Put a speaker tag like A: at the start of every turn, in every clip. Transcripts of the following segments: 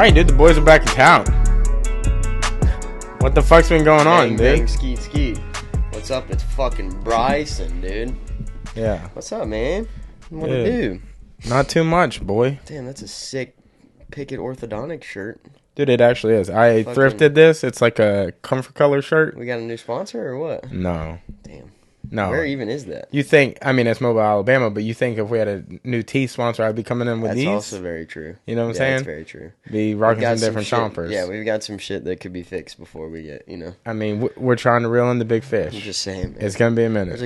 A: right, dude. The boys are back in town. What the fuck's been going on, dude?
B: Bang, skeet, skeet. What's up? It's fucking Bryson, dude.
A: Yeah.
B: What's up, man? What to do?
A: Not too much, boy.
B: Damn, that's a sick Picket orthodontic shirt.
A: Dude, it actually is. I thrifted this. It's like a comfort color shirt.
B: We got a new sponsor or what?
A: No.
B: Damn.
A: No.
B: Where even is that?
A: You think, I mean, it's Mobile, Alabama, but you think if we had a new tea sponsor, I'd be coming in with these?
B: That's also very true.
A: You know what I'm saying?
B: That's very true.
A: Be rocking some different chompers.
B: Yeah, we've got some shit that could be fixed before we get, you know.
A: I mean, we're trying to reel in the big fish.
B: I'm just saying, man.
A: It's going to be a minute.
B: There's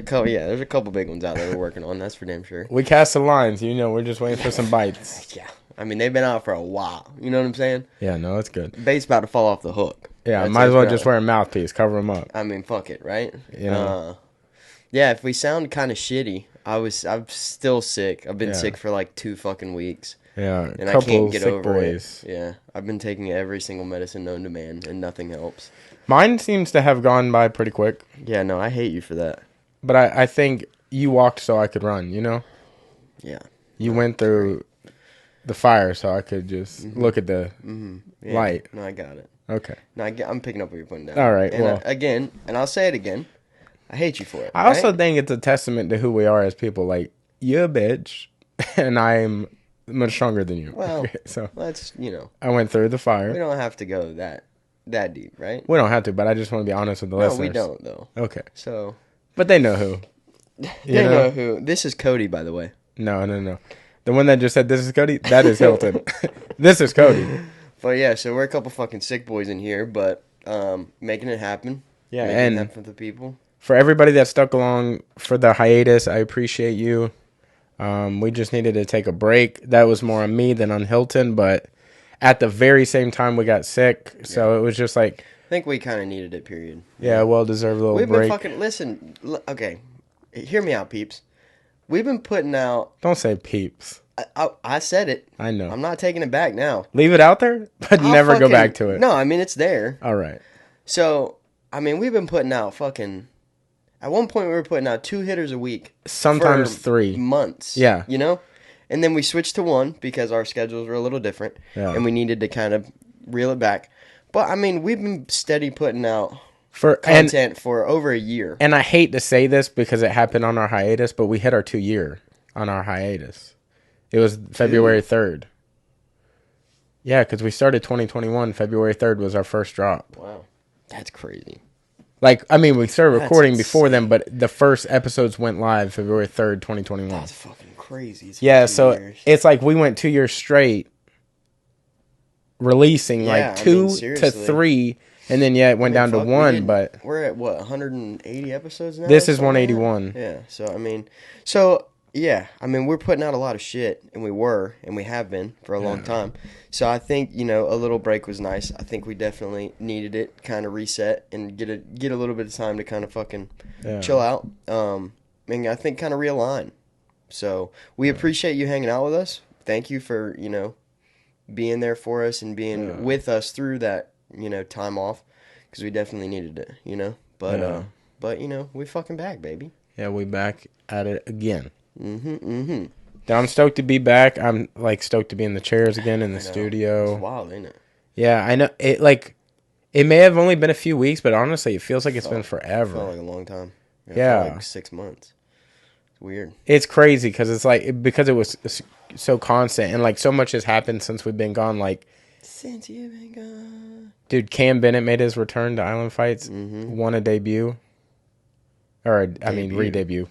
B: a couple big ones out there we're working on. That's for damn sure.
A: We cast the lines. You know, we're just waiting for some bites.
B: Yeah. I mean, they've been out for a while. You know what I'm saying?
A: Yeah, no, it's good.
B: Bait's about to fall off the hook.
A: Yeah, might as well just wear a mouthpiece. Cover them up.
B: I mean, fuck it, right?
A: You know?
B: Yeah, if we sound kind of shitty, I'm still sick. I've been sick for like 2 fucking weeks.
A: Yeah,
B: and I can't get over
A: boys.
B: it. Yeah, I've been taking every single medicine known to man, and nothing helps.
A: Mine seems to have gone by pretty quick.
B: Yeah, no, I hate you for that.
A: But I think you walked so I could run, you know?
B: Yeah.
A: You went through the fire so I could just look at the light.
B: No, I got it.
A: Okay.
B: No, I'm picking up what you're putting down.
A: All right,
B: and
A: well.
B: again, and I'll say it again, I hate you for it.
A: I also think it's a testament to who we are as people. Like, you're a bitch, and I'm much stronger than you.
B: Well,
A: so
B: that's, you know.
A: I went through the fire.
B: We don't have to go that deep, right?
A: We don't have to, but I just want to be honest with the listeners.
B: No, we don't, though.
A: Okay.
B: So.
A: But they know who.
B: They know who. This is Cody, by the way.
A: No. The one that just said, this is Cody, that is Hilton. This is Cody.
B: But yeah, so we're a couple fucking sick boys in here, but making it happen.
A: Yeah,
B: making
A: and
B: it happen for the people.
A: For everybody that stuck along for the hiatus, I appreciate you. We just needed to take a break. That was more on me than on Hilton, but at the very same time we got sick, so it was just like...
B: I think we kind of needed it, period.
A: Yeah, well-deserved little break.
B: We've been fucking... Listen, okay, hear me out, peeps. We've been putting out...
A: Don't say peeps.
B: I said it.
A: I know.
B: I'm not taking it back now.
A: Leave it out there, but never go back to it.
B: No, I mean, it's there.
A: All right.
B: So, I mean, we've been putting out fucking... At one point, we were putting out 2 hitters a week.
A: Sometimes 3.
B: Months.
A: Yeah.
B: You know? And then we switched to 1 because our schedules were a little different. Yeah. And we needed to kind of reel it back. But, I mean, we've been steady putting out content for over a year.
A: And I hate to say this because it happened on our hiatus, but we hit our 2-year on our hiatus. It was February 3rd. Yeah, because we started 2021. February 3rd was our first drop.
B: Wow. That's crazy.
A: Like, I mean, we started recording before then, but the first episodes went live February 3rd, 2021.
B: That's fucking crazy.
A: Yeah, so it's like we went 2 years straight releasing, like 2 to 3, and then, it went down to 1, but...
B: We're at, what, 180 episodes now?
A: This is 181.
B: Yeah, so, I mean, we're putting out a lot of shit, and we have been for a long time. So I think, a little break was nice. I think we definitely needed it, kind of reset, and get a little bit of time to kind of fucking chill out. And I think kind of realign. So we appreciate you hanging out with us. Thank you for, being there for us and being with us through that, time off, because we definitely needed it, But, we fucking back, baby.
A: Yeah, we back at it again. I'm stoked to be back. I'm stoked to be in the chairs again in the studio.
B: It's wild, ain't it?
A: Yeah, I know. It may have only been a few weeks, but honestly, it feels like it's been forever.
B: It felt like a long time.
A: Yeah.
B: It felt like 6 months. It's weird.
A: It's crazy because because it was so constant and so much has happened since we've been gone.
B: Since you've been gone.
A: Dude, Cam Bennett made his return to Island Fights. Won a debut. Re-debut.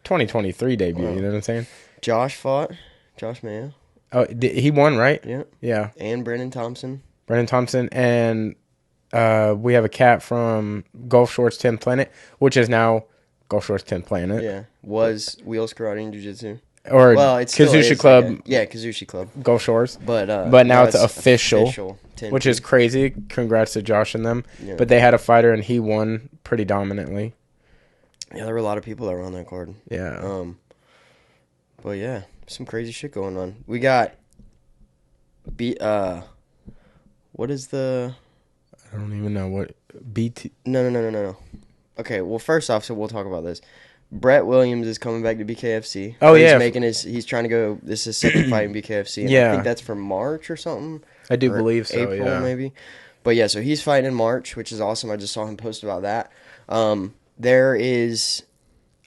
A: 2023 debut, you know what I'm saying? Josh
B: Mayo.
A: Oh, he won, right?
B: Yeah.
A: Yeah.
B: And Brendan Thompson.
A: And we have a cat from Gulf Shores 10 Planet, which is now Gulf Shores 10 Planet.
B: Yeah. Was Wheels Karate and Jiu-Jitsu.
A: Or it's Kazushi Club.
B: Kazushi Club.
A: Gulf Shores.
B: But
A: now it's official which is crazy. Congrats to Josh and them. Yeah. But they had a fighter, and he won pretty dominantly.
B: Yeah, there were a lot of people that were on that card.
A: Yeah.
B: But yeah, some crazy shit going on. We got what is the...
A: I don't even know what... BT...
B: No. Okay, well, first off, so we'll talk about this. Brett Williams is coming back to BKFC.
A: Oh, yeah.
B: He's trying to go... This is his second fight in BKFC. And I think that's for March or something.
A: I do
B: or
A: believe so,
B: April
A: yeah.
B: maybe. But yeah, so he's fighting in March, which is awesome. I just saw him post about that. There is,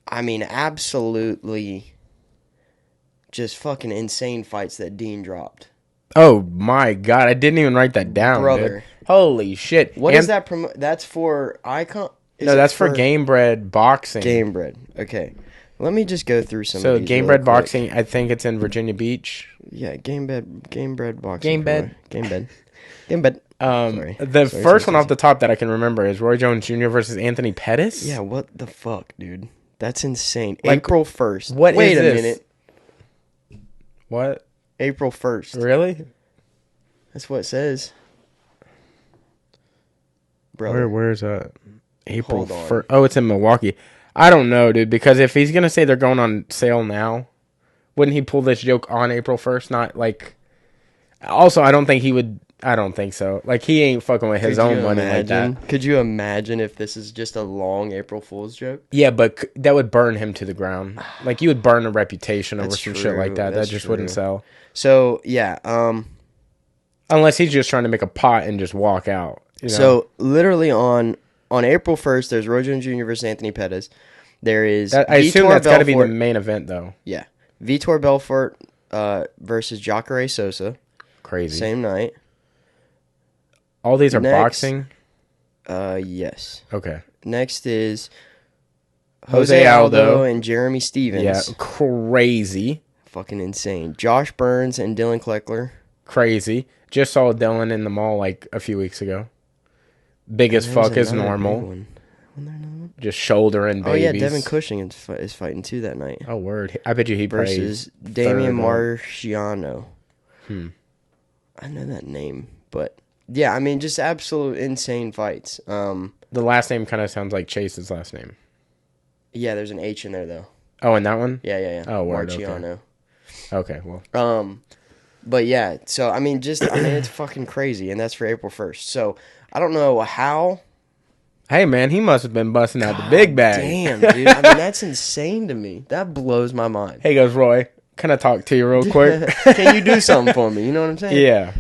B: I mean, absolutely just fucking insane fights that Dean dropped.
A: Oh my god, I didn't even write that down,
B: Brother.
A: dude. Holy shit.
B: What is that? That's for Icon?
A: No, that's for Game Bred Boxing.
B: Game Bred. Okay. Let me just go through some
A: So
B: of these
A: Game
B: really
A: Bred
B: quick.
A: Boxing, I think it's in Virginia Beach.
B: Yeah, Game Bred Boxing.
A: Game Bed.
B: Game Bed. Game Bed. Sorry.
A: The
B: Sorry,
A: first one
B: sorry.
A: off the top that I can remember is Roy Jones Jr. versus Anthony Pettis.
B: Yeah, what the fuck, dude? That's insane.
A: Like,
B: April 1st.
A: what
B: Wait
A: is
B: a
A: this?
B: minute.
A: What?
B: April 1st.
A: Really?
B: That's what it says. Brother.
A: Where's that? April
B: Hold on.
A: 1st. Oh, it's in Milwaukee. I don't know, dude, because if he's going to say they're going on sale now, wouldn't he pull this joke on April 1st? Not like... Also, I don't think he would... I don't think so. Like, he ain't fucking with his own money like that.
B: Could you imagine if this is just a long April Fool's joke?
A: Yeah, but that would burn him to the ground. Like, you would burn a reputation over
B: That's
A: some shit like
B: true.
A: that. That
B: That's
A: just wouldn't
B: true.
A: sell.
B: So, yeah.
A: Unless he's just trying to make a pot and just walk out. You know?
B: So, literally on April 1st, there's Roy Jones Jr. versus Anthony Pettis. There is
A: I assume
B: Vitor
A: that's got to be the
B: Belfort-
A: main event, though.
B: Yeah. Vitor Belfort versus Jacare Sosa.
A: Crazy.
B: Same night.
A: All these are
B: Next.
A: boxing?
B: Yes.
A: Okay.
B: Next is
A: Jose
B: Jose
A: Aldo.
B: Aldo and Jeremy Stevens.
A: Yeah, crazy.
B: Fucking insane. Josh Burns and Dylan Kleckler.
A: Crazy. Just saw Dylan in the mall like a few weeks ago. Big as fuck as normal. Just shouldering babies.
B: Oh, yeah, Devin Cushing is fighting too that night.
A: Oh, word. I bet you he
B: Versus
A: plays
B: Damian
A: third,
B: Marciano. I know that name, but... Yeah, I mean, just absolute insane fights.
A: The last name kind of sounds like Chase's last name.
B: Yeah, there's an H in there, though.
A: Oh, in that one?
B: Yeah.
A: Oh, word,
B: Marciano.
A: Okay, well.
B: But yeah, so, I mean, it's fucking crazy, and that's for April 1st. So, I don't know how...
A: Hey, man, he must have been busting out the big bag.
B: Damn, dude. I mean, that's insane to me. That blows my mind.
A: Hey, goes Roy. Can I talk to you real quick?
B: Can you do something for me? You know what I'm saying?
A: Yeah.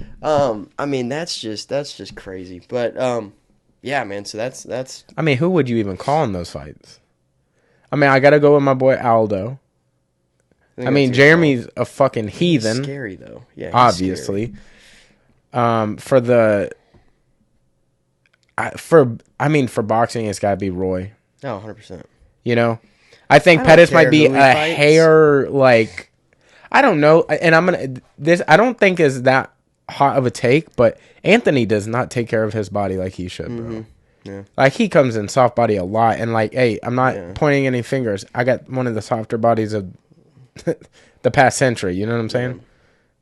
B: I mean, that's just crazy. But, yeah, man, so that's...
A: I mean, who would you even call in those fights? I mean, I got to go with my boy Aldo. I mean, Jeremy's a fucking heathen.
B: He's scary, though. Yeah, he's
A: obviously.
B: Scary.
A: For boxing, it's got to be Roy.
B: Oh, 100%.
A: You know? I think
B: I don't
A: Pettis
B: care
A: might be
B: who he
A: a
B: fights.
A: hair, like... I don't know. And I'm going to... I don't think is that hot of a take, but Anthony does not take care of his body like he should, bro.
B: Yeah.
A: Like, he comes in soft body a lot. And, like, hey, I'm not pointing any fingers. I got one of the softer bodies of the past century. You know what I'm saying?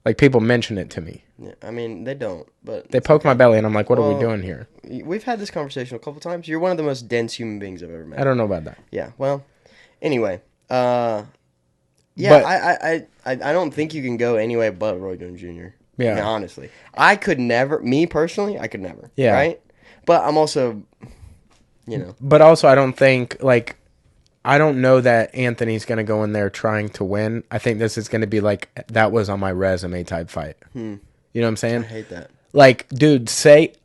A: Like, people mention it to me.
B: Yeah, I mean, they don't, but...
A: They poke my belly, and I'm like, what are we doing here?
B: We've had this conversation a couple times. You're one of the most dense human beings I've ever met.
A: I don't know about that.
B: Yeah, well, anyway. Yeah,
A: But-
B: I don't think you can go anyway but Roy Jones Jr.
A: Yeah.
B: I mean, honestly. I could never, me personally, I could never.
A: Yeah.
B: Right? But I'm also, you know.
A: But also, I don't think, like... I don't know that Anthony's going to go in there trying to win. I think this is going to be like, that was on my resume type fight. You know what I'm saying?
B: I hate that.
A: Like, dude,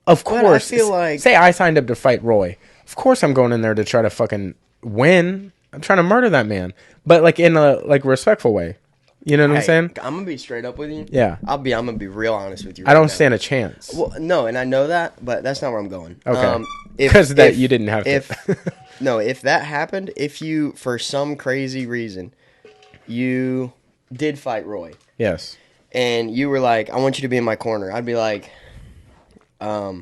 A: of course.
B: I feel like...
A: Say I signed up to fight Roy. Of course I'm going in there to try to fucking win. I'm trying to murder that man. But, like, in a, like, respectful way. You know what I'm saying?
B: I'm going to be straight up with you.
A: Yeah.
B: I'm going to be real honest with you.
A: I don't stand a chance.
B: Well, no, and I know that, but that's not where I'm going.
A: Okay.
B: If
A: you didn't have to.
B: No, if that happened, if you, for some crazy reason, you did fight Roy.
A: Yes.
B: And you were like, I want you to be in my corner. I'd be like, I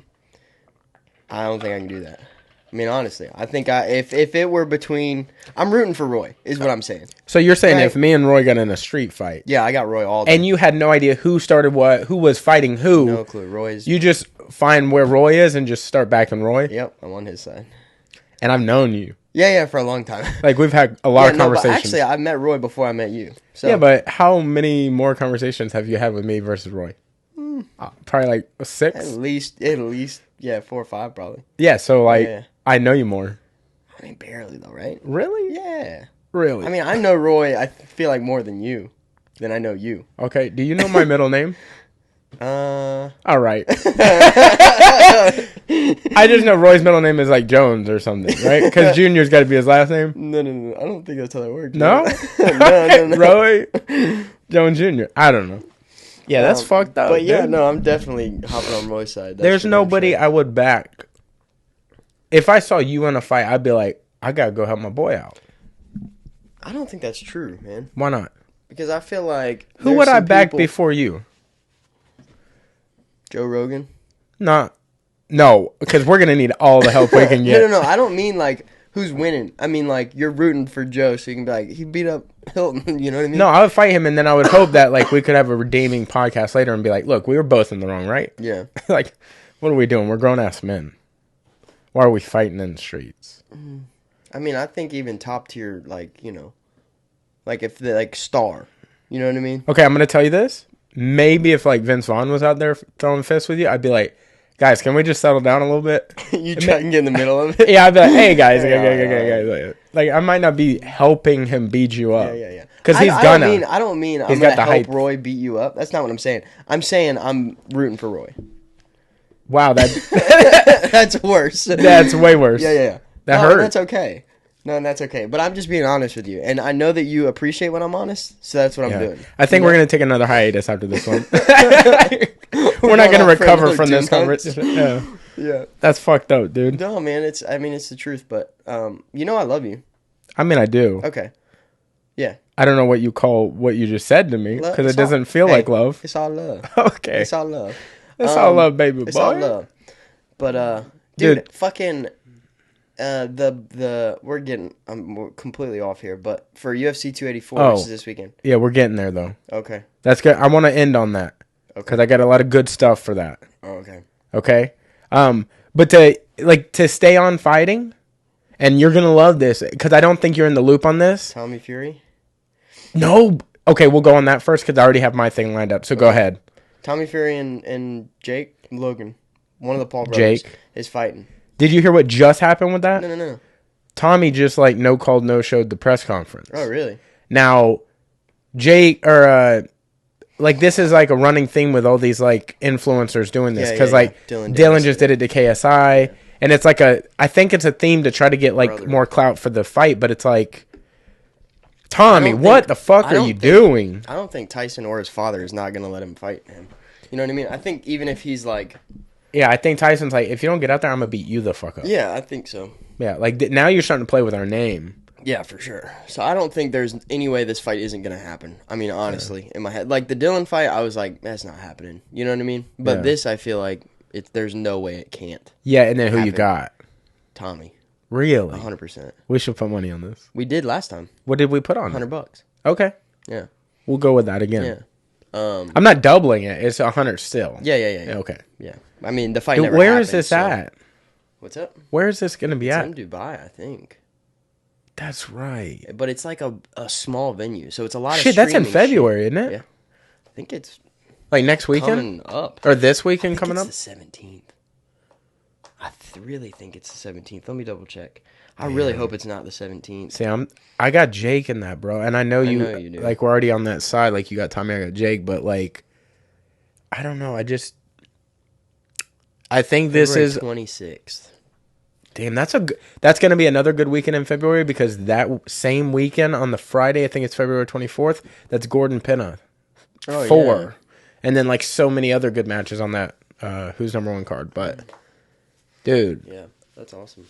B: don't think I can do that. I mean, honestly, I think if it were between, I'm rooting for Roy, is what I'm saying.
A: So you're saying
B: Right.
A: if me and Roy got in a street fight.
B: Yeah, I got Roy all day.
A: And you had no idea who started what, who was fighting who.
B: No clue. Roy's.
A: You just find where Roy is and just start backing Roy.
B: Yep, I'm on his side.
A: And I've known you.
B: Yeah, for a long time.
A: Like, we've had a lot of
B: But
A: conversations.
B: actually, I met Roy before I met you. So.
A: Yeah, but how many more conversations have you had with me versus Roy? Probably like 6?
B: At least, 4 or 5 probably.
A: Yeah, so like,
B: Yeah.
A: I know you more.
B: I mean, barely though, right?
A: Really?
B: Yeah.
A: Really?
B: I mean, I know Roy, I feel like more than I know you.
A: Okay, do you know my middle name? All right. I just know Roy's middle name is like Jones or something, right? Because Junior's got to be his last name.
B: No. I don't think that's how that works.
A: No?
B: No.
A: Roy Jones Jr. I don't know. Yeah, that's fucked up.
B: But yeah,
A: dude.
B: no, I'm definitely hopping on Roy's side.
A: There's nobody I would back. If I saw you in a fight, I'd be like, I got to go help my boy out.
B: I don't think that's true, man.
A: Why not?
B: Because I feel like...
A: Who would I back before you?
B: Joe Rogan?
A: No, because we're going to need all the help we can get.
B: No. I don't mean, like, who's winning. I mean, like, you're rooting for Joe, so you can be like, he beat up Hilton, you know what I mean?
A: No, I would fight him, and then I would hope that, like, we could have a redeeming podcast later and be like, look, we were both in the wrong, right?
B: Yeah.
A: Like, what are we doing? We're grown-ass men. Why are we fighting in the streets?
B: I mean, I think even top tier, like, you know, like, if the, like, star, you know what I mean?
A: Okay, I'm going to tell you this. Maybe if, like, Vince Vaughn was out there throwing fists with you, I'd be like, guys, can we just settle down a little bit?
B: You try and get in the middle of it?
A: Yeah, I'd be like, hey, guys. Guys. Like, I might not be helping him beat you up.
B: Yeah.
A: Because he's gonna.
B: I don't mean I'm going to help Roy beat you up. That's not what I'm saying. I'm saying I'm rooting for Roy.
A: Wow, that's
B: worse.
A: That's way worse.
B: Yeah.
A: That hurt.
B: That's okay. No, that's okay. But I'm just being honest with you. And I know that you appreciate when I'm honest, so that's what I'm doing.
A: I think we're going to take another hiatus after this one. We're not going to recover from this conversation. Yeah. That's fucked up, dude.
B: No, man, it's the truth, but you know I love you.
A: I mean, I do.
B: Okay. Yeah.
A: I don't know what you call what you just said to me, because it doesn't feel like love.
B: It's all love.
A: Okay.
B: It's all love.
A: It's all love, baby boy.
B: It's all love. But dude, fucking we're completely off here, but for UFC 284 which is this weekend.
A: Yeah, we're getting there though.
B: Okay.
A: That's good. I want to end on that. Okay. Cuz I got a lot of good stuff for that.
B: Oh, okay.
A: Okay? But to stay on fighting, and you're going to love this cuz I don't think you're in the loop on this.
B: Tommy Fury?
A: No. Okay, we'll go on that first cuz I already have my thing lined up. So go ahead.
B: Tommy Fury and Jake Logan, one of the Paul brothers, is fighting.
A: Did you hear what just happened with that?
B: No.
A: Tommy just no called, no showed the press conference.
B: Oh, really?
A: Now, Jake this is like a running thing with all these like influencers doing this because Dillion just did it to KSI, and it's like I think it's a theme to try to get more clout for the fight, but it's like, Tommy, what the fuck are you doing?
B: I don't think Tyson or his father is not gonna let him fight him. You know what I mean? I think even if he's like...
A: Yeah, I think Tyson's like, if you don't get out there, I'm going to beat you the fuck up.
B: Yeah, I think so.
A: Yeah, now you're starting to play with our name.
B: Yeah, for sure. So I don't think there's any way this fight isn't going to happen. I mean, honestly, in my head. Like, the Dillion fight, I was like, that's not happening. You know what I mean? But this, I feel like there's no way it can't.
A: Yeah, and then who you got?
B: Tommy.
A: Really?
B: 100%.
A: We should put money on this.
B: We did last time.
A: What did we put on?
B: $100.
A: Okay.
B: Yeah.
A: We'll go with that again.
B: Yeah.
A: I'm not doubling it. It's 100 still.
B: Yeah.
A: Okay.
B: Yeah. I mean, the fight never
A: Where
B: happened,
A: is this at?
B: What's up?
A: Where is this going to be at?
B: It's in Dubai, I think.
A: That's right.
B: But it's like a small venue, so it's a lot of
A: shit. That's in February, isn't it?
B: Yeah. I think it's
A: like next weekend
B: coming up.
A: Or this weekend coming up?
B: It's the 17th. I really think it's the 17th. Let me double check. I really hope it's not the 17th.
A: See, I got Jake in that, bro, and I know you do. Like, we're already on that side. Like, you got Tommy, I got Jake, but like, I don't know. I think this is
B: 26th.
A: Damn, that's going to be another good weekend in February, because that same weekend on the Friday, I think it's February 24th. That's Gordon Pinna. 4. Yeah. And then like so many other good matches on that Who's Number One card, but dude.
B: Yeah. That's awesome.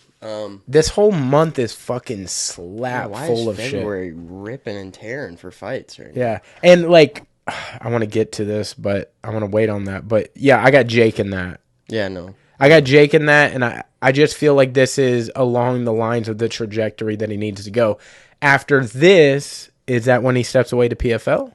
A: This whole month is fucking slap full of
B: February
A: shit.
B: February ripping and tearing for fights right now.
A: Yeah. And like, I want to get to this, but I want to wait on that. But yeah, I got Jake in that.
B: Yeah, no.
A: I got Jake in that, and I just feel like this is along the lines of the trajectory that he needs to go. After this, is that when he steps away to PFL?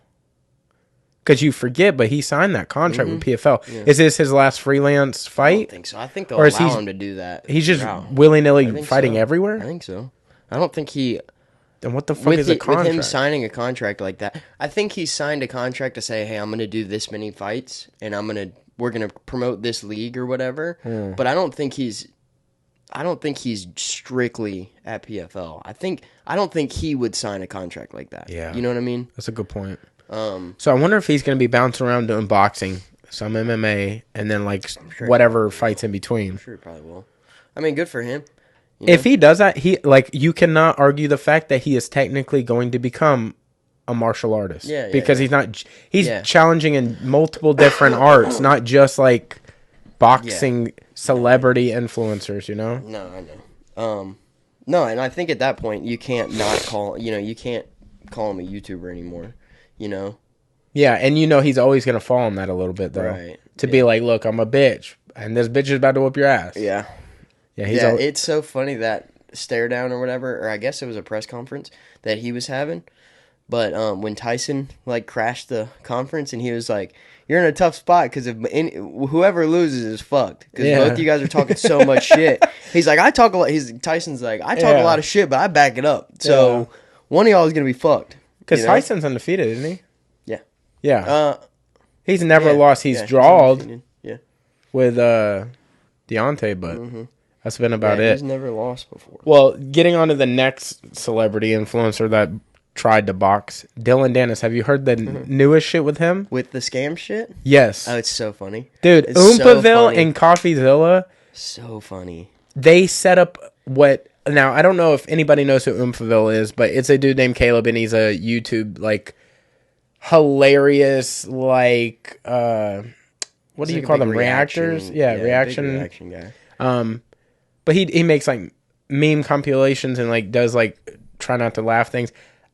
A: Because you forget, but he signed that contract with PFL. Yeah. Is this his last freelance fight?
B: I don't think so. I think they'll allow him to do that.
A: He's just willy-nilly fighting everywhere?
B: I think so. I don't think he...
A: Then what the fuck is a contract?
B: With him signing a contract like that, I think he signed a contract to say, hey, I'm going to do this many fights, and we're going to promote this league or whatever. But I don't think he's strictly at PFL. I don't think he would sign a contract like that.
A: Yeah.
B: You know what I mean?
A: That's a good point. So I wonder if he's going to be bouncing around doing boxing some MMA, and then like
B: sure
A: whatever fights in between.
B: I'm sure he probably will. I mean, good for him.
A: If he does that, he like you cannot argue the fact that he is technically going to become a martial artist.
B: Yeah,
A: because he's
B: Yeah.
A: challenging in multiple different arts, not just like boxing celebrity influencers. You know?
B: No, I know. No, and I think at that point you can't not call. You can't call him a YouTuber anymore. You know.
A: Yeah, and he's always gonna fall on that a little bit though.
B: Right.
A: To be like, look, I'm a bitch, and this bitch is about to whoop your ass.
B: Yeah.
A: Yeah,
B: it's so funny that stare down or whatever, or I guess it was a press conference that he was having. But when Tyson like crashed the conference and he was like, "You're in a tough spot because if whoever loses is fucked because both you guys are talking so much shit." He's like, "I talk a lot." Tyson's like, "I talk a lot of shit, but I back it up." So one of y'all is gonna be fucked.
A: Because Tyson's undefeated, isn't he?
B: Yeah.
A: Yeah. He's never lost. He's drawled with Deontay, but that's been about it.
B: He's never lost before.
A: Well, getting on to the next celebrity influencer that tried to box, Danis. Have you heard the newest shit with him?
B: With the scam shit?
A: Yes.
B: Oh, it's so funny.
A: Dude,
B: It's
A: Oompaville and CoffeeZilla.
B: So funny.
A: They set up what... Now, I don't know if anybody knows who Oompaville is, but it's a dude named Caleb, and he's a YouTube, like, hilarious, like... what do you call them? Reactors? Yeah, reaction
B: guy.
A: But he makes like meme compilations and like does like try not to laugh things.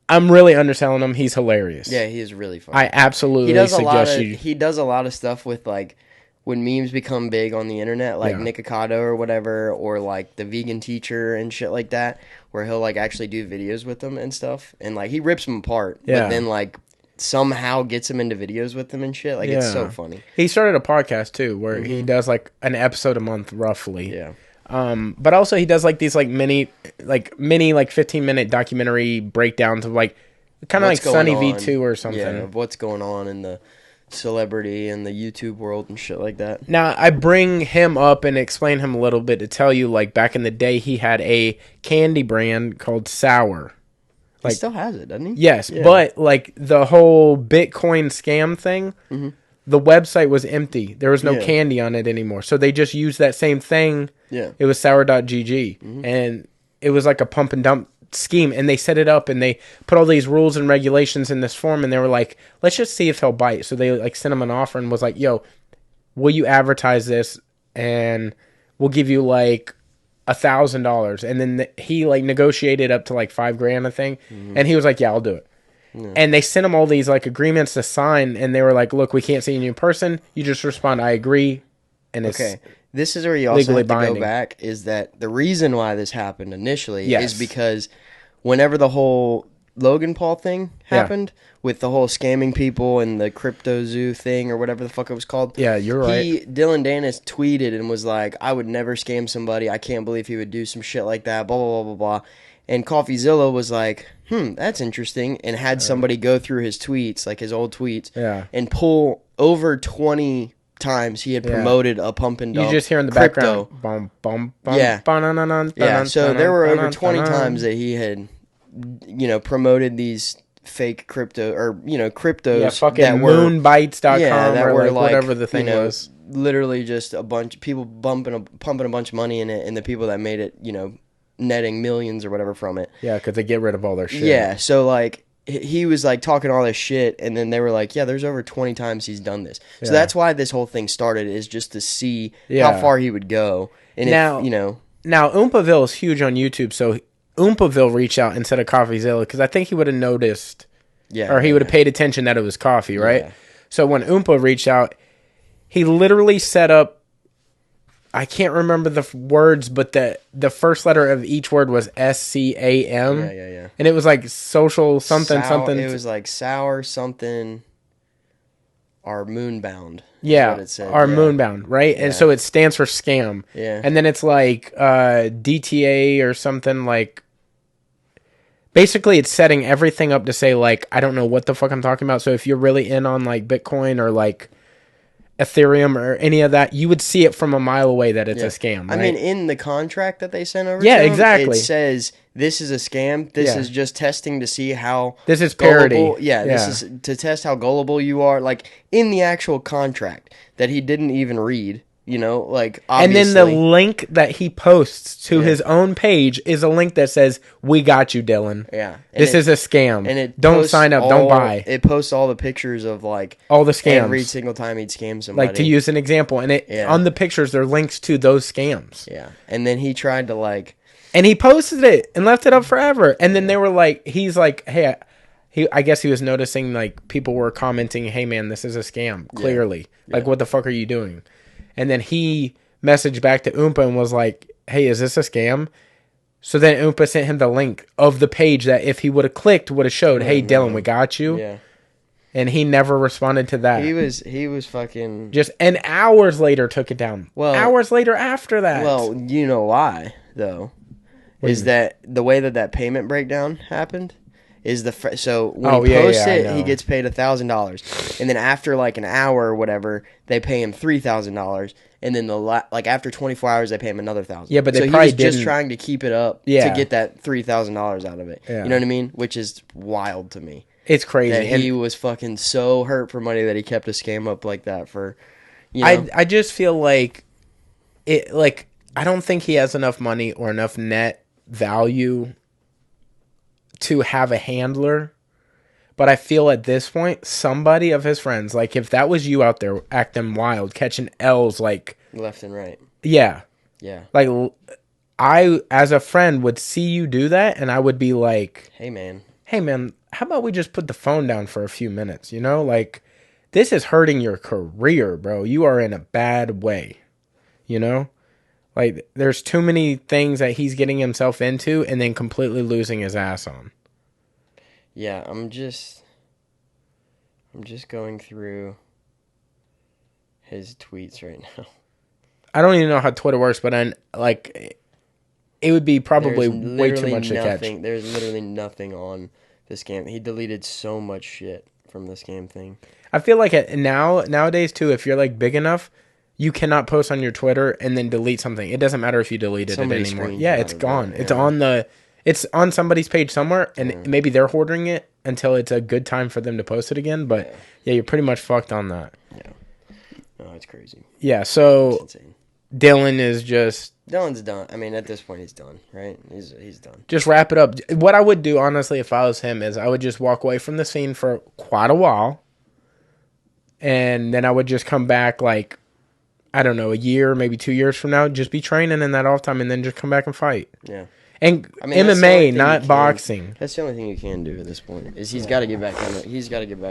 A: I'm really underselling him. He's hilarious.
B: Yeah, he is really funny.
A: I absolutely suggest you.
B: He does a lot of stuff with like when memes become big on the internet, like Nikocado or whatever, or like the vegan teacher and shit like that, where he'll like actually do videos with them and stuff, and like he rips them apart, but then like somehow gets him into videos with them and shit. Like it's so funny.
A: He started a podcast too, where he does like an episode a month, roughly.
B: Yeah.
A: But also he does like these like mini 15-minute documentary breakdowns of like kind of like Sunny V2 or something.
B: Yeah, of what's going on in the celebrity and the YouTube world and shit like that.
A: Now I bring him up and explain him a little bit to tell you like back in the day he had a candy brand called Sour.
B: He still has it, doesn't he?
A: Yes, but like the whole Bitcoin scam thing, the website was empty. There was no candy on it anymore. So they just used that same thing.
B: Yeah.
A: It was sour.gg. And it was like a pump and dump scheme. And they set it up and they put all these rules and regulations in this form. And they were like, let's just see if he'll bite. So they like sent him an offer and was like, yo, will you advertise this? And we'll give you like $1,000. And then he like negotiated up to like $5,000, I think. And he was like, yeah, I'll do it. Yeah. And they sent him all these like agreements to sign, and they were like, "Look, we can't see you in person. You just respond, I agree." And it's
B: this is where you also have to go back. Is that the reason why this happened initially? Is because whenever the whole Logan Paul thing happened with the whole scamming people and the crypto zoo thing or whatever the fuck it was called.
A: Yeah, you're right.
B: Dylan Danis tweeted and was like, "I would never scam somebody. I can't believe he would do some shit like that." Blah blah blah blah blah. And CoffeeZilla was like, that's interesting, and had somebody go through his tweets, like his old tweets, and pull over 20 times he had promoted a pump and dump.
A: You just hear in the
B: crypto.
A: Background, bum,
B: yeah. So there were over 20 times that he had, promoted these fake crypto or cryptos
A: fucking
B: that were
A: moonbites.com
B: that
A: or
B: were
A: like whatever the thing was.
B: Literally just a bunch of people pumping a bunch of money in it, and the people that made it, netting millions or whatever from it.
A: Yeah, because they get rid of all their shit.
B: Yeah, so like he was like talking all this shit, and then they were like, yeah, there's over 20 times he's done this. So that's why this whole thing started, is just to see how far he would go. And
A: now, now Oompaville is huge on YouTube, so Oompaville reached out instead of CoffeeZilla, because I think he would have noticed, or he would have paid attention that it was coffee, right? Yeah. So when Oompa reached out, he literally set up, I can't remember the words, but the first letter of each word was SCAM.
B: Yeah.
A: And it was like social something.
B: It was like sour something. Our moonbound.
A: Yeah,
B: what it said.
A: our moonbound, right? Yeah. And so it stands for scam.
B: Yeah.
A: And then it's like DTA or something like. Basically, it's setting everything up to say like, I don't know what the fuck I'm talking about. So if you're really in on like Bitcoin or like Ethereum or any of that, you would see it from a mile away that it's a scam, right?
B: I mean, in the contract that they sent over
A: exactly.
B: it says this is a scam. This is just testing to see how
A: this is parody.
B: Gullible, this is to test how gullible you are. Like in the actual contract that he didn't even read. You know, like obviously.
A: And then the link that he posts to his own page is a link that says, "We got you, Dylan.
B: Yeah,
A: this is a scam.
B: And it
A: don't sign up. Don't buy."
B: It posts all the pictures of like
A: all the scams
B: every single time he'd scam somebody.
A: Like to use an example, and on the pictures there are links to those scams.
B: Yeah, and then he tried to like,
A: and he posted it and left it up forever. And then they were like, he's like, "Hey." I guess he was noticing like people were commenting, "Hey man, this is a scam." Clearly, like what the fuck are you doing? And then he messaged back to Oompa and was like, "Hey, is this a scam?" So then Oompa sent him the link of the page that if he would have clicked would have showed, "Hey Dylan, we got you."
B: Yeah.
A: And he never responded to that.
B: He was fucking
A: just, and hours later took it down.
B: Well,
A: hours later after that.
B: Well, you know why though? Is that the way that payment breakdown happened? Is so when he posts it, he gets paid $1,000, and then after like an hour or whatever, they pay him $3,000, and then like after 24 hours, they pay him another $1,000.
A: Yeah, but
B: so
A: they
B: he was just trying to keep it up to get that $3,000 out of it. Yeah. You know what I mean? Which is wild to me.
A: It's crazy.
B: That he was fucking so hurt for money that he kept a scam up like that for. You know?
A: I just feel like it. Like I don't think he has enough money or enough net value to have a handler, but I feel at this point somebody of his friends, like if that was you out there acting wild, catching L's like
B: left and right,
A: like I as a friend would see you do that and I would be like, hey man, how about we just put the phone down for a few minutes, you know? Like this is hurting your career, bro. You are in a bad way, you know? Like, there's too many things that he's getting himself into and then completely losing his ass on.
B: Yeah, I'm just going through his tweets right now.
A: I don't even know how Twitter works, but it would be probably way too much to catch.
B: There's literally nothing on the scam. He deleted so much shit from the scam thing.
A: I feel like nowadays, too, if you're, like, big enough, you cannot post on your Twitter and then delete something. It doesn't matter if you deleted it anymore. Yeah, it's gone. It's on somebody's page somewhere, and maybe they're hoarding it until it's a good time for them to post it again. But yeah, you're pretty much fucked on that.
B: Yeah, no, it's crazy.
A: Yeah, so Dylan's
B: done. I mean, at this point, he's done. Right? He's done.
A: Just wrap it up. What I would do, honestly, if I was him, is I would just walk away from the scene for quite a while, and then I would just come back like, I don't know, a year, maybe 2 years from now, just be training in that off time and then just come back and fight.
B: Yeah.
A: And I mean, MMA, not boxing.
B: That's the only thing you can do at this point. Is he's got to get back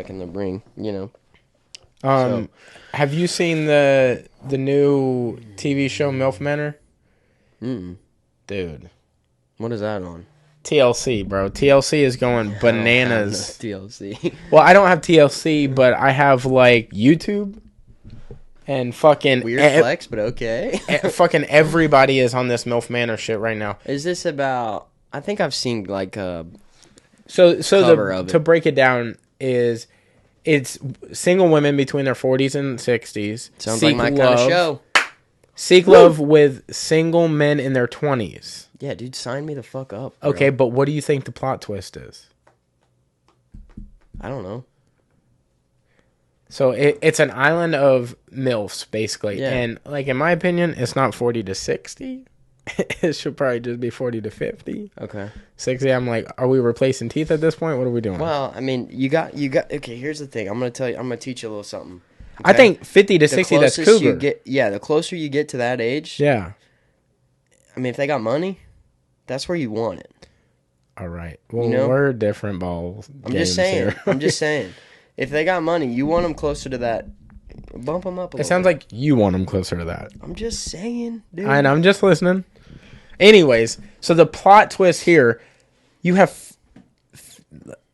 B: in the ring, you know.
A: Have you seen the new TV show Milf Manor? Dude.
B: What is that on?
A: TLC, bro. TLC is going bananas.
B: TLC.
A: Well, I don't have TLC, but I have like YouTube. And fucking
B: weird flex, but okay.
A: Fucking everybody is on this Milf Manor shit right now.
B: Is this about? I think I've seen like a
A: to break it down is it's single women between their 40s and 60s.
B: Sounds like my kind of show.
A: Seek love with single men in their 20s.
B: Yeah, dude, sign me the fuck up. Bro.
A: Okay, but what do you think the plot twist is?
B: I don't know.
A: So it's an island of MILFs, basically.
B: Yeah.
A: And, like, in my opinion, it's not 40 to 60. It should probably just be 40 to 50.
B: Okay.
A: 60, I'm like, are we replacing teeth at this point? What are we doing?
B: Well, I mean, you got. Okay, here's the thing. I'm going to teach you a little something. Okay?
A: I think 50 to 60, that's cougar.
B: The closer you get to that age.
A: Yeah.
B: I mean, if they got money, that's where you want it.
A: All right. Well, we're different balls.
B: I'm just saying. If they got money, you want them closer to that. Bump them up a little. It
A: sounds like you want them closer to that.
B: I'm just saying, dude.
A: And I'm just listening. Anyways, so the plot twist here, you have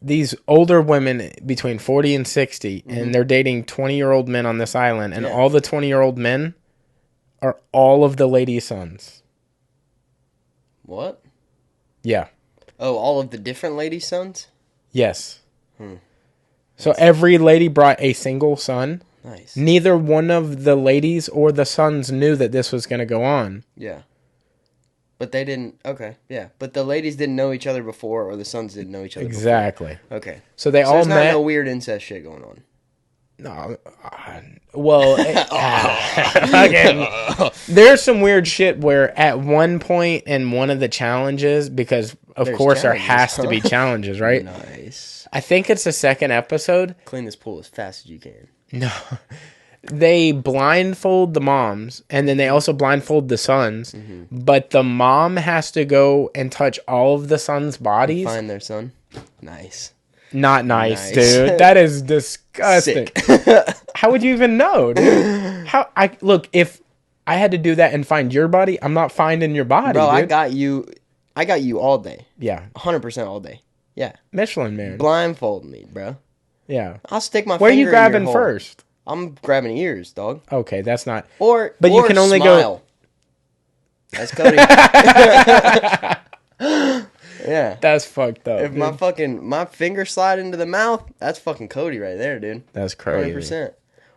A: these older women between 40 and 60, and they're dating 20-year-old men on this island, and all the 20-year-old men are all of the ladies' sons.
B: What?
A: Yeah.
B: Oh, all of the different ladies' sons?
A: Yes. So every lady brought a single son.
B: Nice.
A: Neither one of the ladies or the sons knew that this was going to go on.
B: Yeah. But they didn't. Okay, yeah. But the ladies didn't know each other before, or the sons didn't know each other.
A: Exactly.
B: Before. Okay.
A: So they all
B: there's
A: met.
B: not no weird incest shit going on.
A: No. Well, again, there's some weird shit where at one point in one of the challenges, because of course there has to be challenges, right?
B: Nice.
A: I think it's the second episode.
B: Clean this pool as fast as you can.
A: No. They blindfold the moms, and then they also blindfold the sons. But the mom has to go and touch all of the sons' bodies.
B: Find their son. Nice.
A: Not nice, dude. That is disgusting. How would you even know, dude? Look, if I had to do that and find your body, I'm not finding your body,
B: bro.
A: dude.
B: I got you all day.
A: Yeah,
B: 100% all day. Yeah,
A: Michelin man.
B: Blindfold me, bro.
A: Yeah.
B: I'll stick my.
A: Where are you
B: finger
A: grabbing
B: in your
A: first?
B: I'm grabbing ears, dog.
A: Okay, that's not.
B: But
A: you can only
B: smile.
A: go.
B: That's Cody. Yeah,
A: that's fucked up.
B: If
A: dude.
B: my finger slide into the mouth, that's fucking Cody right there, dude.
A: That's crazy.
B: 100%.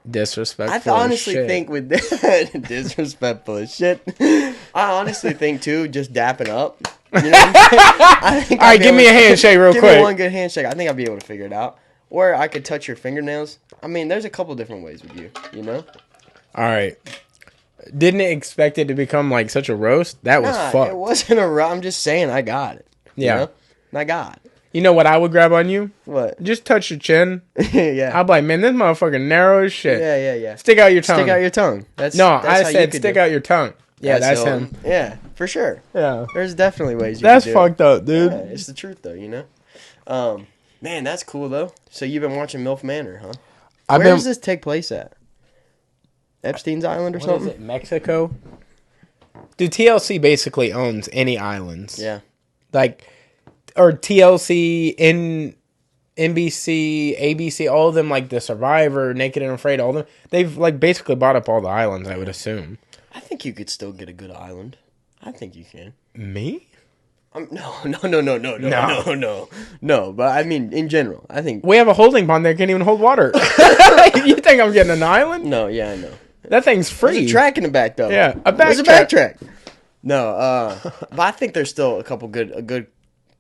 A: Disrespectful.
B: I honestly think with that, disrespectful as shit. I honestly think too, just dapping up. You know what I'm saying?
A: All right, give me a handshake real quick.
B: Give me one good handshake. I think I'll be able to figure it out. Or I could touch your fingernails. I mean, there's a couple different ways with you. You know.
A: All right. Didn't expect it to become like such a roast. That was fucked.
B: It wasn't a roast. I'm just saying I got it.
A: Yeah.
B: You know? I got it.
A: You know what I would grab on you?
B: What?
A: Just touch your chin.
B: Yeah.
A: I'll be like, man, this motherfucker narrow as shit.
B: Yeah.
A: Stick out your tongue.
B: Stick out your tongue. That's
A: I said stick out your tongue. Yeah, that's him.
B: Yeah, for sure.
A: Yeah.
B: There's definitely ways you
A: That's
B: can do
A: fucked up, dude.
B: Yeah, it's the truth, though, you know? Man, that's cool, though. So you've been watching Milf Manor, huh? Where does this take place at? Epstein's Island or something?
A: Is it, Mexico? Dude, TLC basically owns any islands.
B: Yeah.
A: Like, or TLC, NBC, ABC, all of them, like The Survivor, Naked and Afraid, all of them. They've, like, basically bought up all the islands, I would assume.
B: I think you could still get a good island. I think you can.
A: Me?
B: No. But I mean, in general, I think
A: we have a holding pond that can't even hold water. You think I'm getting an island?
B: No, yeah, I know.
A: That thing's free.
B: There's a track in the back, though.
A: Yeah,
B: there's a backtrack. No, but I think there's still a good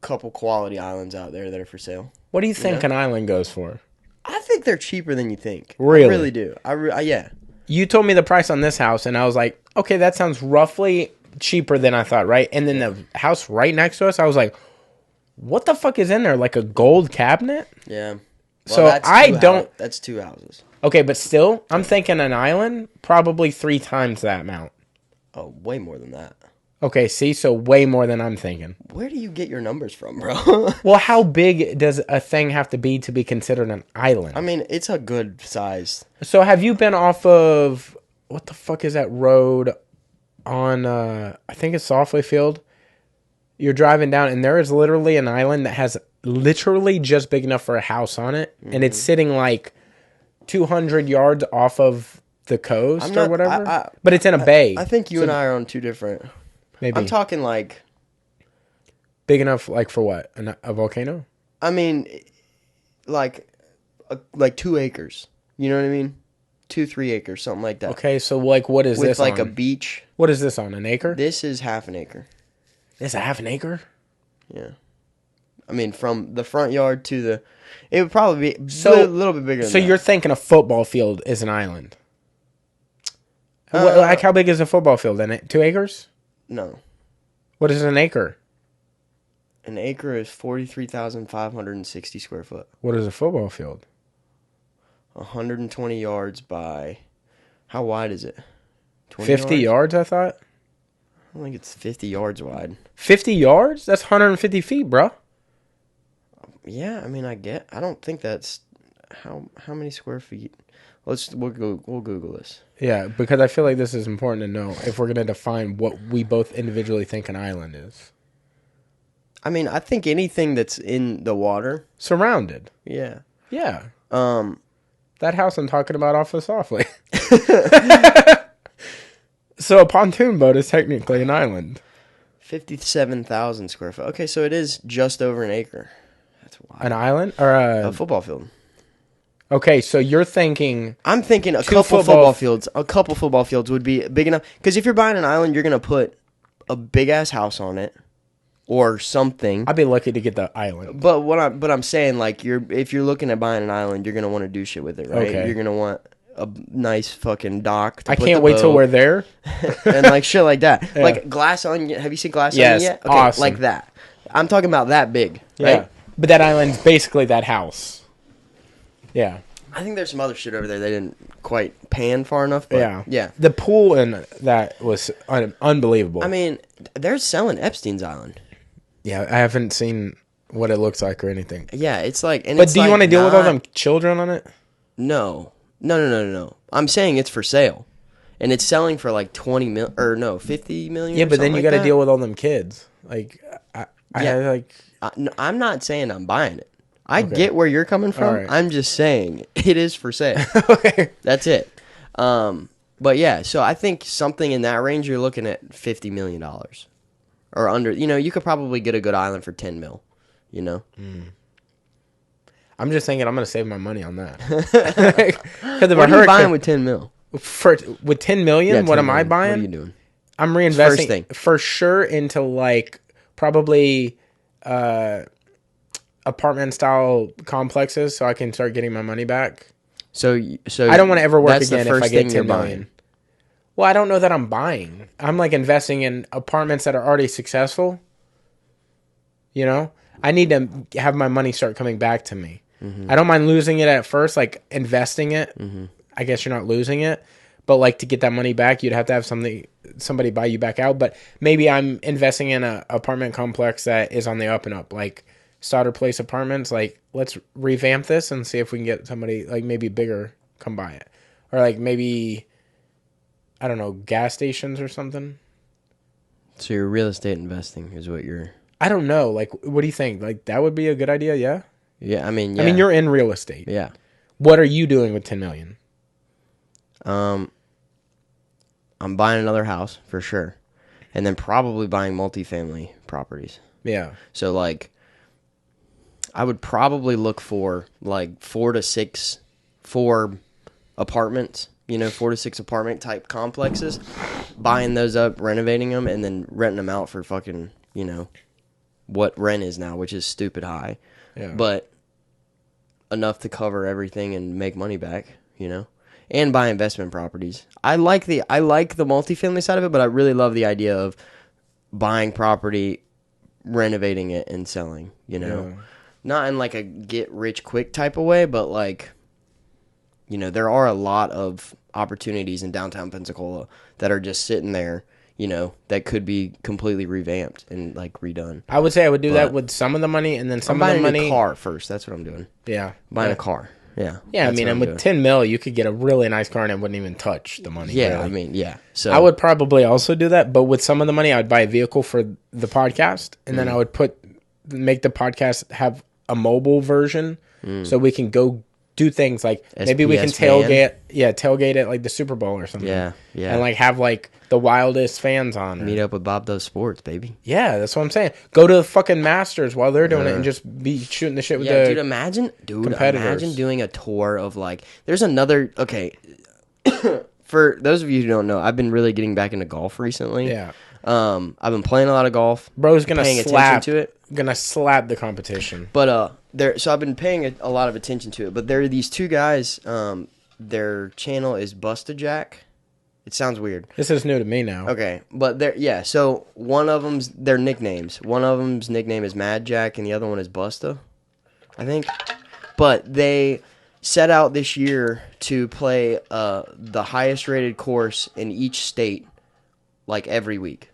B: couple quality islands out there that are for sale.
A: What do you think an island goes for?
B: I think they're cheaper than you think.
A: Really?
B: I really do. Yeah.
A: You told me the price on this house, and I was like, okay, that sounds roughly cheaper than I thought, right? And then the house right next to us, I was like, what the fuck is in there? Like a gold cabinet?
B: Yeah. Well,
A: so
B: that's 2 houses.
A: Okay, but still, I'm thinking an island, probably 3 times that amount.
B: Oh, way more than that.
A: Okay, see, so way more than I'm thinking.
B: Where do you get your numbers from, bro?
A: Well, how big does a thing have to be considered an island?
B: I mean, it's a good size.
A: So have you been off of, what the fuck is that road on, I think it's Softly Field? You're driving down, and there is literally an island that has literally just big enough for a house on it, and it's sitting like 200 yards off of the coast or whatever. But it's in a bay.
B: I think you and I are on two different...
A: Maybe.
B: I'm talking like...
A: Big enough, like, for what? A volcano?
B: I mean, like 2 acres. You know what I mean? 2-3 acres, something like that.
A: Okay, so, like, what is this
B: With, like,
A: on?
B: a beach.
A: What is this on, an acre?
B: This is half an acre.
A: This is a half an acre?
B: Yeah. I mean, from the front yard to the... It would probably be a little bit bigger than that.
A: So you're thinking a football field is an island? Like, how big is a football field in it? 2 acres?
B: No.
A: What is an acre?
B: An acre is 43,560 square foot.
A: What is a football field?
B: 120 yards by... How wide is it?
A: 50 yards, I thought?
B: I don't think it's 50 yards wide.
A: 50 yards? That's 150 feet, bro.
B: Yeah, I mean, I don't think that's... How many square feet? We'll Google this.
A: Yeah, because I feel like this is important to know if we're going to define what we both individually think an island is.
B: I mean, I think anything that's in the water.
A: Surrounded.
B: Yeah.
A: Yeah. That house I'm talking about off of Softly. So a pontoon boat is technically an island.
B: 57,000 square foot. Okay, so it is just over an acre. That's wild.
A: An island? Or
B: a football field.
A: Okay, so you're thinking...
B: I'm thinking a couple football fields would be big enough. Because if you're buying an island, you're going to put a big ass house on it or something.
A: I'd be lucky to get the island.
B: But I'm saying, like, if you're looking at buying an island, you're gonna want to do shit with it, right?
A: Okay.
B: You're gonna want a nice fucking dock.
A: I can't wait till we're there.
B: And like shit like that.
A: Yeah.
B: Like Glass Onion. Have you seen Glass
A: Yes,
B: Onion yet?
A: awesome.
B: Like that. I'm talking about that big.
A: Yeah.
B: Right?
A: But that island's basically that house. Yeah.
B: I think there's some other shit over there they didn't quite pan far enough. But yeah.
A: The pool in that was unbelievable.
B: I mean, they're selling Epstein's Island.
A: Yeah, I haven't seen what it looks like or anything.
B: Yeah, it's like. And
A: but
B: it's
A: do you
B: like
A: want to deal with all them children on it?
B: No. I'm saying it's for sale, and it's selling for like 50 million.
A: Yeah, but then you got to deal with all them kids. Like,
B: I'm not saying I'm buying it. I get where you're coming from.
A: Right.
B: I'm just saying it is for sale.
A: Okay.
B: That's it. But yeah, so I think something in that range, you're looking at $50 million or under. You know, you could probably get a good island for 10 mil. You know.
A: I'm just thinking I'm gonna save my money on that.
B: What are you buying with 10 mil?
A: With 10 million? What am I buying?
B: What are you doing?
A: I'm reinvesting for sure into like probably apartment style complexes, so I can start getting my money back.
B: So
A: I don't want to ever work again if I get 10 million.
B: Buying.
A: Well, I don't know that I'm buying. I'm like investing in apartments that are already successful. You know, I need to have my money start coming back to me. Mm-hmm. I don't mind losing it at first, like investing it. Mm-hmm. I guess you're not losing it, but like to get that money back, you'd have to have somebody buy you back out. But maybe I'm investing in an apartment complex that is on the up and up, like Stoddard Place Apartments. Like, let's revamp this and see if we can get somebody like maybe bigger come buy it, or like maybe I don't know, gas stations or something.
B: So your real estate investing is what you're.
A: I don't know. Like, what do you think? Like, that would be a good idea. Yeah.
B: Yeah, I mean,
A: you're in real estate.
B: Yeah.
A: What are you doing with 10 million?
B: I'm buying another house for sure, and then probably buying multifamily properties.
A: Yeah.
B: So like, I would probably look for like 4 to 6 apartments. You know, 4 to 6 apartment type complexes, buying those up, renovating them, and then renting them out for fucking, you know, what rent is now, which is stupid high.
A: Yeah.
B: But enough to cover everything and make money back, you know, and buy investment properties. I like the multifamily side of it, but I really love the idea of buying property, renovating it, and selling, you know, not in like a get rich quick type of way, but like, you know, there are a lot of opportunities in downtown Pensacola that are just sitting there, you know, that could be completely revamped and like redone.
A: I would say I would do that with some of the money, and then some of the money.
B: I'm buying a car first. That's what I'm doing.
A: Yeah,
B: buying a car. Yeah.
A: Yeah, I mean, and with 10 mil, you could get a really nice car and it wouldn't even touch the money.
B: Yeah,
A: really.
B: I mean, yeah. So
A: I would probably also do that, but with some of the money, I would buy a vehicle for the podcast, and then I would make the podcast have a mobile version, so we can go do things like maybe we can tailgate at like the Super Bowl or something.
B: Yeah.
A: And like have like the wildest fans on.
B: Meet up with Bob Does Sports, baby.
A: Yeah, that's what I'm saying. Go to the fucking Masters while they're doing it and just be shooting the shit with the
B: dude, imagine doing a tour of like, there's another, for those of you who don't know, I've been really getting back into golf recently.
A: Yeah.
B: I've been playing a lot of golf.
A: Bro's gonna slap the competition.
B: But so I've been paying a lot of attention to it. But there are these two guys. Their channel is Busta Jack. It sounds weird.
A: This is new to me now.
B: Okay, but so one of them's their nicknames. One of them's nickname is Mad Jack, and the other one is Busta, I think. But they set out this year to play the highest rated course in each state, like every week.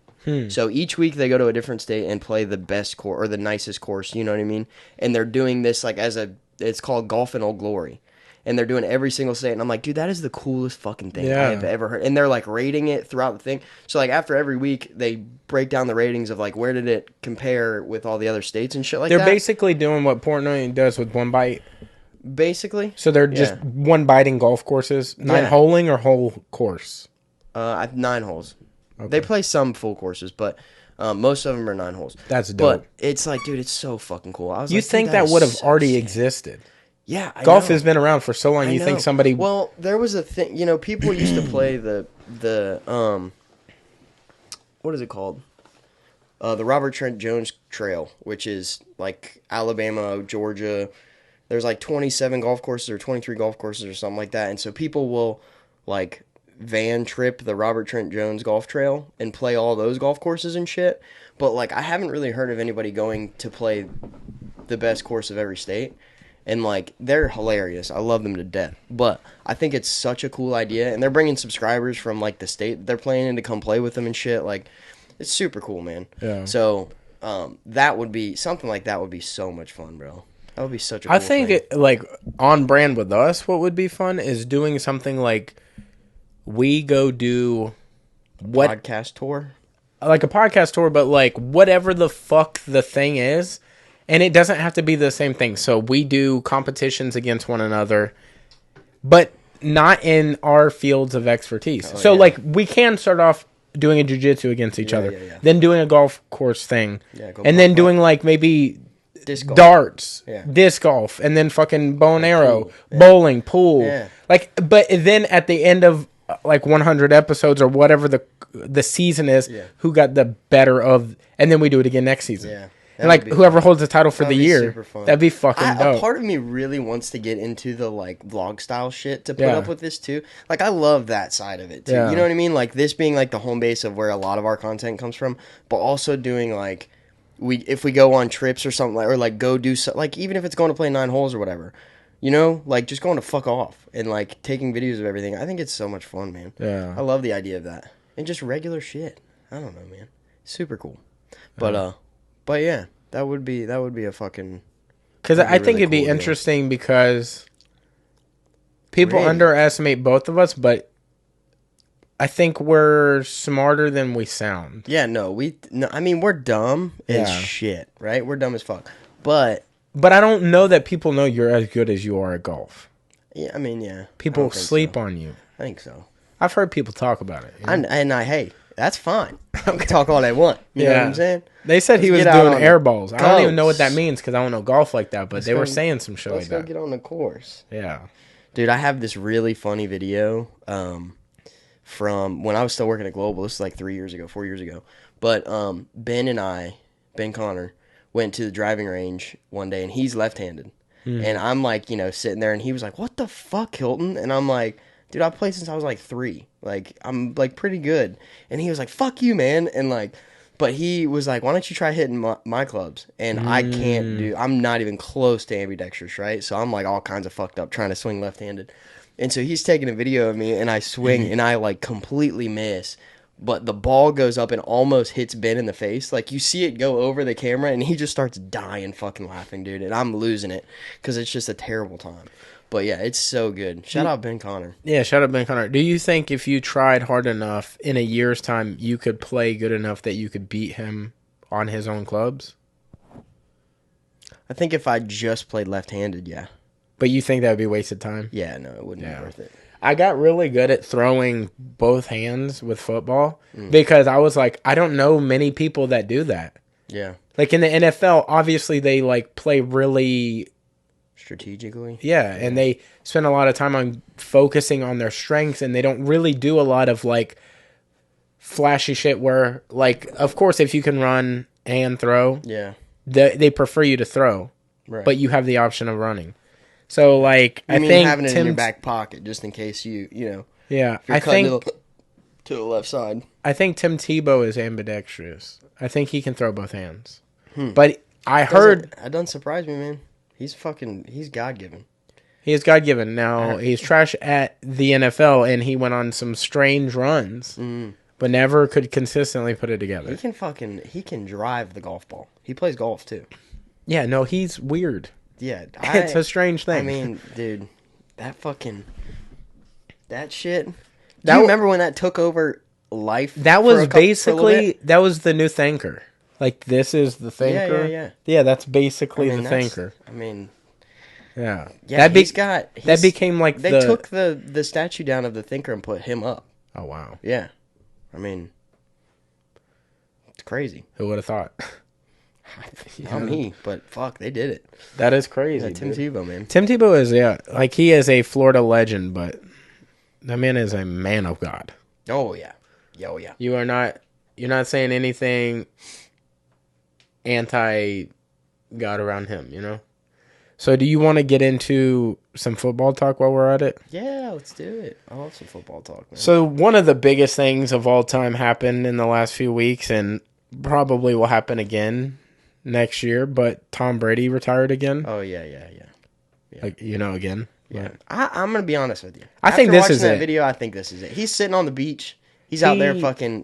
B: So each week they go to a different state and play the best course or the nicest course, you know what I mean? And they're doing this like it's called Golf in Old Glory. And they're doing every single state. And I'm like, dude, that is the coolest fucking thing I have ever heard. And they're like rating it throughout the thing. So like after every week, they break down the ratings of like where did it compare with all the other states and shit like that.
A: They're basically doing what Portnoy does with one bite.
B: Basically.
A: So they're just one biting golf courses, not holing or whole course.
B: 9 holes.
A: Okay.
B: They play some full courses, but most of them are 9 holes.
A: That's dope.
B: But it's like, dude, it's so fucking cool. I was
A: you
B: like,
A: think that would have already existed?
B: Yeah,
A: golf has been around for so long. You think somebody?
B: Well, there was a thing. You know, people used to play the what is it called? the Robert Trent Jones Trail, which is like Alabama, Georgia. There's like 27 golf courses or 23 golf courses or something like that. And so people will like van trip the Robert Trent Jones Golf Trail and play all those golf courses and shit. But like I haven't really heard of anybody going to play the best course of every state. And like they're hilarious. I love them to death. But I think it's such a cool idea. And they're bringing subscribers from like the state they're playing in to come play with them and shit. Like it's super cool, man.
A: Yeah.
B: So that would be something like that would be so much fun, bro. That would be such a cool
A: I think
B: thing.
A: like on brand with us, what would be fun is doing something like we go do
B: Podcast tour.
A: like a podcast tour, but like whatever the fuck the thing is, and it doesn't have to be the same thing. So we do competitions against one another, but not in our fields of expertise. So like we can start off doing a jiu-jitsu against each other, then doing a golf course thing, and then doing like maybe
B: disc golf.
A: darts, disc golf, and then fucking bow and arrow, bowling, pool. Like, but then at the end of like 100 episodes or whatever the season is, who got the better of, and then we do it again next season.
B: Yeah.
A: And like whoever holds the title for the year, that'd be fucking dope.
B: A part of me really wants to get into the like vlog style shit to put up with this too. Like I love that side of it too. You know what I mean? Like this being like the home base of where a lot of our content comes from, but also doing like if we go on trips or something like, or like go do like even if it's going to play 9 holes or whatever, you know, like just going to fuck off and like taking videos of everything. I think it's so much fun, man.
A: Yeah,
B: I love the idea of that and just regular shit. I don't know, man. Super cool. But yeah, that would be a fucking.
A: Because I think it'd be interesting because people underestimate both of us, but I think we're smarter than we sound.
B: Yeah, no, I mean, we're dumb as shit, right? We're dumb as fuck. But
A: I don't know that people know you're as good as you are at golf.
B: Yeah, I mean, yeah.
A: People sleep on you.
B: I think so.
A: I've heard people talk about it. You know?
B: Hey, that's fine. We can talk all they want. You know what I'm saying?
A: They said he was doing air balls. I don't even know what that means because I don't know golf like that, but they were saying some shit like that.
B: Let's go get on the course.
A: Yeah.
B: Dude, I have this really funny video from when I was still working at Global. This is like 4 years ago. But Ben Connor, went to the driving range one day, and he's left-handed. And I'm like, you know, sitting there, and he was like, "What the fuck, Hilton?" And I'm like, "Dude, I've played since I was like 3. Like, I'm like pretty good." And he was like, "Fuck you, man." And like, but he was like, "Why don't you try hitting my clubs?" And I can't I'm not even close to ambidextrous, right? So I'm like all kinds of fucked up trying to swing left-handed. And so he's taking a video of me, and I swing, and I like completely miss. But the ball goes up and almost hits Ben in the face. Like, you see it go over the camera, and he just starts dying fucking laughing, dude. And I'm losing it because it's just a terrible time. But, yeah, it's so good. Shout out Ben Connor.
A: Yeah, shout out Ben Connor. Do you think if you tried hard enough, in a year's time, you could play good enough that you could beat him on his own clubs?
B: I think if I just played left-handed, yeah.
A: But you think that would be wasted time?
B: Yeah, no, it wouldn't be worth it.
A: I got really good at throwing both hands with football because I was like, I don't know many people that do that.
B: Yeah.
A: Like in the NFL, obviously they like play really
B: strategically.
A: Yeah, and they spend a lot of time on focusing on their strengths, and they don't really do a lot of like flashy shit where like, of course, if you can run and throw, they prefer you to throw, but you have the option of running. So, like, I think
B: having it in your back pocket just in case you know.
A: Yeah,
B: I think to the left side.
A: I think Tim Tebow is ambidextrous. I think he can throw both hands. But I heard
B: that doesn't surprise me, man. He's God given.
A: He is God given. Now he's trash at the NFL, and he went on some strange runs, but never could consistently put it together.
B: He can drive the golf ball. He plays golf too.
A: Yeah, no, he's weird.
B: Yeah,
A: it's a strange thing.
B: I mean, dude, that shit. Do you remember when that took over life?
A: That was basically that was the new thinker. Like, this is the thinker. Yeah, that's basically the thinker.
B: I mean,
A: yeah.
B: That
A: became like
B: they took the statue down of the thinker and put him up.
A: Oh wow.
B: Yeah, I mean, it's crazy.
A: Who would have thought?
B: Not me, but fuck, they did it.
A: That is crazy.
B: Yeah, Tim Tebow, man.
A: Tim Tebow is like he is a Florida legend, but that man is a man of God.
B: Oh yeah, yeah.
A: You're not saying anything anti-God around him, you know? So do you want to get into some football talk while we're at it?
B: Yeah, let's do it. I love some football talk, man.
A: So one of the biggest things of all time happened in the last few weeks and probably will happen again next year, but Tom Brady retired again.
B: Oh, yeah.
A: Like, again.
B: Yeah. I'm going to be honest with you.
A: I think this is
B: that
A: it.
B: video, I think this is it. He's sitting on the beach. He's out there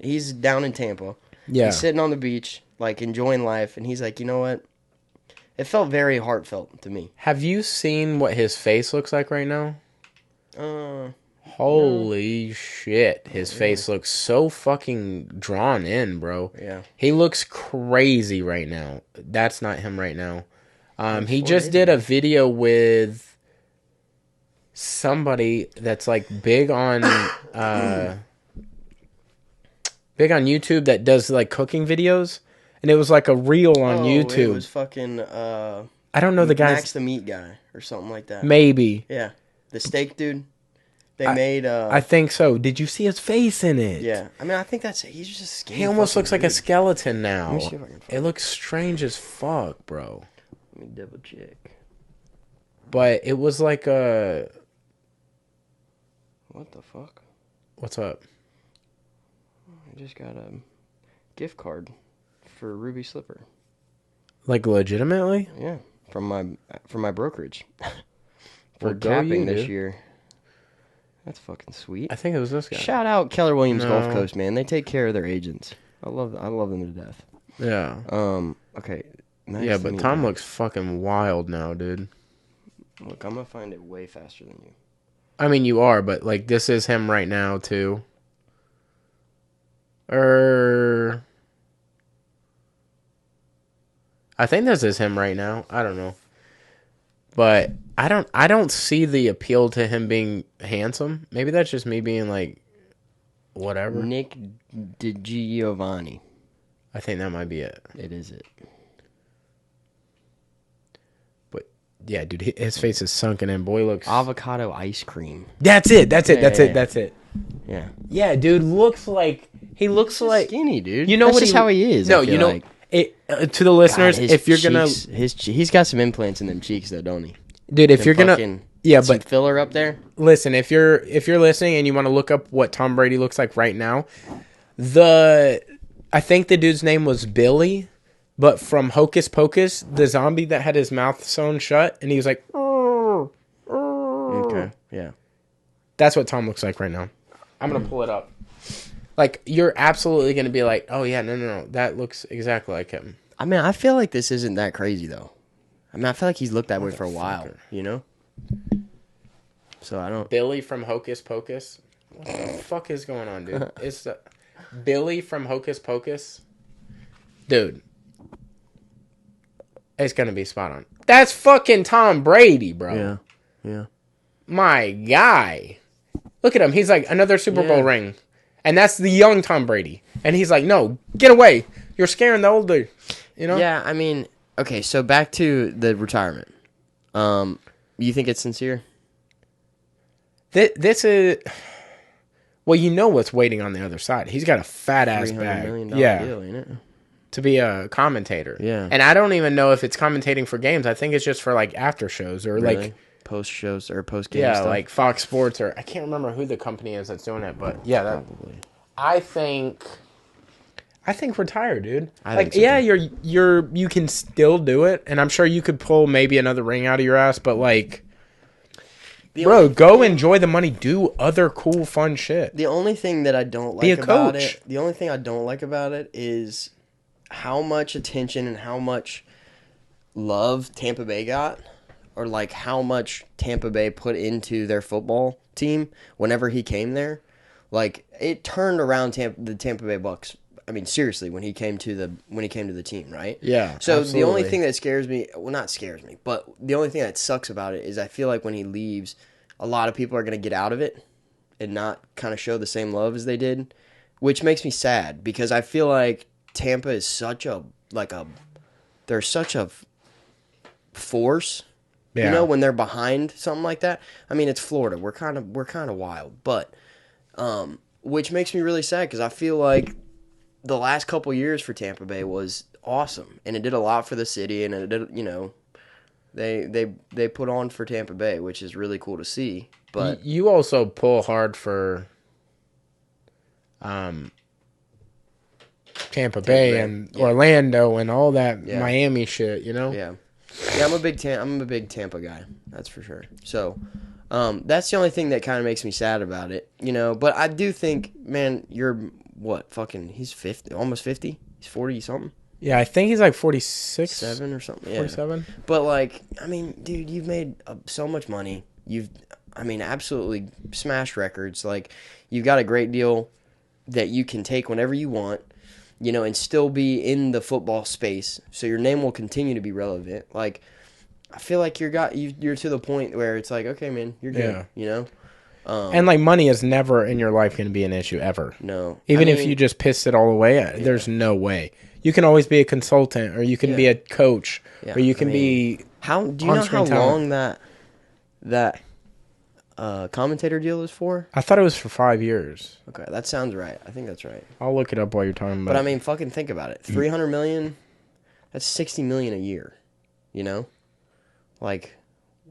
B: he's down in Tampa.
A: Yeah.
B: He's sitting on the beach, like, enjoying life, and he's like, you know what? It felt very heartfelt to me.
A: Have you seen what his face looks like right now? Holy shit. His face looks so fucking drawn in, bro.
B: Yeah.
A: He looks crazy right now. That's not him right now. He just did a video with somebody that's like big on YouTube that does like cooking videos, and it was like a reel on YouTube.
B: It was fucking
A: I don't know the guy.
B: Max the Meat Guy or something like that.
A: Maybe.
B: Yeah. The steak dude. They made
A: I think so. Did you see his face in it?
B: Yeah. I mean, I think he's just a skinny.
A: He almost looks like a skeleton now.
B: Let me see if I can find
A: it looks strange as fuck, bro.
B: Let me double check.
A: But it was like a...
B: What the fuck?
A: What's up?
B: I just got a gift card for Ruby Slipper.
A: Like legitimately?
B: Yeah, from my brokerage for
A: Well, go
B: capping
A: you,
B: this
A: dude.
B: year. That's fucking sweet.
A: I think it was this guy.
B: Shout out Keller Williams
A: No.
B: Gulf Coast, man. They take care of their agents. I love them to death.
A: Yeah.
B: Okay.
A: Yeah, but Tom looks fucking wild now, dude.
B: Look, I'm gonna find it way faster than you.
A: I mean, you are, but like this is him right now too. I think this is him right now. I don't know. But I don't see the appeal to him being handsome. Maybe that's just me being like whatever.
B: Nick DiGiovanni.
A: I think that might be it.
B: It is it.
A: But yeah, dude, his face is sunken in. Boy looks
B: Avocado ice cream.
A: That's it. That's it.
B: Yeah.
A: That's it.
B: Yeah.
A: Yeah, dude, he looks like
B: skinny, dude.
A: You know
B: That's
A: what
B: just how he is.
A: No,
B: I feel
A: you know
B: like.
A: to the listeners,
B: God,
A: if you're gonna
B: he's got some implants in them cheeks though, don't he?
A: Dude, if you're gonna but
B: filler up there.
A: Listen, if you're listening and you want to look up what Tom Brady looks like right now, I think the dude's name was Billy, but from Hocus Pocus, the zombie that had his mouth sewn shut, and he was like,
B: okay, yeah,
A: that's what Tom looks like right now. I'm gonna pull it up. Like, you're absolutely gonna be like, oh yeah, no, that looks exactly like him.
B: I mean, I feel like this isn't that crazy though. I mean, I feel like he's looked that way for a while, you know? So I don't...
A: Billy from Hocus Pocus? What the fuck is going on, dude? It's Billy from Hocus Pocus? Dude. It's gonna be spot on. That's fucking Tom Brady, bro.
B: Yeah.
A: My guy. Look at him. He's like, another Super Bowl ring. And that's the young Tom Brady. And he's like, no, get away. You're scaring the older. You know?
B: Yeah, I mean... Okay, so back to the retirement. You think it's sincere?
A: This is... Well, you know what's waiting on the other side. He's got a fat-ass
B: $300
A: bag.
B: million deal, ain't it?
A: To be a commentator.
B: Yeah.
A: And I don't even know if it's commentating for games. I think it's just for, like, after shows or,
B: Really?
A: like...
B: Post-shows or post-game
A: Yeah,
B: stuff?
A: like Fox Sports or... I can't remember who the company is that's doing it, but yeah,
B: Probably.
A: I think retire, dude.
B: I
A: like,
B: think so,
A: yeah,
B: too.
A: you can still do it, and I'm sure you could pull maybe another ring out of your ass, but like, bro, go enjoy the money, do other cool, fun shit.
B: The only thing that I don't like
A: Be a
B: about
A: coach.
B: it, the only thing I don't like about it is how much attention and how much love Tampa Bay got, or like how much Tampa Bay put into their football team whenever he came there. Like, it turned around the Tampa Bay Bucks. I mean, seriously, when he came to the team, right?
A: Yeah.
B: So
A: absolutely.
B: the only thing that scares me, well, not scares me, but the only thing that sucks about it is I feel like when he leaves, a lot of people are going to get out of it and not kind of show the same love as they did, which makes me sad because I feel like Tampa is they're such a force.
A: Yeah.
B: You know, when they're behind something like that. I mean, it's Florida. We're kind of wild, but which makes me really sad because I feel like the last couple years for Tampa Bay was awesome, and it did a lot for the city, and it did, they put on for Tampa Bay, which is really cool to see. But
A: you also pull hard for Tampa Bay and Orlando and all that Miami shit,
B: Yeah, I'm a big Tampa guy. That's for sure. So, that's the only thing that kind of makes me sad about it, But I do think, man, he's 50, almost 50. He's 40 something.
A: Yeah, I think he's like 46,
B: 7 or something.
A: 47.
B: But dude, you've made so much money. Absolutely smashed records. Like, you've got a great deal that you can take whenever you want. And still be in the football space, so your name will continue to be relevant. Like, I feel like you're to the point where it's like, okay, man, you're good. And
A: like money is never in your life going to be an issue ever.
B: No,
A: even if you just piss it all away, there's no way. You can always be a consultant, or you can be a coach, or you can be.
B: How do you know how long that commentator deal is for?
A: I thought it was for 5 years.
B: Okay, that sounds right. I think that's right.
A: I'll look it up while you're talking about it.
B: But fucking think about it. $300 million, that's $60 million a year. Like,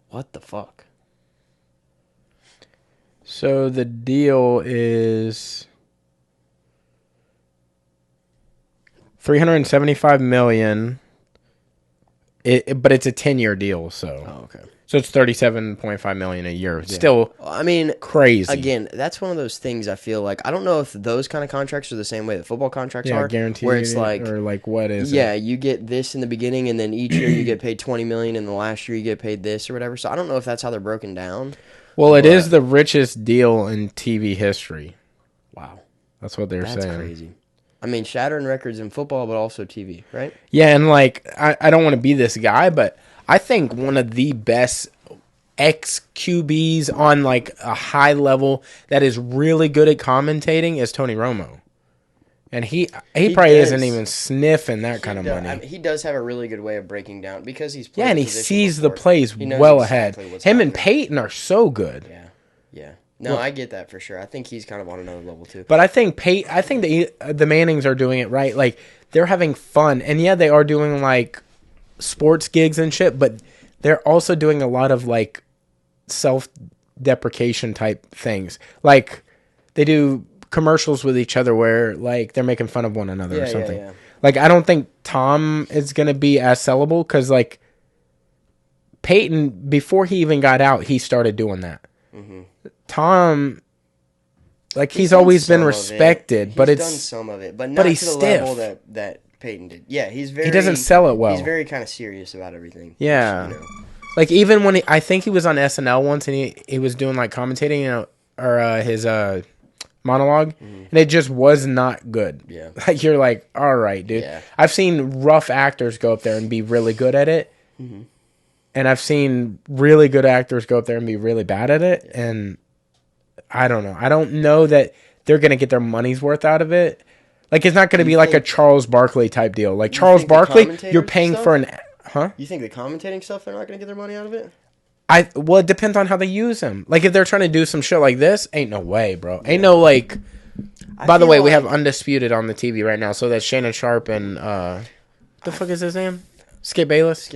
B: what the fuck?
A: So the deal is $375 million. But it's a 10-year deal, so.
B: Oh, okay.
A: So it's $37.5 million a year. Still, crazy.
B: Again, that's one of those things. I feel like I don't know if those kind of contracts are the same way that football contracts are.
A: Guaranteed.
B: Where it's like,
A: or like what is it?
B: Yeah, you get this in the beginning, and then each year you get paid $20 million, and the last year you get paid this or whatever. So I don't know if that's how they're broken down.
A: Well, it is the richest deal in TV history.
B: Wow,
A: that's what they're saying.
B: That's crazy. Shattering records in football, but also TV, right?
A: Yeah, and I don't want to be this guy, but I think one of the best ex-QBs on a high level that is really good at commentating is Tony Romo. And he probably isn't even sniffing that kind of money.
B: He does have a really good way of breaking down because he's played.
A: Yeah, and he sees the plays well ahead. Him and Peyton are so good.
B: Yeah. No, I get that for sure. I think he's kind of on another level too.
A: But I think the Mannings are doing it right. Like, they're having fun, and they are doing sports gigs and shit, but they're also doing a lot of self-deprecation type things. Like, they do commercials with each other where they're making fun of one another or something.
B: Yeah.
A: I don't think Tom is gonna be as sellable because Peyton, before he even got out, he started doing that. Mm-hmm. Tom, he's always been respected, but
B: he's done some of it, but not to the level that Peyton did. Yeah, he
A: doesn't sell it well.
B: He's very kind of serious about everything.
A: Yeah, even when I think he was on SNL once and he was doing commentating, or his monologue, and it just was not good.
B: Yeah,
A: you're all right, dude. Yeah. I've seen rough actors go up there and be really good at it, and I've seen really good actors go up there and be really bad at it, and I don't know. I don't know that they're gonna get their money's worth out of it. It's not gonna be a Charles Barkley type deal. Charles Barkley, you're paying for an. Huh?
B: You think the commentating stuff, they're not going to get their money out of it?
A: Well, it depends on how they use him. If they're trying to do some shit like this, ain't no way, bro. Ain't no By the way, we have Undisputed on the TV right now, so that's Shannon Sharp and the fuck is his name? Skip Bayless.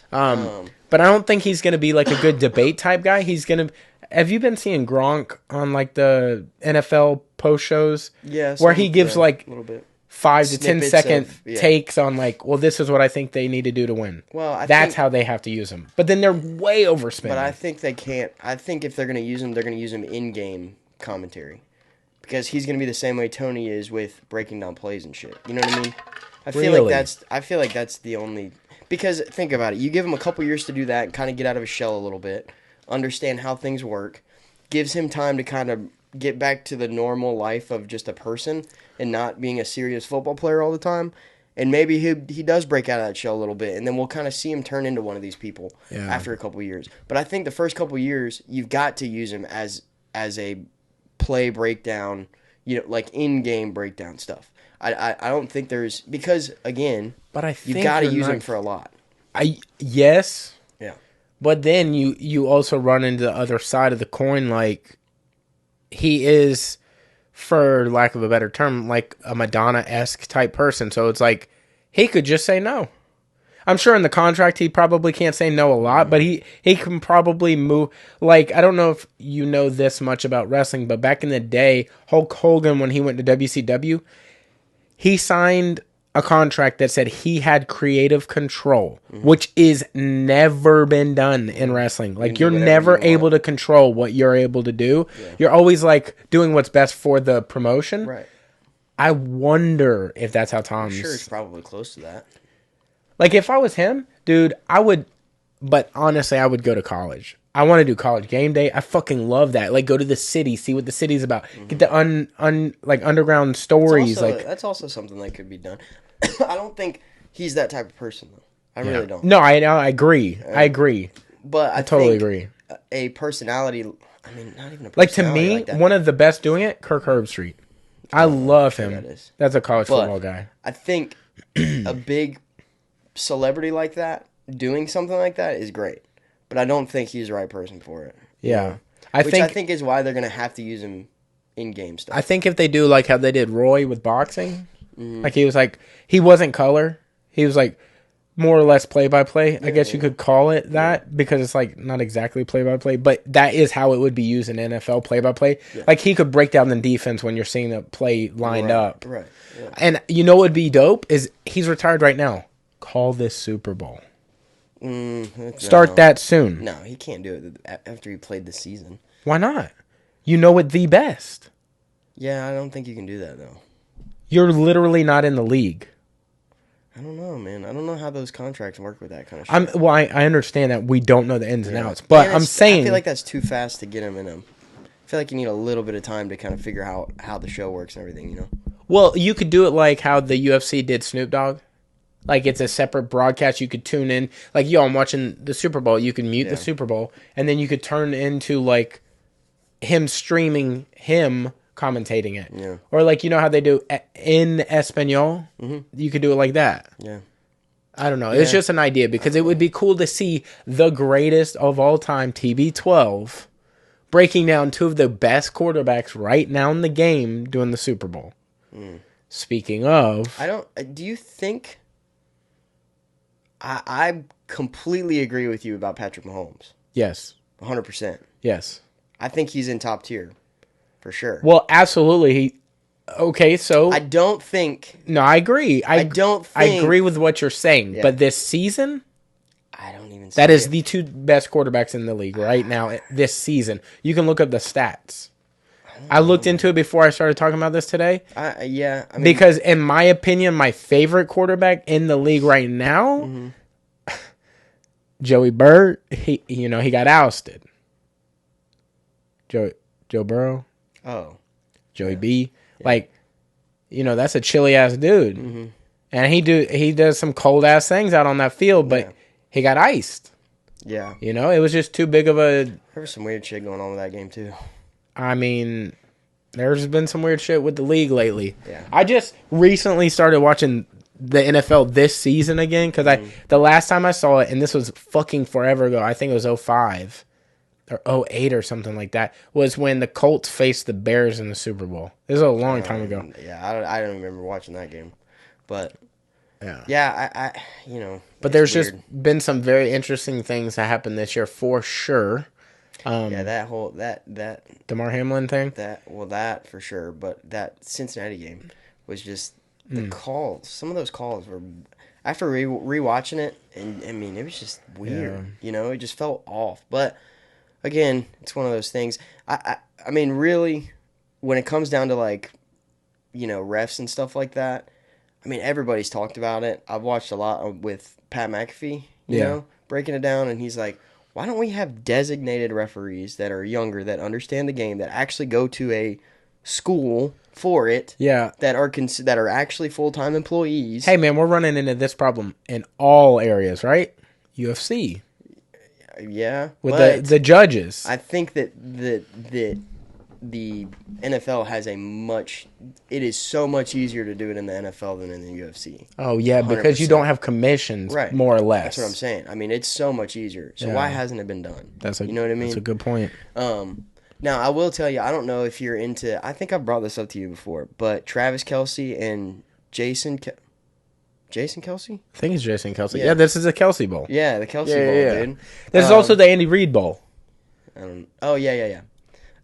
A: But I don't think he's gonna be a good debate type guy. He's gonna. Have you been seeing Gronk on the NFL post shows?
B: Yeah.
A: Where he gives
B: a little bit.
A: 5 to 10 second takes on well, this is what I think they need to do to win.
B: Well,
A: that's how they have to use them. But then they're way overspending.
B: But I think they can't. I think if they're going to use him, they're going to use him in-game commentary, because he's going to be the same way Tony is with breaking down plays and shit. You know what I mean? I feel like that's the only, because think about it. You give him a couple years to do that and kind of get out of his shell a little bit, understand how things work, gives him time to kind of get back to the normal life of just a person and not being a serious football player all the time. And maybe he does break out of that shell a little bit, and then we'll kind of see him turn into one of these people after a couple of years. But I think the first couple of years, you've got to use him as a play breakdown, in-game breakdown stuff. I don't think there's, because again,
A: but I think
B: you've got to use him for a lot.
A: Yes.
B: Yeah.
A: But then you also run into the other side of the coin, he is, for lack of a better term, a Madonna-esque type person. So it's he could just say no. I'm sure in the contract he probably can't say no a lot, but he can probably move. Like, I don't know if you know this much about wrestling, but back in the day, Hulk Hogan, when he went to WCW, he signed a contract that said he had creative control, which is never been done in wrestling. Like, you're never able to control what you're able to do. Yeah. You're always like doing what's best for the promotion.
B: Right.
A: I wonder if that's how Tom's.
B: I'm sure it's probably close to that.
A: Like, if I was him, dude, I would, but honestly, I would go to college. I want to do college game day. I fucking love that. Like, go to the city, see what the city's about. Get the underground stories.
B: That's also something that could be done. I don't think he's that type of person, though. I really don't.
A: No, I agree. I agree.
B: But I
A: totally agree.
B: A personality, I mean, not even a personality.
A: Like, to me, one of the best doing it, Kirk Herbstreit. I love him. That's a college football guy.
B: I think a big celebrity like that doing something like that is great, but I don't think he's the right person for it.
A: Yeah,
B: I think is why they're gonna have to use him in game stuff.
A: I think if they do like how they did Roy with boxing, like he wasn't color, he was like more or less play by play. I guess you could call it that because it's like not exactly play by play, but that is how it would be used in NFL play by play. Like he could break down the defense when you're seeing the play lined up.
B: Right. Yeah.
A: And you know what would be dope is he's retired right now. Call this Super Bowl. Start that soon.
B: No, he can't do it after he played this season.
A: Why not? You know it the best.
B: Yeah, I don't think you can do that, though.
A: You're literally not in the league.
B: I don't know, man. I don't know how those contracts work with that kind of shit.
A: I understand that we don't know the ins and outs, but I'm saying...
B: I feel like that's too fast to get him in him. I feel like you need a little bit of time to kind of figure out how the show works and everything, you know?
A: Well, you could do it like how the UFC did Snoop Dogg. Like, it's a separate broadcast. You could tune in. Like, I'm watching the Super Bowl. You can mute the Super Bowl. And then you could turn into, like, him streaming, him commentating it.
B: Yeah.
A: Or, like, you know how they do in Espanol? Mm-hmm. You could do it like that.
B: Yeah.
A: I don't know. It's just an idea because it would be cool to see the greatest of all time, TB12, breaking down two of the best quarterbacks right now in the game doing the Super Bowl. Speaking of...
B: Do you think... I completely agree with you about Patrick Mahomes.
A: Yes.
B: 100%.
A: Yes.
B: I think he's in top tier. For sure.
A: Well, absolutely. Okay, so...
B: I don't think...
A: No, I agree. I agree with what you're saying. Yeah. But this season...
B: I don't even see
A: That is the two best quarterbacks in the league right now this season. You can look up the stats. I looked into it before I started talking about this today.
B: Yeah. I mean,
A: because in my opinion, my favorite quarterback in the league right now, Joey Bird, he got ousted. Joe Burrow.
B: Oh.
A: Joey B. Yeah. Like, that's a chilly ass dude. Mm-hmm. And he does some cold ass things out on that field, but he got iced.
B: Yeah.
A: It was just too big of a...
B: There was some weird shit going on with that game too.
A: I mean, there's been some weird shit with the league lately.
B: Yeah.
A: I just recently started watching the NFL this season again because the last time I saw it, and this was fucking forever ago, I think it was 2005 or 2008 or something like that, was when the Colts faced the Bears in the Super Bowl. This was a long time ago.
B: Yeah, I don't remember watching that game. But,
A: yeah,
B: I
A: But there's weird. Just been some very interesting things that happened this year for sure.
B: That whole that
A: DeMar Hamlin thing.
B: That for sure. But that Cincinnati game was just the calls. Some of those calls were after rewatching it, and I mean it was just weird. Yeah. It just felt off. But again, it's one of those things. I mean, really, when it comes down to like, refs and stuff like that. I mean, everybody's talked about it. I've watched a lot with Pat McAfee. You know, breaking it down, and he's like, why don't we have designated referees that are younger, that understand the game, that actually go to a school for it, that are actually full-time employees?
A: Hey, man, we're running into this problem in all areas, right? UFC.
B: Yeah.
A: With the judges.
B: I think that the NFL has it is so much easier to do it in the NFL than in the UFC.
A: Oh, yeah, 100%. Because you don't have commissions, more or less.
B: That's what I'm saying. I mean, it's so much easier. So why hasn't it been done? You know what I mean?
A: That's a good point.
B: Now, I will tell you, I don't know if you're into, I think I've brought this up to you before, but Travis Kelce and Jason Jason Kelsey?
A: I think it's Jason Kelsey.
B: Yeah.
A: Yeah, this is a Kelsey Bowl.
B: Yeah, the Kelsey
A: Yeah,
B: Bowl,
A: yeah.
B: dude.
A: This is also the Andy Reid Bowl.
B: Oh, yeah.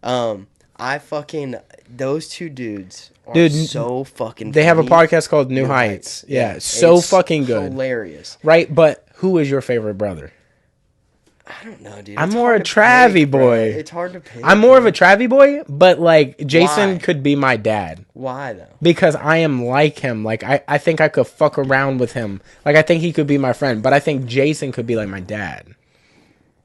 B: I fucking... Those two dudes are
A: Dude,
B: so fucking
A: They have a
B: funny.
A: podcast called New Heights. Yeah, so
B: it's
A: fucking good.
B: hilarious.
A: Right, but who is your favorite brother?
B: I don't know, dude.
A: I'm
B: It's
A: more
B: hard
A: a
B: to
A: Travie
B: pick, bro.
A: boy.
B: It's hard to pick.
A: I'm more of a Travie boy, but like Jason
B: Why?
A: could be my dad.
B: Why, though?
A: Because I am like him. Like I think I could fuck around with him. Like I think he could be my friend, but I think Jason could be like my dad.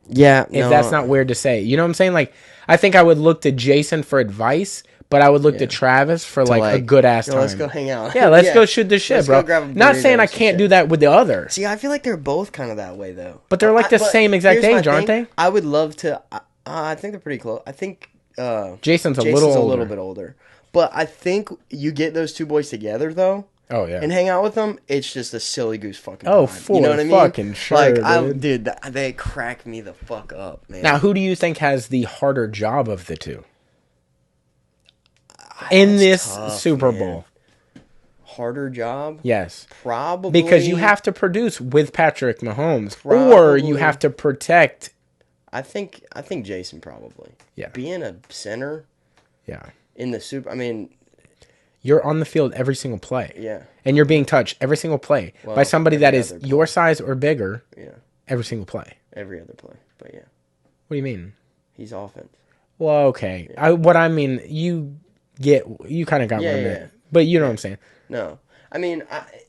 B: Yeah,
A: If that's not weird to say. You know what I'm saying? Like I think I would look to Jason for advice, but I would look to Travis for like a good ass time.
B: Let's go hang out.
A: Yeah, let's go shoot the shit,
B: Let's
A: bro.
B: go grab a
A: Not
B: burrito
A: saying I
B: or some
A: can't
B: shit.
A: do that with the other.
B: See, I feel like they're both kind of that way, though.
A: But they're like the same exact
B: here's my
A: age, aren't
B: thing.
A: they?
B: I would love to. I think they're pretty close. I think
A: Jason's a
B: Jason's
A: little
B: a little
A: older.
B: bit older. But I think you get those two boys together, though,
A: Oh yeah.
B: and hang out with them, it's just a silly goose fucking
A: Oh,
B: time.
A: for
B: you know what I mean?
A: fucking sure,
B: Like,
A: dude.
B: they crack me the fuck up, man.
A: Now, who do you think has the harder job of the two in
B: That's
A: this
B: tough,
A: Super
B: man.
A: Bowl?
B: Harder job?
A: Yes.
B: Probably.
A: Because you have to produce with Patrick Mahomes, or
B: Probably.
A: you have to protect.
B: I think Jason probably.
A: Yeah.
B: Being a center
A: Yeah.
B: in the Super... I mean,
A: You're on the field every single play.
B: yeah.
A: And you're being touched every single play
B: Well,
A: by somebody that
B: every
A: is
B: other play.
A: your size or bigger
B: Yeah.
A: every single play.
B: Every other play. But yeah.
A: What do you mean?
B: He's offense.
A: Well, okay. What I mean, you kind of got
B: Yeah,
A: one
B: yeah.
A: bit. But you know what I'm saying.
B: No. I mean,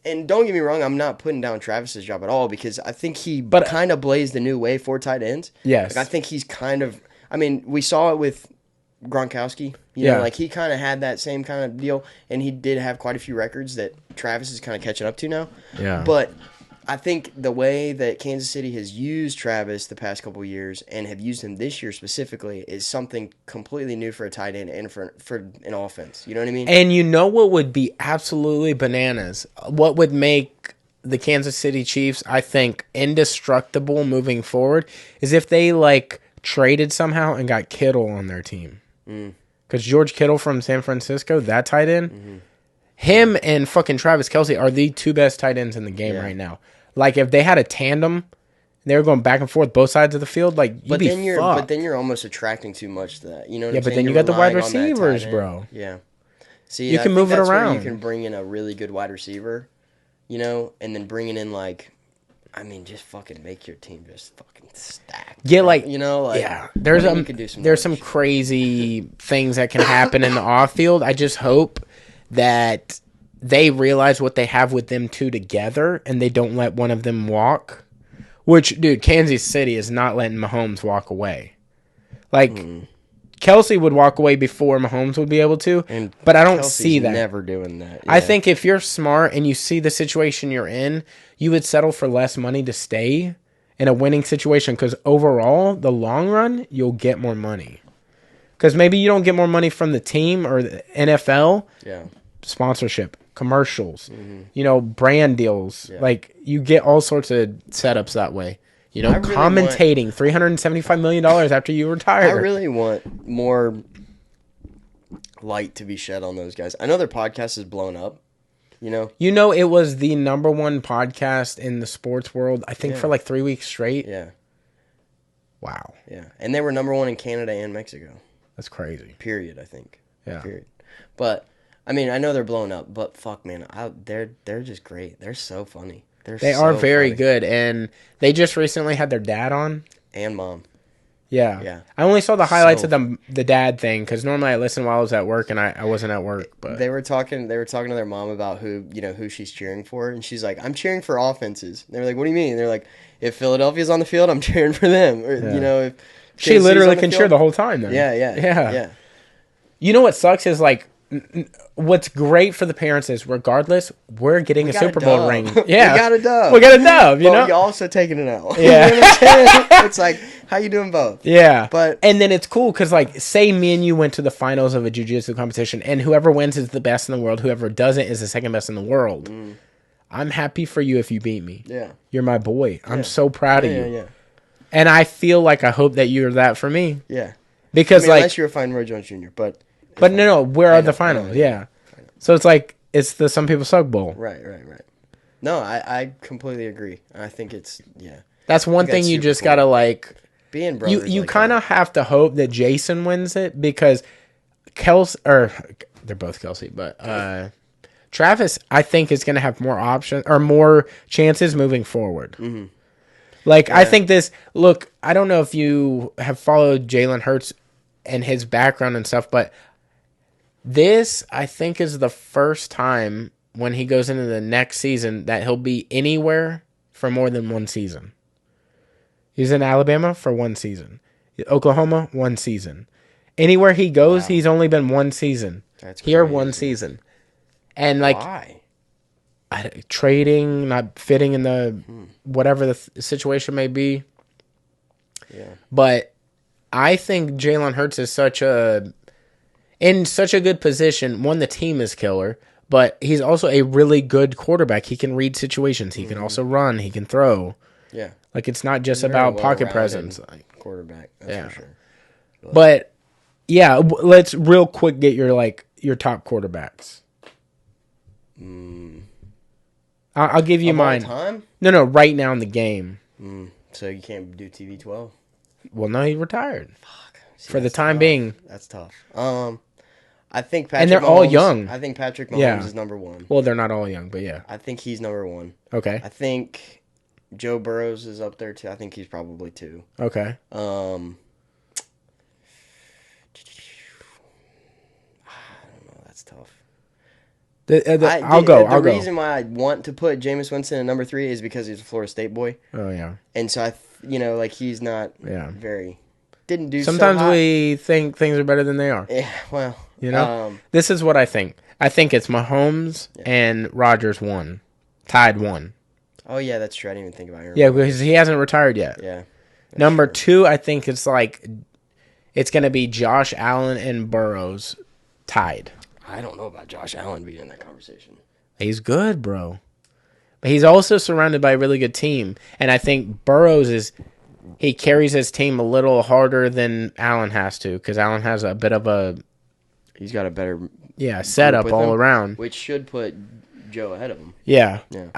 B: and don't get me wrong, I'm not putting down Travis's job at all because I think he
A: But-
B: kind of blazed a new way for tight ends.
A: Yes.
B: Like, I think he's kind of... I mean, we saw it with Gronkowski. You
A: Yeah.
B: know, like he kind of had that same kind of deal, and he did have quite a few records that Travis is kind of catching up to now.
A: Yeah.
B: But I think the way that Kansas City has used Travis the past couple of years and have used him this year specifically is something completely new for a tight end and for an offense. You know what I mean?
A: And you know what would be absolutely bananas? What would make the Kansas City Chiefs, I think, indestructible moving forward is if they like traded somehow and got Kittle on their team. Because George Kittle from San Francisco, that tight end, him and fucking Travis Kelce are the two best tight ends in the game right now. Like if they had a tandem, they were going back and forth both sides of the field. Like you'd be fucked.
B: But then you're almost attracting too much to that. You know what
A: Yeah,
B: I'm
A: but
B: saying?
A: then you
B: You're
A: got the wide
B: relying on that tight
A: receivers,
B: end.
A: bro.
B: Yeah. See,
A: You
B: I
A: can
B: think
A: move it
B: that's where
A: around.
B: You can bring in a really good wide receiver, you know, and then bringing in like, I mean, just fucking make your team just fucking stacked.
A: Yeah,
B: bro.
A: like
B: you know, like
A: yeah. There's
B: you could do some
A: there's
B: other
A: some
B: shit.
A: crazy things that can happen in the off field. I just hope that they realize what they have with them two together and they don't let one of them walk. Which, dude, Kansas City is not letting Mahomes walk away. Like Kelsey would walk away before Mahomes would be able to,
B: And
A: but I don't
B: Kelsey's
A: see that.
B: Never doing that.
A: I
B: Yeah.
A: think if you're smart and you see the situation you're in, you would settle for less money to stay in a winning situation because overall, the long run, you'll get more money. Because maybe you don't get more money from the team or the NFL,
B: Yeah.
A: sponsorship, commercials, you know, brand deals. Like you get all sorts of setups that way. You know,
B: I really
A: commentating $375 million after you retire.
B: I really want more light to be shed on those guys. I know their podcast is blown up. You know.
A: You know, it was the #1 podcast in the sports world, I think, for like 3 weeks straight.
B: Yeah.
A: Wow.
B: Yeah. And they were #1 in Canada and Mexico.
A: That's crazy.
B: Period, I think.
A: Yeah.
B: Period. But I mean, I know they're blown up, but fuck, man, they're just great. They're so funny.
A: They are very good, and they just recently had their dad on.
B: And mom.
A: Yeah.
B: Yeah.
A: I only saw the highlights
B: So
A: of the dad thing because normally I listen while I was at work, and I wasn't at work. But
B: They were talking to their mom about who she's cheering for, and she's like, "I'm cheering for offenses." And they were like, "What do you mean?" And they're like, "If Philadelphia's on the field, I'm cheering for them." Or you know, if
A: she
B: KC's
A: literally
B: on the
A: can
B: field-
A: cheer the whole time. Then.
B: Yeah.
A: You know what sucks is like. What's great for the parents is, regardless, we're getting a
B: got a
A: Super Bowl
B: dub.
A: ring.
B: We
A: Yeah,
B: got a dub.
A: We got a dub. You
B: But
A: know,
B: you're also taking an L.
A: Yeah.
B: You know what I'm saying? It's like, how you doing both?
A: yeah.
B: But-
A: and then it's cool because, like, say me and you went to the finals of a jiu-jitsu competition, and whoever wins is the best in the world. Whoever doesn't is the second best in the world. I'm happy for you if you beat me.
B: Yeah.
A: You're my boy. I'm so proud of you.
B: Yeah.
A: And I feel like I hope that you're that for me
B: Yeah.
A: because,
B: Unless you're a fine Roy Jones Jr., but
A: no, where are the
B: know,
A: finals?
B: I know.
A: Yeah. So it's like it's the Some People Suck Bowl.
B: Right. No, I completely agree. I think it's
A: That's one
B: that's
A: thing you
B: super
A: just
B: cool.
A: gotta like.
B: Being brothers,
A: You
B: like
A: kind of
B: that.
A: have to hope that Jason wins it because Kelsey, or they're both Kelsey, but Travis, I think is gonna have more options or more chances moving forward.
B: Mm-hmm.
A: Like I
B: Yeah.
A: think this. Look, I don't know if you have followed Jalen Hurts and his background and stuff, but this I think is the first time when he goes into the next season that he'll be anywhere for more than one season. He's in Alabama for one season. Oklahoma, one season. Anywhere he goes,
B: Wow.
A: he's only been one season.
B: That's
A: Here,
B: crazy.
A: one season. And like
B: Why?
A: trading, not fitting in the whatever the situation may be.
B: Yeah.
A: But I think Jalen Hurts is in such a good position. One, the team is killer, but he's also a really good quarterback. He can read situations. He can also run. He can throw.
B: Yeah.
A: Like it's not just
B: He's a very
A: about pocket
B: well-rounded
A: presence.
B: quarterback. That's
A: Yeah.
B: for sure.
A: But yeah, let's real quick get your top quarterbacks. I'll give you
B: Of
A: mine.
B: all time?
A: No, right now in the game.
B: So you can't do TV12?
A: Well, no, he retired
B: See,
A: for the
B: that's
A: time
B: tough.
A: being.
B: That's tough. I think Patrick
A: And they're all
B: Mahomes-
A: young.
B: I think Patrick Mahomes
A: Yeah.
B: is number one.
A: Well, they're not all young, but yeah.
B: I think he's number one.
A: Okay.
B: I think Joe Burrows is up there too. I think he's probably two.
A: Okay.
B: I don't know. That's tough.
A: I'll go.
B: The reason why I want to put Jameis Winston at number 3 is because he's a Florida State boy,
A: Oh yeah.
B: and so like he's not
A: Yeah.
B: didn't do.
A: Sometimes
B: so hot.
A: we think things are better than they are.
B: Yeah. Well.
A: You know. This is what I think. I think it's Mahomes and Rodgers one, tied one.
B: Oh yeah, that's true. I didn't even think about it.
A: Yeah, because he hasn't retired yet.
B: Yeah.
A: Number 2, I think it's going to be Josh Allen and Burrows tied.
B: I don't know about Josh Allen being in that conversation.
A: He's good, bro. But he's also surrounded by a really good team. And I think Burrows he carries his team a little harder than Allen has to because Allen has a bit of a
B: He's got a better
A: setup
B: with
A: all
B: him,
A: around.
B: which should put Joe ahead of him.
A: Yeah.
B: Yeah.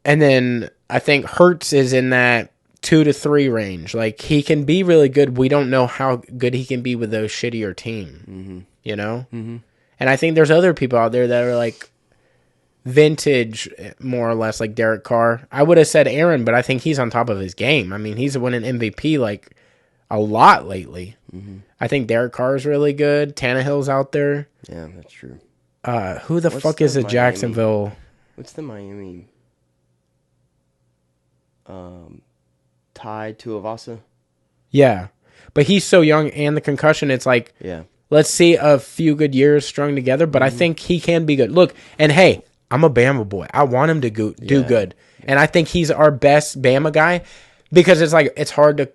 A: And then I think Hurts is in that 2 to 3 range. Like he can be really good. We don't know how good he can be with those shittier team.
B: Mm-hmm.
A: You know?
B: Mm-hmm.
A: And I think there's other people out there that are like vintage, more or less, like Derek Carr. I would have said Aaron, but I think he's on top of his game. I mean, he's winning MVP like a lot lately.
B: Mm-hmm.
A: I think Derek Carr is really good. Tannehill's out there.
B: Yeah, that's true.
A: Who the fuck is it? Jacksonville?
B: What's the Miami? Tied to Avasa?
A: Yeah. But he's so young and the concussion, it's like,
B: Yeah.
A: let's see a few good years strung together, but I think he can be good. Look, and hey, I'm a Bama boy. I want him to do good. And I think he's our best Bama guy because it's hard to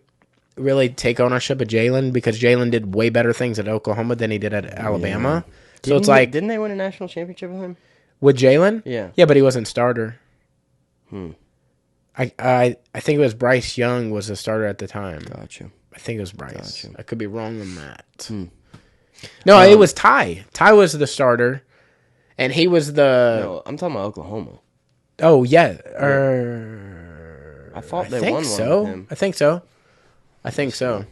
A: really take ownership of Jalen because Jalen did way better things at Oklahoma than he did at Alabama. So it's like,
B: Didn't they win a national championship with him?
A: with Jalen?
B: Yeah.
A: Yeah, but he wasn't starter.
B: Hmm.
A: I think it was Bryce Young was the starter at the time.
B: Gotcha.
A: I think it was Bryce.
B: Gotcha.
A: I could be wrong on that. No, it was Ty. Ty was the starter, and he was the.
B: No, I'm talking about Oklahoma.
A: Oh yeah.
B: I thought they
A: think
B: won
A: so.
B: one with him.
A: I think so. I think so.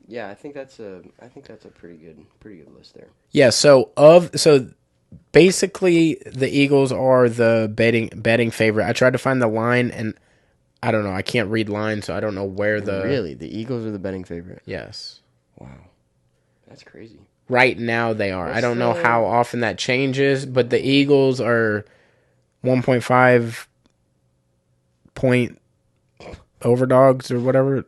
B: Yeah, I think that's a pretty good list there.
A: Yeah. So basically, the Eagles are the betting favorite. I tried to find the line, and I don't know. I can't read lines, so I don't know where the.
B: Really, the Eagles are the betting favorite.
A: Yes.
B: Wow, that's crazy.
A: Right now they are. I don't know
B: the-
A: how often that changes, but the Eagles are 1.5 point overdogs or whatever.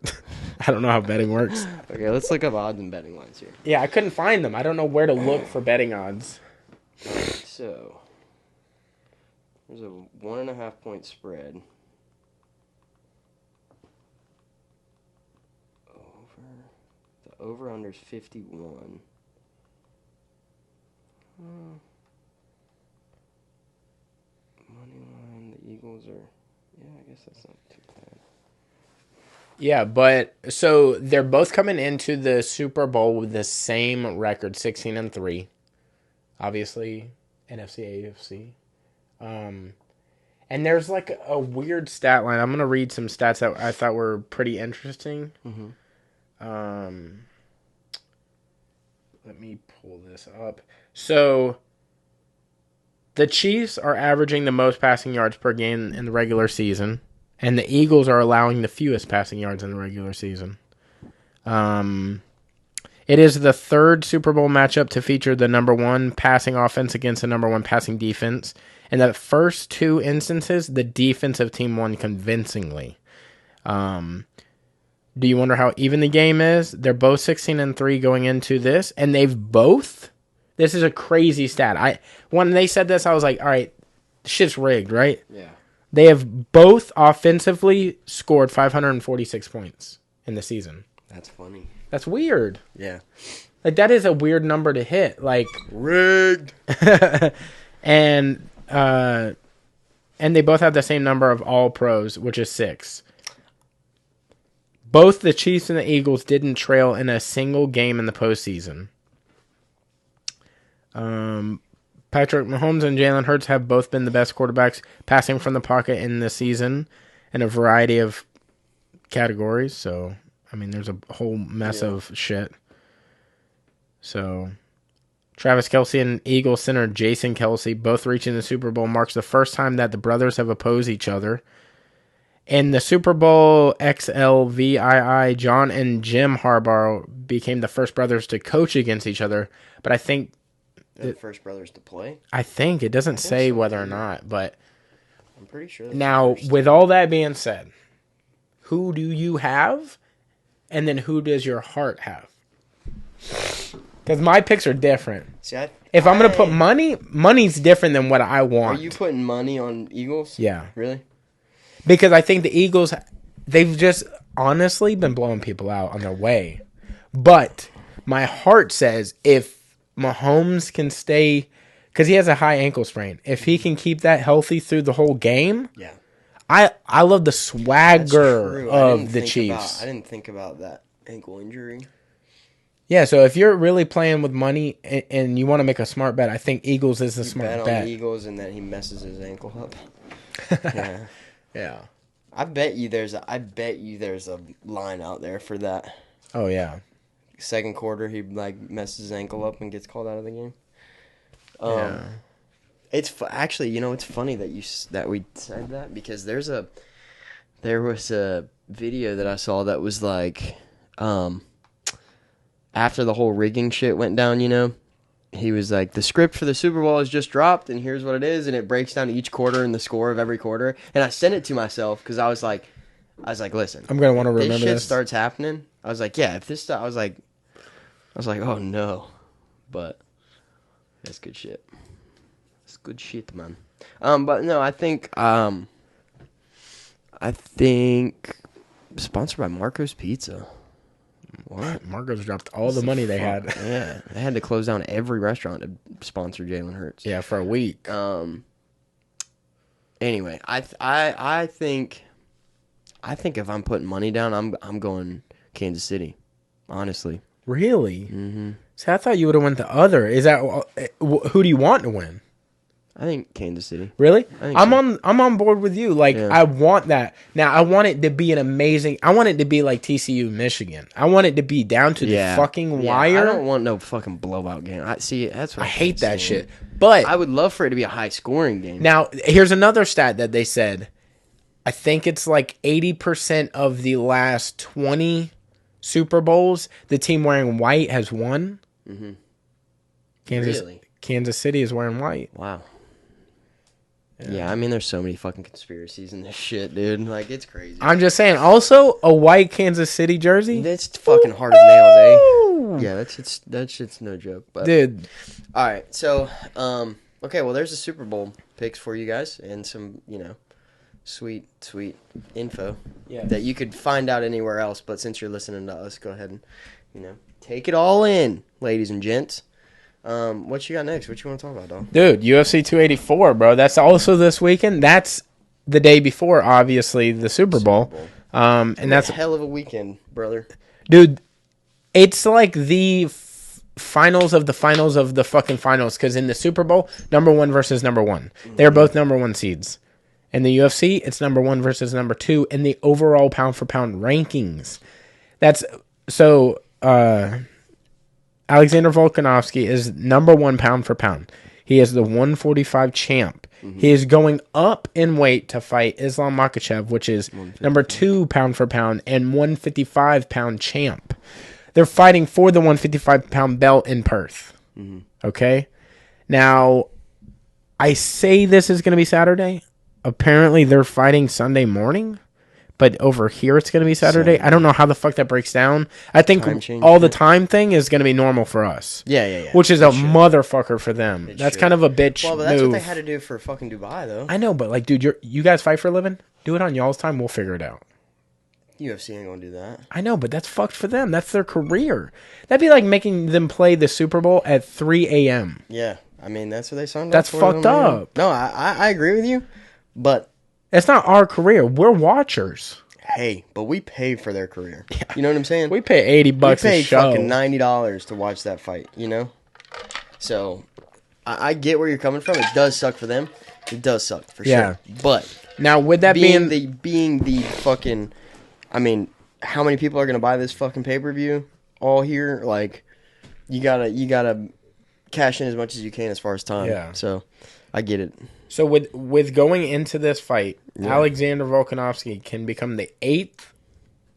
A: I don't know how betting works.
B: Okay, let's look up odds and betting lines here.
A: Yeah, I couldn't find them. I don't know where to look for betting odds.
B: So, there's a 1.5 point spread. The over-under is 51. Money line, the Eagles are... Yeah, I guess that's not too bad.
A: Yeah, but so they're both coming into the Super Bowl with the same record, 16-3. Obviously, NFC, AFC. And there's like a weird stat line. I'm gonna read some stats that I thought were pretty interesting. Let me pull this up. So the Chiefs are averaging the most passing yards per game in the regular season, and the Eagles are allowing the fewest passing yards in the regular season. It is the third Super Bowl matchup to feature the number one passing offense against the number one passing defense. In the first two instances, the defensive team won convincingly. Do you wonder how even the game is? They're both 16-3 going into this, and they've both. This is a crazy stat. When they said this, I was like, all right, shit's rigged, right?
B: Yeah.
A: They have both offensively scored 546 points in the season.
B: That's funny.
A: That's weird.
B: Yeah.
A: Like, that is a weird number to hit. Like,
B: rigged.
A: and they both have the same number of all pros, which is 6. Both the Chiefs and the Eagles didn't trail in a single game in the postseason. Patrick Mahomes and Jalen Hurts have both been the best quarterbacks passing from the pocket in the season in a variety of categories. So, I mean, there's a whole mess of shit. So, Travis Kelce and Eagles center Jason Kelce, both reaching the Super Bowl, marks the first time that the brothers have opposed each other. In the Super Bowl XLVII, John and Jim Harbaugh became the first brothers to coach against each other. But I think
B: the first brothers to play.
A: I think it doesn't say whether or not, but
B: I'm pretty sure.
A: Now, with all that being said, who do you have, and then who does your heart have? Because my picks are different.
B: See,
A: if I'm gonna put money's different than what I want.
B: Are you putting money on Eagles?
A: Yeah.
B: Really?
A: Because I think the Eagles, they've just honestly been blowing people out on their way. But my heart says if Mahomes can stay, because he has a high ankle sprain, if he can keep that healthy through the whole game,
B: yeah,
A: I love the swagger of the Chiefs.
B: I didn't think about that ankle injury.
A: Yeah, so if you're really playing with money and you want to make a smart bet, I think Eagles is the smart bet.
B: On Eagles and then he messes his ankle up. Yeah.
A: Yeah.
B: I bet you there's a line out there for that.
A: Oh yeah.
B: Second quarter he messes his ankle up and gets called out of the game.
A: Yeah.
B: It's actually, it's funny that we said that because there was a video that I saw that was like after the whole rigging shit went down, he was like, the script for the Super Bowl is just dropped, and here's what it is, and it breaks down each quarter and the score of every quarter. And I sent it to myself because I was like, listen,
A: I'm gonna want to remember
B: this shit starts happening. I was like, yeah, if this stuff, I was like, oh no, but that's good shit. It's good shit, man. But no, I think sponsored by Marco's Pizza.
A: What? Marco's dropped all the money they had.
B: Yeah, they had to close down every restaurant to sponsor Jalen Hurts.
A: Yeah, for a week.
B: Anyway, I think if I'm putting money down, I'm going Kansas City. Honestly.
A: Really? Mm-hmm. See, I thought you would have went the other. Is that who do you want to win?
B: I think Kansas City.
A: Really? I'm on board with you. Like, yeah. I want that. Now, I want it to be I want it to be like TCU Michigan. I want it to be down to the fucking wire.
B: I don't want no fucking blowout game. That's what
A: I hate that shit. But
B: I would love for it to be a high scoring game.
A: Now, here's another stat that they said. I think it's like 80% of the last 20 Super Bowls, the team wearing white has won.
B: Mm-hmm.
A: Kansas City is wearing white.
B: Wow. Yeah, I mean, there's so many fucking conspiracies in this shit, dude. Like, it's crazy.
A: I'm just saying, also, a white Kansas City jersey?
B: That's fucking hard as nails, eh? Yeah, that shit's no joke. But,
A: dude.
B: All right, so, okay, well, there's the Super Bowl picks for you guys and some, sweet info that you could find out anywhere else. But since you're listening to us, go ahead and, take it all in, ladies and gents. What you got next? What you want to talk about, dog?
A: Dude, UFC 284, bro. That's also this weekend. That's the day before, obviously, the Super Bowl. And that's
B: a hell of a weekend, brother.
A: Dude, it's like the finals of the finals of the fucking finals. Because in the Super Bowl, number 1 versus number 1. They're both number 1 seeds. In the UFC, it's number 1 versus number 2 in the overall pound for pound rankings. That's so. Alexander Volkanovski is number 1 pound for pound. He is the 145 champ. He is going up in weight to fight Islam Makhachev, which is number 2 pound for pound and 155 pound champ. They're fighting for the 155 pound belt in Perth. Okay? Now, I say this is going to be Saturday. Apparently, they're fighting Sunday morning. But over here, it's going to be Saturday. I don't know how the fuck that breaks down. I think all the time thing is going to be normal for us.
B: Yeah.
A: Which is a motherfucker for them. That's kind of a bitch
B: Well, but that's
A: move.
B: what they had to do for fucking Dubai, though.
A: I know, but like, dude, you guys fight for a living? Do it on y'all's time. We'll figure it out.
B: UFC ain't going to do that.
A: I know, but that's fucked for them. That's their career. That'd be like making them play the Super Bowl at 3 a.m.
B: Yeah. I mean, that's what they signed
A: That's
B: up for.
A: fucked up.
B: No, I agree with you, but...
A: It's not our career. We're watchers.
B: Hey, but we pay for their career. Yeah. You know what I'm saying?
A: We pay $80
B: we
A: a show.
B: Fucking $90 to watch that fight, you know? So, I get where you're coming from. It does suck for them. It does suck, for sure. But...
A: Now, with that
B: being the fucking... I mean, how many people are going to buy this fucking pay-per-view all here? Like, you gotta cash in as much as you can as far as time.
A: Yeah.
B: So, I get it.
A: So with going into this fight, Alexander Volkanovski can become the 8th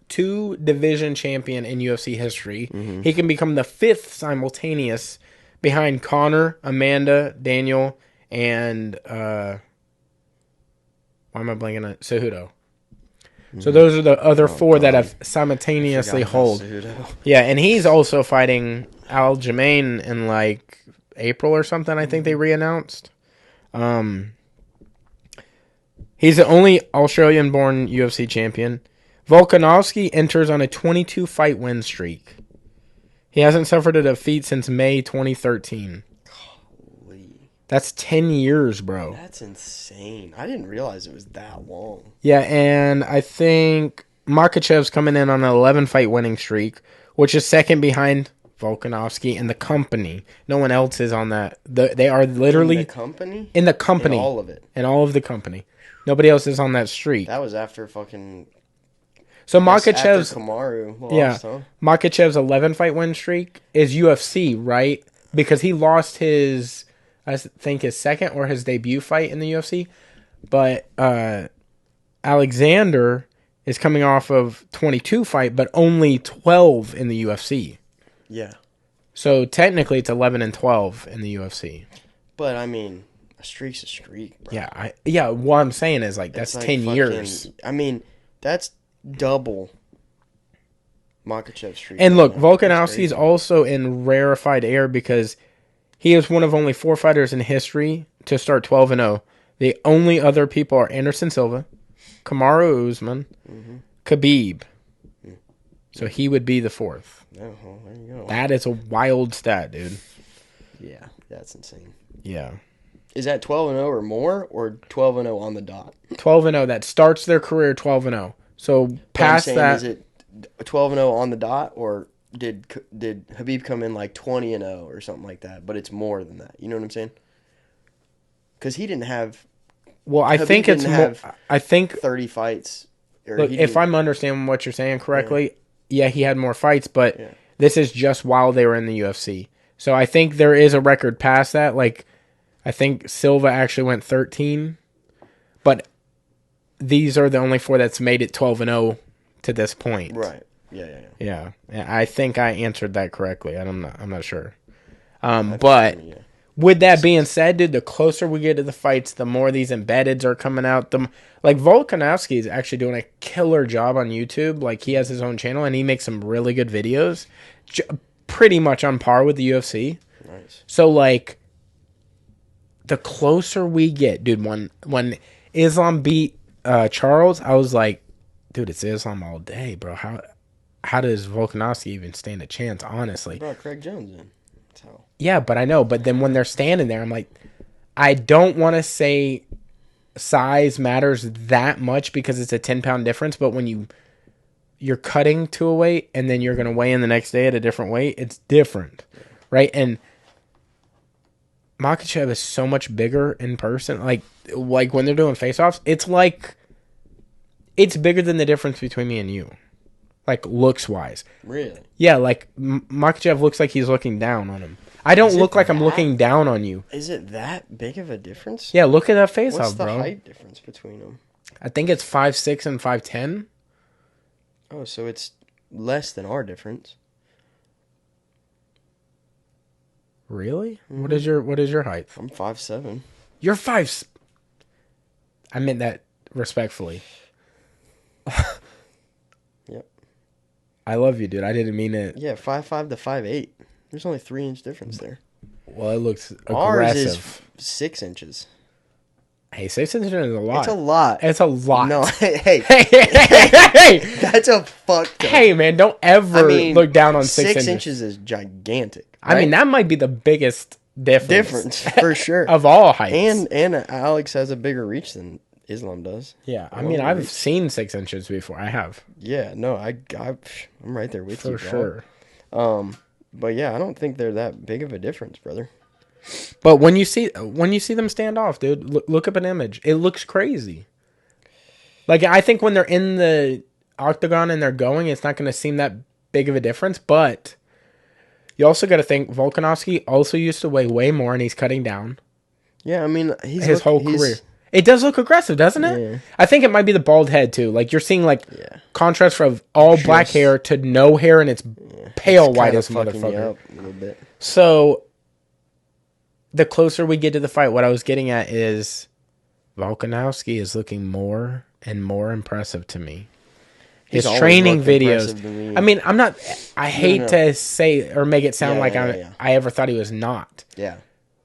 A: 2-division champion in UFC history. He can become the 5th simultaneous behind Conor, Amanda, Daniel, and why am I blanking on Cejudo? So those are the other 4 that have simultaneously hold. Yeah, and he's also fighting Aljamain in like April or something. I think they re-announced. He's the only Australian-born UFC champion. Volkanovski enters on a 22-fight win streak. He hasn't suffered a defeat since May 2013. Holy. That's 10 years, bro.
B: That's insane. I didn't realize it was that long.
A: Yeah, and I think Makhachev's coming in on an 11-fight winning streak, which is second behind Volkanovski and the company. No one else is on that. They are literally...
B: In the company?
A: In the company.
B: In all of it?
A: In all of the company. Nobody else is on that streak.
B: That was after fucking...
A: So Makhachev's...
B: Kamaru lost, huh?
A: Makhachev's 11-fight win streak is UFC, right? Because he lost his... I think his second or his debut fight in the UFC. But Alexander is coming off of 22 fight, but only 12 in the UFC.
B: Yeah.
A: So technically it's 11 and 12 in the UFC.
B: But I mean, a streak's a streak, bro.
A: Yeah, what I'm saying is like that's like 10 years.
B: I mean, that's double Makhachev's streak.
A: And look, Volkanovski's also in rarefied air because he is one of only 4 fighters in history to start 12-0. The only other people are Anderson Silva, Kamaru Usman, Khabib. So he would be the 4th.
B: Oh, well, there you go.
A: That is a wild stat, dude.
B: Yeah, that's insane.
A: Yeah.
B: Is that 12-0 or more, or 12-0 on the dot?
A: 12-0. That starts their career 12-0. So past that,
B: is it 12-0 on the dot, or did Khabib come in like 20-0 or something like that? But it's more than that. You know what I'm saying? Because he didn't have.
A: Well, I think it's more. I think
B: 30 fights.
A: Look, if I'm understanding what you're saying correctly, yeah, he had more fights, but this is just while they were in the UFC. So I think there is a record past that. Like, I think Silva actually went 13, but these are the only 4 that's made it 12-0 to this point.
B: Right. Yeah.
A: I think I answered that correctly. I'm not sure. But with that being said, dude, the closer we get to the fights, the more these embeddeds are coming out. Like Volkanovski is actually doing a killer job on YouTube. Like he has his own channel and he makes some really good videos, pretty much on par with the UFC.
B: Nice.
A: So like, the closer we get, dude, when Islam beat Charles, I was like, dude, it's Islam all day, bro. How does Volkanovski even stand a chance, honestly?
B: Bro, Craig Jones in.
A: Yeah, but I know. But then when they're standing there, I'm like, I don't want to say size matters that much because it's a 10-pound difference. But when you're cutting to a weight and then you're going to weigh in the next day at a different weight, it's different. right? And Makhachev is so much bigger in person. Like when they're doing face-offs, it's bigger than the difference between me and you. Like, looks-wise.
B: Really?
A: Yeah, like, Makhachev looks like he's looking down on him. I don't look like I'm looking down on you.
B: Is it that big of a difference?
A: Yeah, look at that face-off,
B: What's
A: bro.
B: the height difference between them?
A: I think it's 5'6" and 5'10".
B: Oh, so it's less than our difference.
A: Really? Mm-hmm. What is your height?
B: I'm 5'7".
A: You're 5. I meant that respectfully.
B: Yep.
A: I love you, dude. I didn't mean it.
B: Yeah, 5'5" to 5'8". There's only 3-inch difference there.
A: Well, it looks aggressive.
B: Ours is 6 inches.
A: Hey, 6 inches is a lot.
B: It's a lot.
A: It's a lot.
B: No, hey.
A: Hey.
B: That's a fuck.
A: Hey, man, don't ever look down on 6 inches.
B: 6 inches is gigantic.
A: Right? I mean, that might be the biggest difference
B: for sure.
A: Of all heights.
B: And Alex has a bigger reach than Islam does.
A: Yeah, I mean, I've seen 6 inches before. I have.
B: Yeah, no, I'm right there with you,
A: for
B: sure. But yeah, I don't think they're that big of a difference, brother.
A: But when you see them stand off, dude, look up an image. It looks crazy. Like, I think when they're in the octagon and they're going, it's not going to seem that big of a difference. But you also got to think Volkanovski also used to weigh way more, and he's cutting down.
B: Yeah, I mean,
A: his whole career. It does look aggressive, doesn't it? Yeah. I think it might be the bald head too. Like, you're seeing contrast from all black hair to no hair, and it's pale white as motherfucker.
B: A little bit.
A: So the closer we get to the fight, what I was getting at is Volkanovski is looking more and more impressive to me. His training videos. I mean, I'm not. I hate to say or make it sound like I ever thought he was not.
B: Yeah.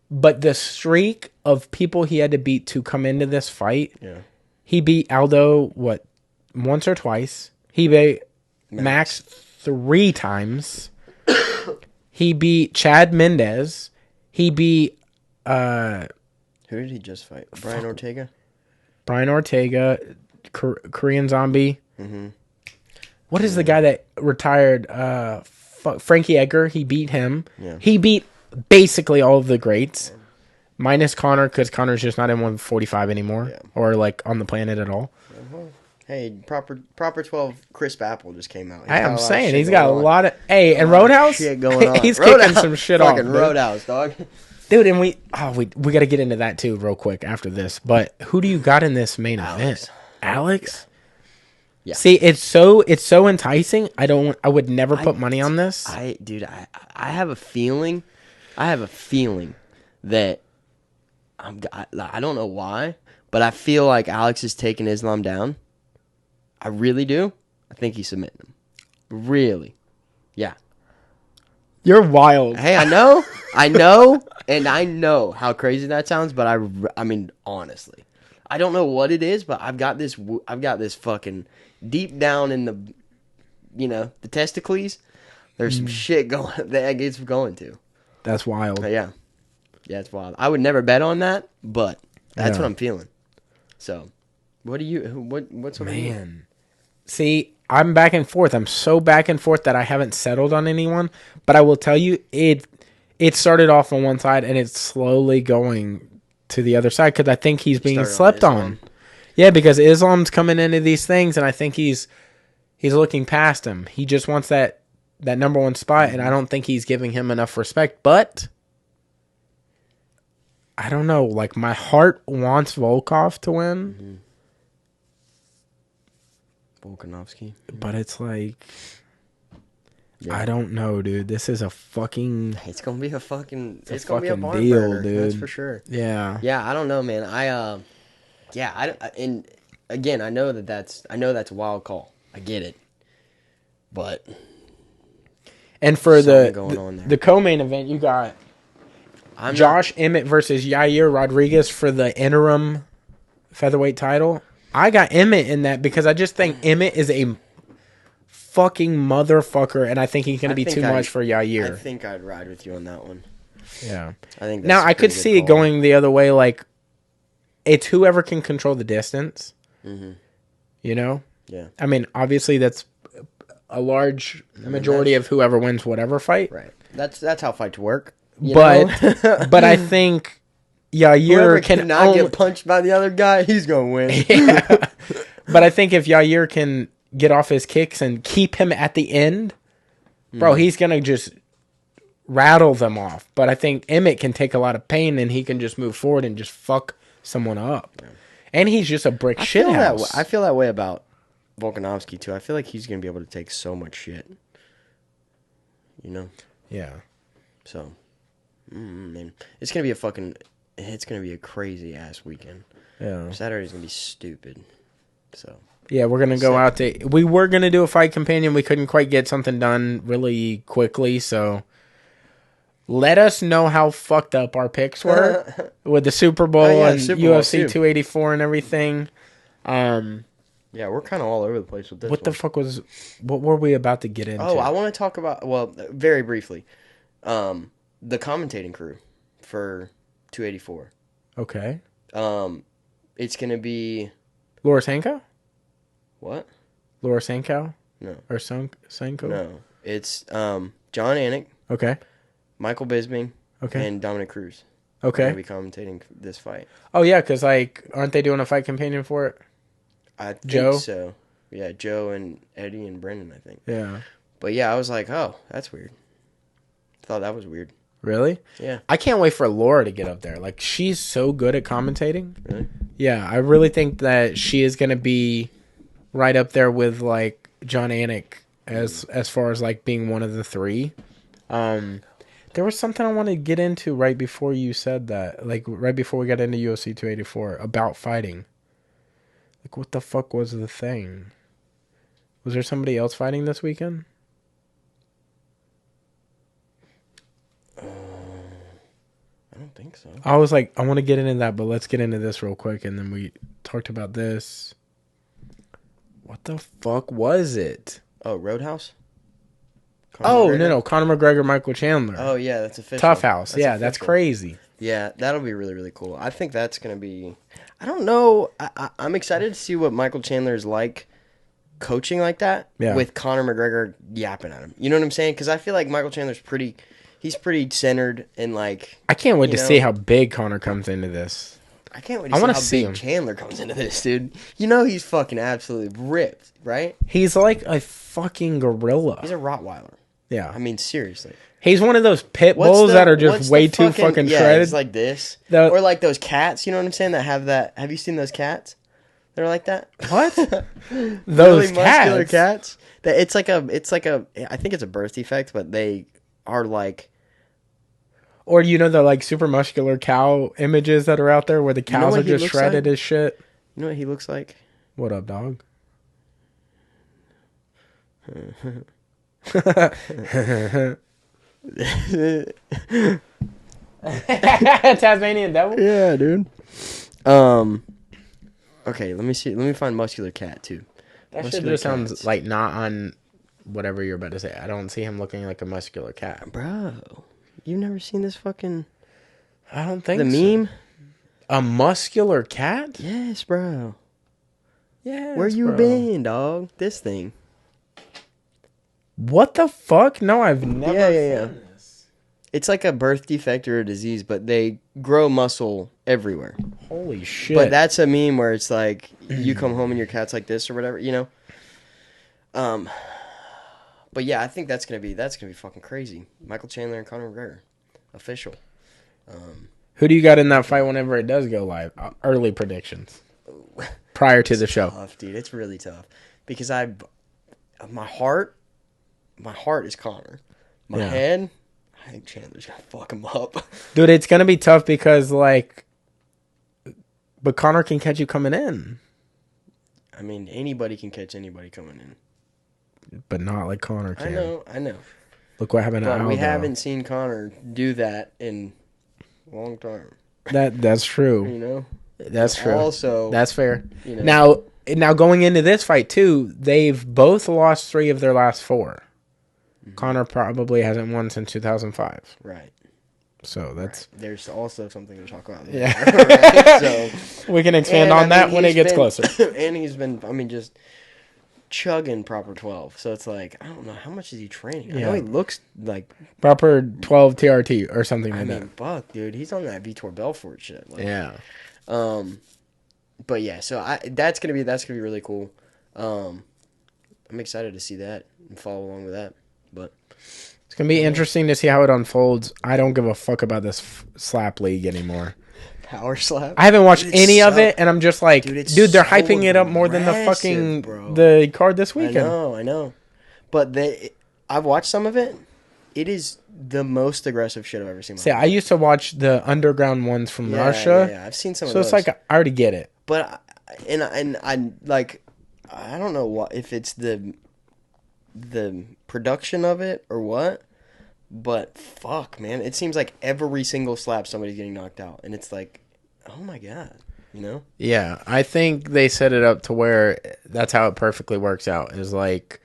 A: But the streak of people he had to beat to come into this fight, he beat Aldo, once or twice. He beat Max 3 times. He beat Chad Mendez. He beat...
B: who did he just fight? Brian Ortega?
A: Brian Ortega, Korean Zombie.
B: Mm-hmm.
A: What is the guy that retired? Frankie Edgar. He beat him. Yeah. He beat... basically all of the greats, minus Connor, because Connor's just not in 145 anymore, or on the planet at all.
B: Hey, proper 12 crisp apple just came out.
A: I'm saying he's got a lot of and Roadhouse
B: shit going on.
A: He's kicking some shit off.
B: Fucking Roadhouse, dog.
A: Dude, and we got to get into that too real quick after this. But who do you got in this main event? Alex? Yeah. See, it's so enticing. I would never put money on this.
B: I have a feeling. That I don't know why, but I feel like Alex is taking Islam down. I really do. I think he's submitting him. Really. Yeah.
A: You're wild.
B: Hey, I know how crazy that sounds, but I mean, honestly, I don't know what it is, but I've got this fucking deep down in the testicles. There's some shit that it's going to.
A: That's wild.
B: Yeah, it's wild. I would never bet on that, but that's what I'm feeling. So, what's over here?
A: Man? See, I'm back and forth. I'm so back and forth that I haven't settled on anyone. But I will tell you, it started off on one side and it's slowly going to the other side because I think he's being slept on. Yeah, because Islam's coming into these things, and I think he's looking past him. He just wants that number one spot, and I don't think he's giving him enough respect. But I don't know. Like, my heart wants Volkov to win.
B: Volkanovski.
A: But it's like, I don't know, dude. This is a fucking...
B: It's going to be a fucking...
A: It's going to be a barn deal, burner, dude.
B: That's for sure.
A: Yeah.
B: Yeah, I don't know, man. And again, I know that's a wild call. I get it. But...
A: And for the co-main event, you got Josh Emmett versus Yair Rodriguez for the interim featherweight title. I got Emmett in that because I just think Emmett is a fucking motherfucker, and I think he's going to be too much for Yair.
B: I think I'd ride with you on that one.
A: Yeah.
B: I think
A: now, I could see it going the other way. Like, it's whoever can control the distance. Mm-hmm. You know?
B: Yeah.
A: I mean, obviously, that's a large majority of whoever wins whatever fight.
B: Right. That's how fights work.
A: But I think Yair can
B: not get punched by the other guy. He's gonna win.
A: Yeah. But I think if Yair can get off his kicks and keep him at the end, bro, he's gonna just rattle them off. But I think Emmett can take a lot of pain and he can just move forward and just fuck someone up. Yeah. And he's just a brick shithouse.
B: I feel that way about Volkanovski too. I feel like he's gonna be able to take so much shit.
A: Yeah.
B: So, man, it's gonna be a crazy ass weekend.
A: Yeah.
B: Saturday's gonna be stupid. So.
A: Yeah, we're gonna go out to. We were gonna do a fight companion. We couldn't quite get something done really quickly, so. Let us know how fucked up our picks were with the Super Bowl and UFC 284 and everything.
B: Yeah, we're kind of all over the place with this.
A: What were we about to get into?
B: Oh, I want to talk about, very briefly, the commentating crew for 284.
A: Okay.
B: It's going to be...
A: Laura Sanko?
B: What?
A: Laura Sanko?
B: No.
A: Or Sanko?
B: No. It's John Anik.
A: Okay.
B: Michael Bisping.
A: Okay.
B: And Dominic Cruz.
A: Okay.
B: Going to be commentating this fight.
A: Oh, yeah, because, aren't they doing a fight companion for it?
B: I think so. Yeah, Joe and Eddie and Brendan, I think.
A: Yeah.
B: But, yeah, I was like, oh, that's weird. I thought that was weird.
A: Really?
B: Yeah.
A: I can't wait for Laura to get up there. She's so good at commentating.
B: Really?
A: Yeah, I really think that she is going to be right up there with, John Anik as far as, being one of the three. There was something I wanted to get into right before you said that. Right before we got into UFC 284 about fighting. What the fuck was the thing? Was there somebody else fighting this weekend?
B: I don't think so.
A: I was I want to get into that, but let's get into this real quick. And then we talked about this. What the fuck was it?
B: Oh, Roadhouse?
A: No. Conor McGregor, Michael Chandler.
B: Oh, yeah, that's official.
A: Tough House. That's crazy.
B: Yeah, that'll be really, really cool. I think that's going to be... I don't know. I'm excited to see what Michael Chandler is like coaching like that with Conor McGregor yapping at him. You know what I'm saying? Because I feel like Michael Chandler's pretty centered and I
A: can't wait to see how big Conor comes into this.
B: I can't wait to see how big Chandler comes into this, dude. He's fucking absolutely ripped, right?
A: He's like a fucking gorilla.
B: He's a Rottweiler.
A: Yeah.
B: I mean, seriously.
A: He's one of those pit bulls that are just way too fucking shredded.
B: He's like this. Or like those cats, you know what I'm saying, that have that. Have you seen those cats? They're like that.
A: What?
B: Those really muscular cats. It's like a, I think it's a birth defect, but they are like.
A: Or the super muscular cow images that are out there where the cows are just shredded as shit.
B: You know what he looks like?
A: What up, dog? Tasmanian devil?
B: Yeah, dude. Okay, let me see. Let me find muscular cat too.
A: That shit just sounds like not on whatever you're about to say. I don't see him looking like a muscular cat.
B: Bro, you've never seen this fucking...
A: I don't think
B: the
A: so.
B: meme?
A: A muscular cat?
B: Yes, bro.
A: Yes,
B: where you been, dog? This thing.
A: What the fuck? No, I've never seen this.
B: It's like a birth defect or a disease, but they grow muscle everywhere.
A: Holy shit.
B: But that's a meme where it's like, you come home and your cat's like this or whatever, But yeah, I think that's gonna be fucking crazy. Michael Chandler and Conor McGregor. Official.
A: Who do you got in that fight whenever it does go live? Early predictions. Prior to the show.
B: Tough, dude. It's really tough. Because my heart is Conor. My head, I think Chandler's gonna fuck him up.
A: Dude, it's gonna be tough because but Conor can catch you coming in.
B: I mean, anybody can catch anybody coming in.
A: But not like Conor can.
B: I know.
A: Look what happened to Aldo.
B: We haven't seen Conor do that in a long time.
A: That's true. That's true.
B: Also,
A: that's fair. Now going into this fight too, they've both lost 3 of their last 4. Mm-hmm. Conor probably hasn't won since 2005.
B: Right.
A: So that's
B: there's also something to talk about.
A: Yeah.
B: Right? So
A: we can expand on that when it gets closer.
B: And he's been, chugging proper 12. So it's like, I don't know, how much is he training? I
A: Yeah.
B: know he looks like,
A: Proper 12 TRT or something
B: I
A: like
B: mean,
A: that.
B: fuck, dude, he's on that Vitor Belfort shit. Like,
A: Yeah.
B: But yeah, so that's gonna be really cool. I'm excited to see that and follow along with that. But
A: It's going to be interesting to see how it unfolds. I don't give a fuck about this slap league anymore.
B: power slap.
A: I haven't watched
B: Dude,
A: any
B: it's
A: of it, and I'm just like, dude, they're
B: so
A: hyping it up more than the
B: aggressive,
A: fucking
B: bro.
A: the card this weekend.
B: I know. But I've watched some of it. It is the most aggressive shit I've ever seen.
A: See, I used to watch the underground ones from Russia.
B: Yeah, I've seen some of
A: so
B: those.
A: it's like I already get it.
B: But I like, I don't know what, if it's the production of it or what, but fuck, man, it seems like every single slap somebody's getting knocked out, and it's like, oh my god, you know?
A: Yeah, I think they set it up to where that's how it perfectly works out. Is like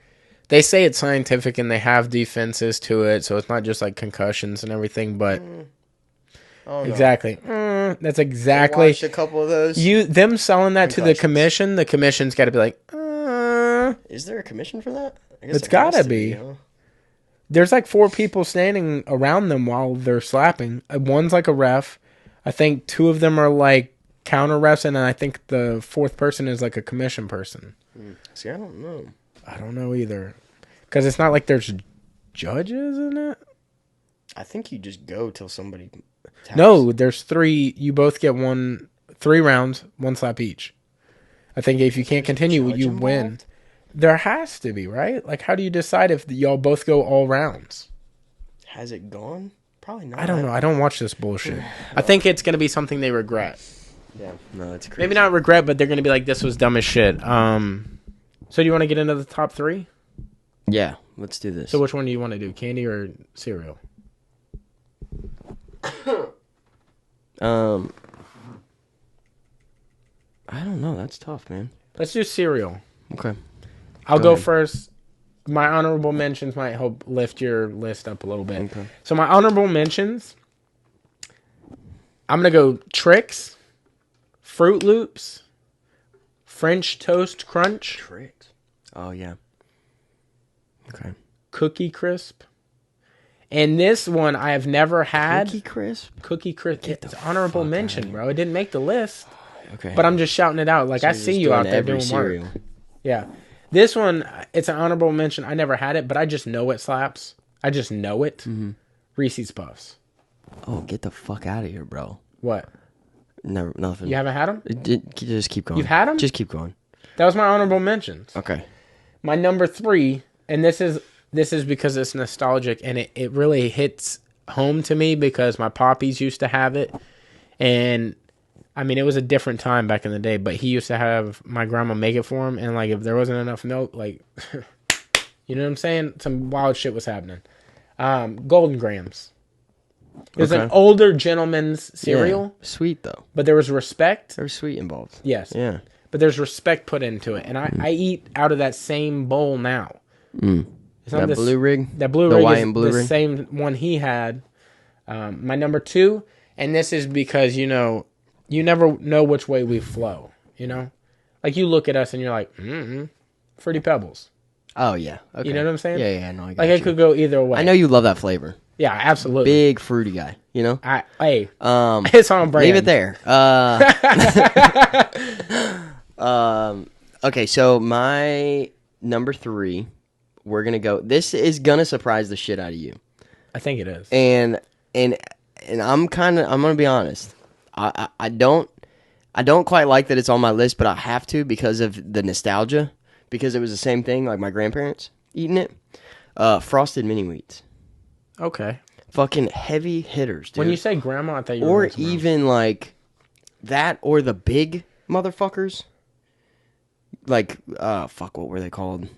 A: they say it's scientific and they have defenses to it, so it's not just like concussions and everything. But exactly, that's exactly.
B: I watched a couple of those.
A: Them selling that to the commission. The commission's got to be like,
B: is there a commission for that? I guess
A: it's got to be.
B: Huh?
A: There's like 4 people standing around them while they're slapping. One's like a ref. I think 2 of them are like counter refs, and then I think the 4th person is like a commission person.
B: See, I don't know.
A: I don't know either. Because it's not like there's judges in it.
B: I think you just go till somebody taps.
A: No, there's 3. You both get 3 rounds, 1 slap each. I think if you can't continue, you win. There has to be, right? Like, how do you decide if y'all both go all rounds?
B: Has it gone? Probably not.
A: I don't know. I don't watch this bullshit. I think it's going to be something they regret.
B: Yeah. No, it's crazy.
A: Maybe not regret, but they're going to be like, this was dumb as shit. So do you want to get into the top 3?
B: Yeah, let's do this.
A: So which one do you want to do? Candy or cereal?
B: I don't know. That's tough, man.
A: Let's do cereal.
B: Okay.
A: I'll go first. My honorable mentions might help lift your list up a little bit.
B: Okay.
A: So my honorable mentions, I'm going to go Trix, Fruit Loops, French Toast Crunch.
B: Tricks. Oh, yeah. Okay.
A: Cookie Crisp. And this one I have never had.
B: Cookie Crisp?
A: Cookie Crisp. It's honorable mention, bro. It didn't make the list.
B: Okay.
A: But I'm just shouting it out. Like,
B: So
A: I
B: you're
A: see
B: just
A: you out there
B: every
A: doing
B: cereal.
A: work. Yeah. This one, it's an honorable mention. I never had it, but I just know it slaps. I just know it. Mm-hmm. Reese's Puffs.
B: Oh, get the fuck out of here, bro.
A: What?
B: Never, nothing.
A: You haven't had them?
B: Just keep going.
A: You've had them?
B: Just keep going.
A: That was my honorable mentions.
B: Okay.
A: My number 3, and this is because it's nostalgic, and it really hits home to me because my poppies used to have it. And, I mean, it was a different time back in the day, but he used to have my grandma make it for him, and, like, if there wasn't enough milk, like, you know what I'm saying? Some wild shit was happening. Golden Grams. It was an older gentleman's cereal.
B: Yeah. Sweet, though.
A: But there was respect.
B: There's sweet involved.
A: Yes.
B: Yeah.
A: But there's respect put into it. And I eat out of that same bowl now.
B: That blue rig?
A: That blue
B: the
A: rig
B: Hawaiian
A: is
B: blue
A: the
B: rig?
A: same one he had. My number 2, and this is because, you know, you never know which way we flow, you know? Like, you look at us and you're like, Fruity Pebbles.
B: Oh, yeah. Okay.
A: You know what I'm saying?
B: Yeah, no, I got
A: Like,
B: you.
A: it could go either way.
B: I know you love that flavor.
A: Yeah, absolutely.
B: Big fruity guy, you know?
A: It's on brand.
B: Leave it there. Okay, so my number 3, we're going to go. This is going to surprise the shit out of you.
A: I think it is.
B: And I'm going to be honest. I don't quite like that it's on my list, but I have to because of the nostalgia. Because it was the same thing, like my grandparents eating it. Frosted Mini Wheats.
A: Okay.
B: Fucking heavy hitters, dude.
A: When you say grandma, I thought you were
B: Or
A: going somewhere else.
B: even like that, or the big motherfuckers. Like, fuck, what were they called?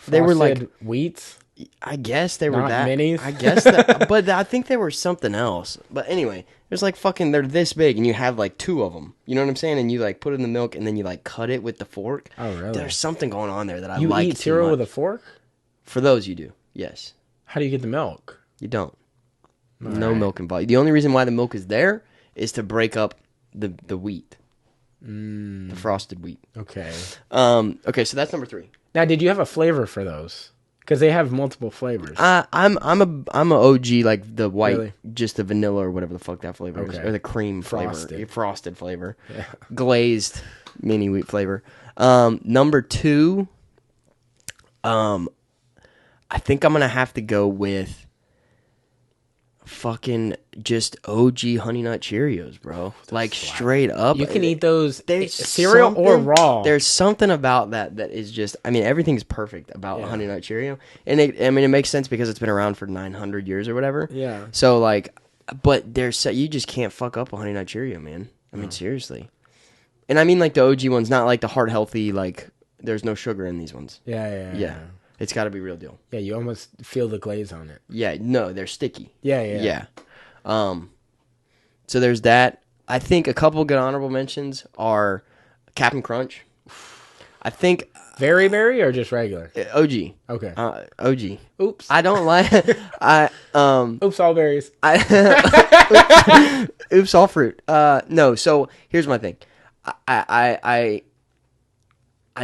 B: They were like
A: Frosted Wheats.
B: I guess they were
A: Not
B: that.
A: minis?
B: I guess that, but I think they were something else. But anyway, there's like fucking, they're this big, and you have like 2 of them. You know what I'm saying? And you like put it in the milk, and then you like cut it with the fork.
A: Oh, really?
B: There's something going on there that I
A: You
B: like.
A: eat cereal with a fork?
B: For those, you do. Yes.
A: How do you get the milk?
B: You don't.
A: All
B: No
A: right.
B: milk involved. The only reason why the milk is there is to break up the wheat. The frosted wheat.
A: Okay.
B: Okay, so that's number 3.
A: Now, did you have a flavor for those? Because they have multiple flavors.
B: I'm a OG, like the white,
A: Really?
B: just the vanilla or whatever the fuck that flavor is,
A: Okay.
B: or the cream
A: Frosted.
B: flavor, frosted flavor,
A: Yeah.
B: glazed mini wheat flavor. Number 2, I think I'm gonna have to go with fucking just OG Honey Nut Cheerios, bro. Like straight up.
A: You can eat those
B: There's
A: cereal or
B: something-
A: raw.
B: There's something about that is just, I mean, everything's perfect about
A: Yeah.
B: Honey Nut Cheerio. And it makes sense because it's been around for 900 years or whatever.
A: Yeah.
B: So, like, but you just can't fuck up a Honey Nut Cheerio, man. I mean, seriously. And I mean, like, the OG ones, not like the heart healthy, like, there's no sugar in these ones.
A: Yeah.
B: It's got to be real deal.
A: Yeah, you almost feel the glaze on it.
B: Yeah, no, they're sticky.
A: Yeah.
B: So there's that. I think a couple good honorable mentions are Cap'n Crunch. I think
A: Very berry or just regular?
B: OG.
A: Okay.
B: OG.
A: Oops.
B: I don't like
A: Oops, all berries.
B: oops, all fruit. No, so here's my thing. I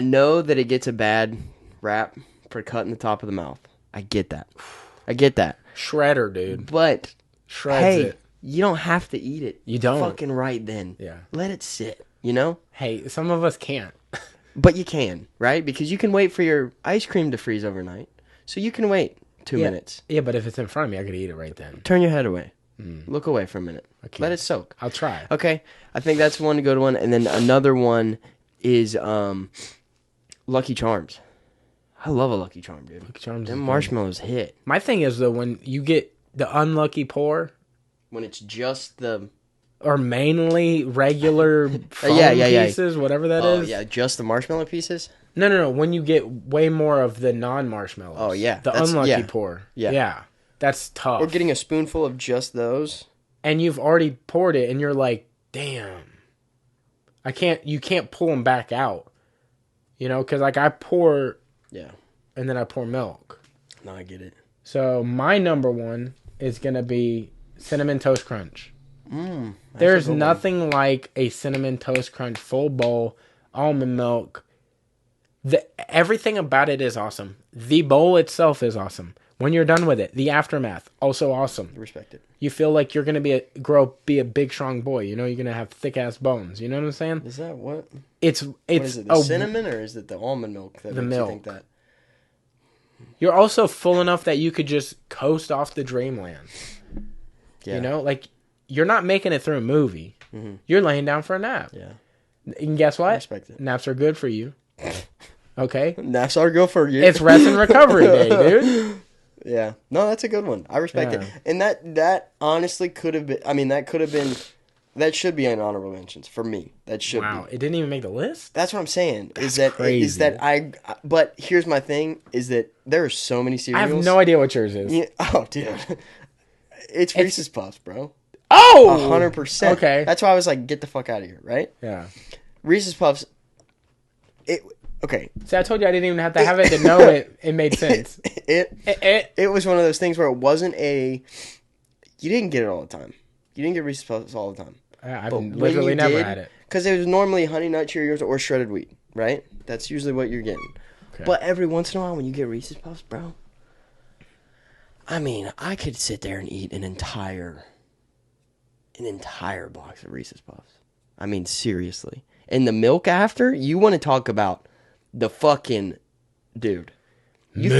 B: know that it gets a bad rap for cutting the top of the mouth. I get that.
A: Shredder, dude.
B: But
A: Shreds it.
B: you don't have to eat it.
A: You don't.
B: Fucking right then.
A: Yeah.
B: Let it sit, you know?
A: Hey, some of us can't.
B: But you can, right? Because you can wait for your ice cream to freeze overnight. So you can wait 2 minutes.
A: Yeah, but if it's in front of me, I could eat it right then.
B: Turn your head away. Look away for a minute. Let it soak.
A: I'll try.
B: Okay. I think that's one good one. And then another one is Lucky Charms. I love a Lucky Charm, dude.
A: Lucky Charms
B: Them
A: is
B: marshmallows hit.
A: My thing is, though, when you get the unlucky pour
B: When it's just the...
A: or mainly regular foam
B: yeah.
A: pieces, whatever that
B: Oh,
A: is.
B: yeah, just the marshmallow pieces?
A: No. When you get way more of the non-marshmallows.
B: Oh, yeah.
A: The unlucky pour.
B: Yeah.
A: That's tough.
B: Or getting a spoonful of just those.
A: And you've already poured it, and you're like, damn. You can't pull them back out. You know, because like I pour...
B: Yeah.
A: And then I pour milk.
B: No, I get it.
A: So my number one is going to be Cinnamon Toast Crunch. There's nothing like a Cinnamon Toast Crunch full bowl, almond milk. Everything about it is awesome. The bowl itself is awesome. When you're done with it, the aftermath, also awesome.
B: Respect it.
A: You feel like you're going to be a big, strong boy. You know, you're going to have thick-ass bones. You know what I'm saying?
B: Is that what?
A: What
B: is it, the cinnamon or is it the almond milk that makes you think that?
A: You're also full enough that you could just coast off the dreamland. Yeah. You know, like, you're not making it through a movie. Mm-hmm. You're laying down for a nap.
B: Yeah.
A: And guess what?
B: I respect it.
A: Naps are good for you. Okay?
B: Naps are good for you.
A: It's rest and recovery day, dude.
B: Yeah. No, that's a good one. I respect it. And that honestly could have been, I mean, that should be an honorable mentions for me. That should be.
A: Wow, it didn't even make the list?
B: That's what I'm saying.
A: That's
B: crazy.
A: crazy.
B: But here's my thing, is that there are so many cereals.
A: I have no idea what yours is.
B: Yeah, oh, dude. It's Reese's Puffs, bro.
A: Oh!
B: 100%.
A: Okay.
B: That's why I was like, get the fuck out of here, right?
A: Yeah.
B: Reese's Puffs, okay.
A: See, I told you I didn't even have to have it to know it made sense.
B: It was one of those things where it wasn't you didn't get it all the time. You didn't get Reese's Puffs all the time.
A: I've literally never had it.
B: Because it was normally Honey Nut Cheerios or shredded wheat, right? That's usually what you're getting. Okay. But every once in a while when you get Reese's Puffs, bro, I mean, I could sit there and eat an entire box of Reese's Puffs. I mean, seriously. And the milk after, you want to talk about the fucking dude. You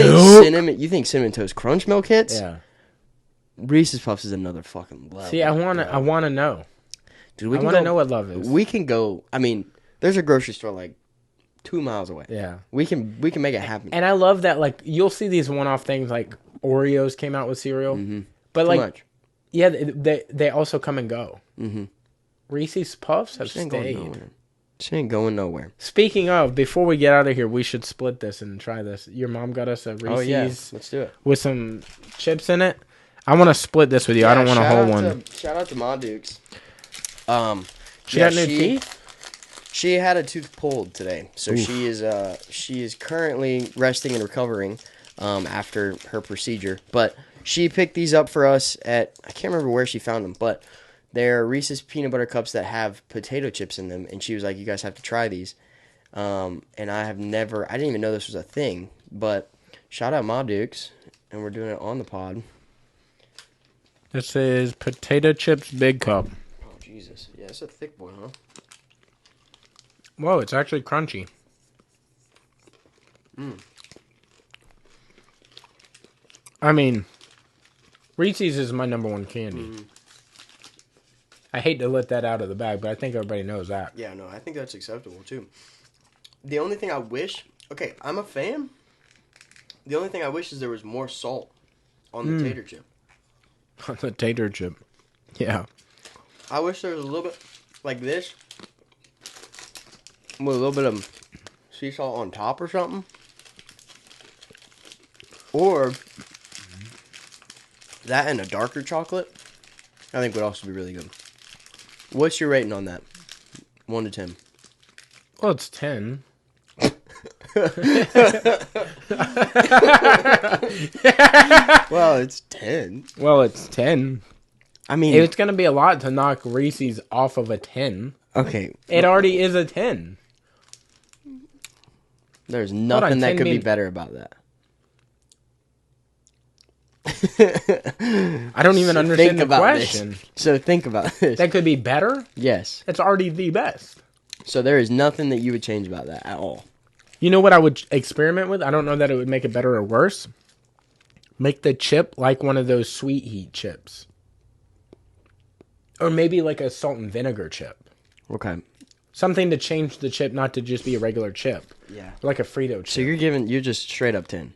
B: think cinnamon toast crunch milk hits?
A: Yeah.
B: Reese's Puffs is another fucking level.
A: See, I want to know.
B: Dude,
A: I want to know what love is.
B: We can go. I mean, there's a grocery store like 2 miles away.
A: Yeah.
B: We can make it happen.
A: And I love that, like, you'll see these one-off things like Oreos came out with cereal. Mm-hmm. But
B: Too
A: like
B: much.
A: Yeah, they also come and go.
B: Mm-hmm.
A: Reese's Puffs have stayed.
B: She ain't going nowhere.
A: Speaking of, before we get out of here, we should split this and try this. Your mom got us a Reese's.
B: Oh, yeah. Let's do it.
A: With some chips in it. I want to split this with you. I don't want a whole one.
B: Shout out to Ma Dukes.
A: She got new teeth?
B: She had a tooth pulled today. So Oof. she is currently resting and recovering after her procedure. But she picked these up for us I can't remember where she found them, but they're Reese's peanut butter cups that have potato chips in them. And she was like, you guys have to try these. And I didn't even know this was a thing, but shout out Ma Dukes, and we're doing it on the pod.
A: This is potato chips big cup.
B: Oh, Jesus. Yeah, it's a thick boy, huh?
A: Whoa, it's actually crunchy. I mean, Reese's is my number one candy. I hate to let that out of the bag, but I think everybody knows that.
B: Yeah, no, I think that's acceptable, too. The only thing I wish... Okay, I'm a fan. The only thing I wish is there was more salt on the tater chip.
A: On the tater chip. Yeah.
B: I wish there was a little bit like this. With a little bit of sea salt on top or something. Or that and a darker chocolate, I think would also be really good. What's your rating on that? 1 to 10.
A: Well, it's 10.
B: Well, it's 10.
A: Well, it's 10.
B: I mean,
A: It's going to be a lot to knock Reese's off of a 10.
B: okay.
A: It already is a 10.
B: There's nothing that
A: 10
B: could be
A: mean-
B: better about that.
A: I don't even understand the question.
B: This. So think about this.
A: That could be better?
B: Yes.
A: It's already the best.
B: So there is nothing that you would change about that at all.
A: You know what I would experiment with? I don't know that it would make it better or worse. Make the chip like one of those sweet heat chips. Or maybe like a salt and vinegar chip.
B: Okay.
A: Something to change the chip, not to just be a regular chip.
B: Yeah.
A: Like a Frito chip.
B: So you're just straight up 10.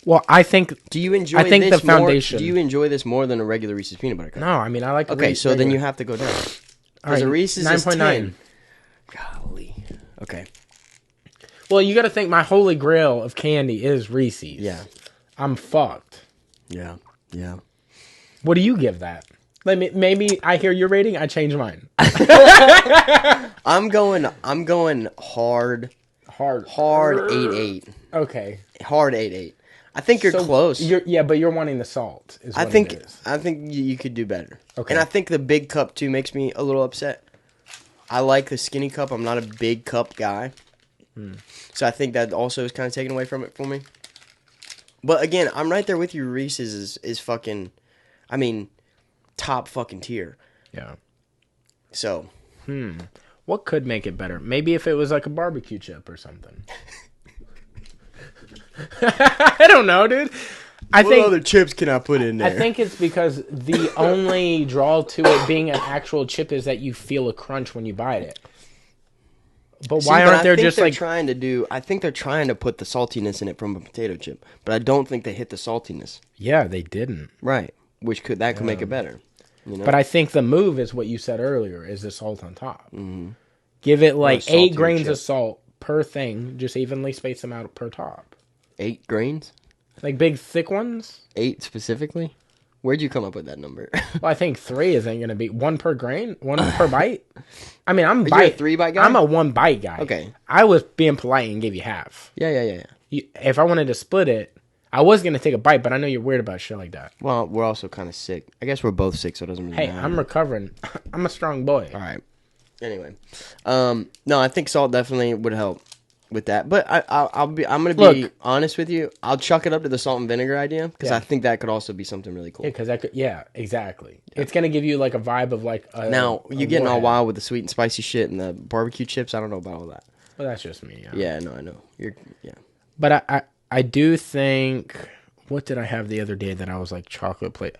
A: Well, I think...
B: Do you enjoy
A: I think
B: this
A: the foundation...
B: more? Do you enjoy this more than a regular Reese's peanut butter cup?
A: No, I mean, I like...
B: Okay, so then you have to go down. Because a Reese's is 10. Golly. Okay.
A: Well, you got to think my holy grail of candy is Reese's.
B: Yeah.
A: I'm fucked.
B: Yeah. Yeah.
A: What do you give that? Maybe I hear your rating, I change mine.
B: I'm going hard.
A: Hard.
B: 8-8.
A: Okay.
B: Hard 8-8. I think you're close.
A: But you're wanting the salt. Is what
B: I think
A: it is.
B: I think you could do better.
A: Okay.
B: And I think the big cup too makes me a little upset. I like the skinny cup. I'm not a big cup guy. So I think that also is kind of taken away from it for me. But again, I'm right there with you. Reese's is fucking, I mean, top fucking tier.
A: Yeah.
B: So.
A: What could make it better? Maybe if it was like a barbecue chip or something. I don't know, dude.
B: What other chips can I put in there?
A: I think it's because the only draw to it being an actual chip is that you feel a crunch when you bite it. But why aren't there just like...
B: I think they're trying to put the saltiness in it from a potato chip. But I don't think they hit the saltiness.
A: Yeah, they didn't.
B: Right. Could make it better. You know?
A: But I think the move is what you said earlier, is the salt on top. Mm-hmm. Give it like 8 grains of salt per thing. Just evenly space them out per top.
B: 8 grains?
A: Like big, thick ones?
B: 8 specifically? Where'd you come up with that number?
A: Well, I think 3 isn't going to be 1 per grain, 1 per bite. I mean, I'm
B: Are you a 3-bite guy?
A: I'm a 1-bite guy.
B: Okay.
A: I was being polite and gave you half.
B: Yeah.
A: If I wanted to split it, I was going to take a bite, but I know you're weird about shit like that.
B: Well, we're also kind of sick. I guess we're both sick, so it doesn't really
A: Hey,
B: matter.
A: I'm recovering. I'm a strong boy.
B: All right. Anyway, no, I think salt definitely would help with that. But I'm gonna be honest with you. I'll chuck it up to the salt and vinegar idea because I think that could also be something really cool.
A: Yeah, because exactly. Yeah. It's gonna give you like a vibe of like.
B: Now you're getting all wild with the sweet and spicy shit and the barbecue chips. I don't know about all that.
A: Well, that's just me.
B: Yeah, no, I know.
A: But I do think. What did I have the other day that I was like chocolate plate?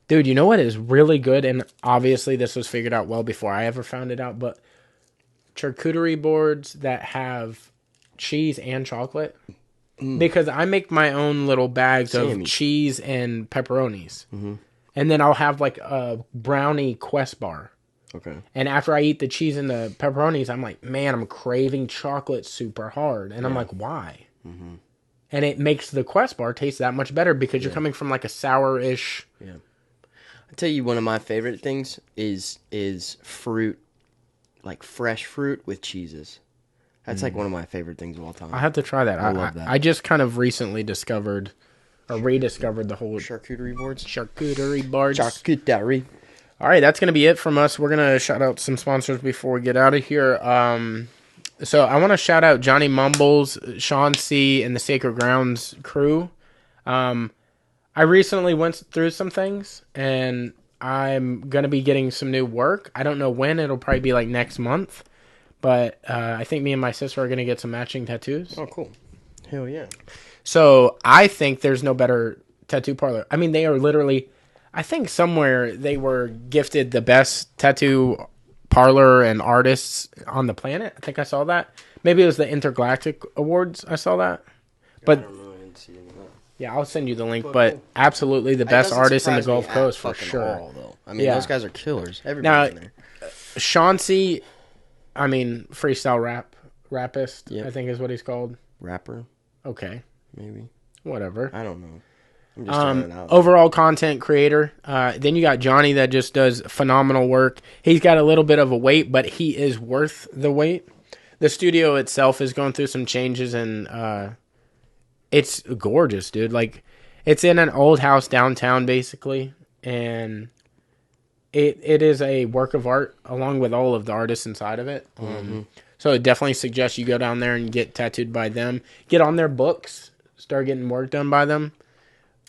A: Dude, you know what is really good? And obviously this was figured out well before I ever found it out, but charcuterie boards that have cheese and chocolate. Because I make my own little bags of cheese and pepperonis. Mm-hmm. And then I'll have like a brownie Quest bar.
B: Okay.
A: And after I eat the cheese and the pepperonis, I'm like, man, I'm craving chocolate super hard. And I'm like, why? Mm-hmm. And it makes the Quest bar taste that much better because you're coming from like a sour-ish...
B: Yeah. I'll tell you one of my favorite things is fruit, like fresh fruit with cheeses. That's like one of my favorite things of all time.
A: I have to try that.
B: I love that.
A: I just kind of recently discovered or rediscovered the whole
B: charcuterie boards.
A: Charcuterie. All right, that's going to be it from us. We're going to shout out some sponsors before we get out of here. So I want to shout out Johnny Mumbles, Sean C, and the Sacred Grounds crew. I recently went through some things, and I'm gonna be getting some new work. I don't know when. It'll probably be like next month. But I think me and my sister are gonna get some matching tattoos.
B: Oh, cool. Hell yeah.
A: So I think there's no better tattoo parlor. I mean, they are literally. I think somewhere they were gifted the best tattoo parlor and artists on the planet. I think I saw that. Maybe it was the Intergalactic Awards. I saw that. But
B: I don't know. I didn't see any of that.
A: yeah, I'll send you the link. But absolutely the best artists in the Gulf Coast for sure.
B: All, though. I mean, those guys are killers. Everybody
A: Now,
B: in there.
A: Chauncey, I mean, freestyle rapist,
B: Yep.
A: I think is what he's called.
B: Rapper,
A: Okay,
B: maybe.
A: whatever.
B: I don't know. I'm just throwing it out.
A: Overall content creator. Then you got Johnny that just does phenomenal work. He's got a little bit of a wait, but he is worth the wait. The studio itself is going through some changes, and it's gorgeous, dude. Like, it's in an old house downtown, basically, and it is a work of art along with all of the artists inside of it. So I definitely suggest you go down there and get tattooed by them. Get on their books. Start getting work done by them.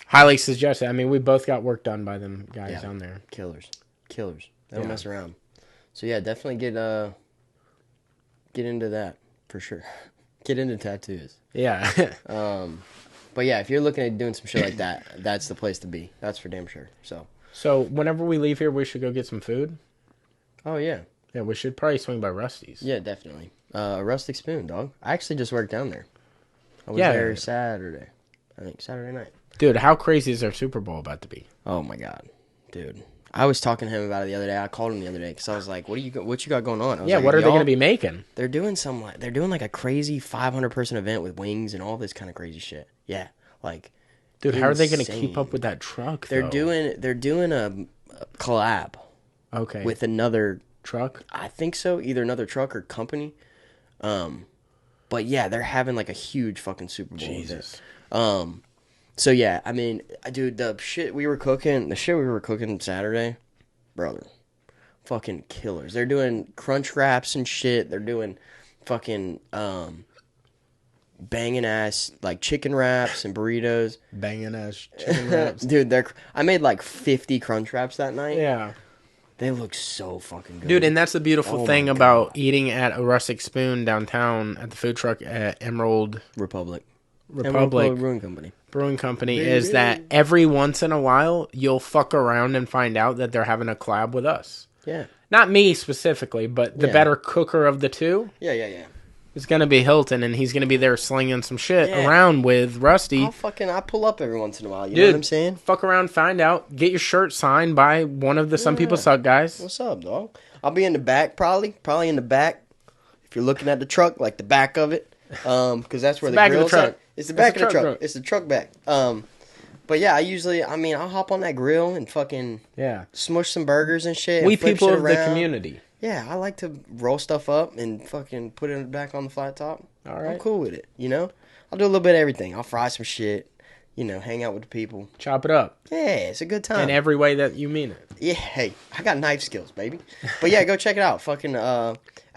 A: Highly suggest it. I mean, we both got work done by them guys down there.
B: Killers. They don't mess around. So yeah, definitely get into that for sure. Get into tattoos.
A: Yeah.
B: But yeah, if you're looking at doing some shit like that, that's the place to be. That's for damn sure.
A: So whenever we leave here, we should go get some food.
B: Oh yeah.
A: Yeah, we should probably swing by Rusty's.
B: Yeah, definitely. Rustic Spoon, dog. I actually just worked down there. I was
A: Yeah.
B: there Saturday. I think Saturday night.
A: Dude, how crazy is our Super Bowl about to be?
B: Oh my god, dude! I was talking to him about it the other day. I called him the other day because I was like, "What you got going on?" I was
A: Yeah,
B: like,
A: what are they going to be making?
B: They're doing like a crazy 500-person event with wings and all this kind of crazy shit. Yeah, like,
A: Dude, how are they going to
B: insane.
A: keep up with that truck?
B: They're
A: though?
B: doing a collab
A: Okay.
B: with another.
A: truck.
B: I think so, either another truck or company. But yeah, they're having like a huge fucking Super Bowl
A: Jesus.
B: event. So yeah, I mean, dude, the shit we were cooking Saturday, brother, fucking killers. They're doing crunch wraps and shit. They're doing fucking banging ass like chicken wraps and burritos.
A: Banging ass chicken wraps.
B: Dude, I made like 50 crunch wraps that night.
A: Yeah.
B: They look so fucking good.
A: Dude, and that's the beautiful
B: Oh
A: thing
B: my
A: about eating at a Rustic Spoon downtown at the food truck at Emerald
B: Republic
A: Brewing Company is that every once in a while you'll fuck around and find out that they're having a collab with us.
B: Yeah.
A: Not me specifically, but the better cooker of the two
B: Yeah.
A: is going to be Hilton, and he's going to be there slinging some shit
B: Yeah.
A: around with Rusty.
B: I pull up every once in a while. You know what I'm saying?
A: Fuck around, find out, get your shirt signed by one of the Some People Suck guys.
B: What's up, dog? I'll be in the back, probably in the back. If you're looking at the truck, like the back of it, because that's where the
A: back of the
B: grill's
A: truck.
B: at. It's the back of the truck.
A: truck.
B: It's the truck back. But yeah, I'll hop on that grill and fucking smush some burgers and shit.
A: We
B: and flip
A: people
B: shit
A: of the
B: around.
A: community.
B: Yeah, I like to roll stuff up and fucking put it back on the flat top.
A: All right.
B: I'm cool with it, you know? I'll do a little bit of everything. I'll fry some shit, hang out with the people.
A: Chop it up.
B: Yeah, it's a good time.
A: In every way that you mean it.
B: Yeah, hey, I got knife skills, baby. But yeah, go check it out. Fucking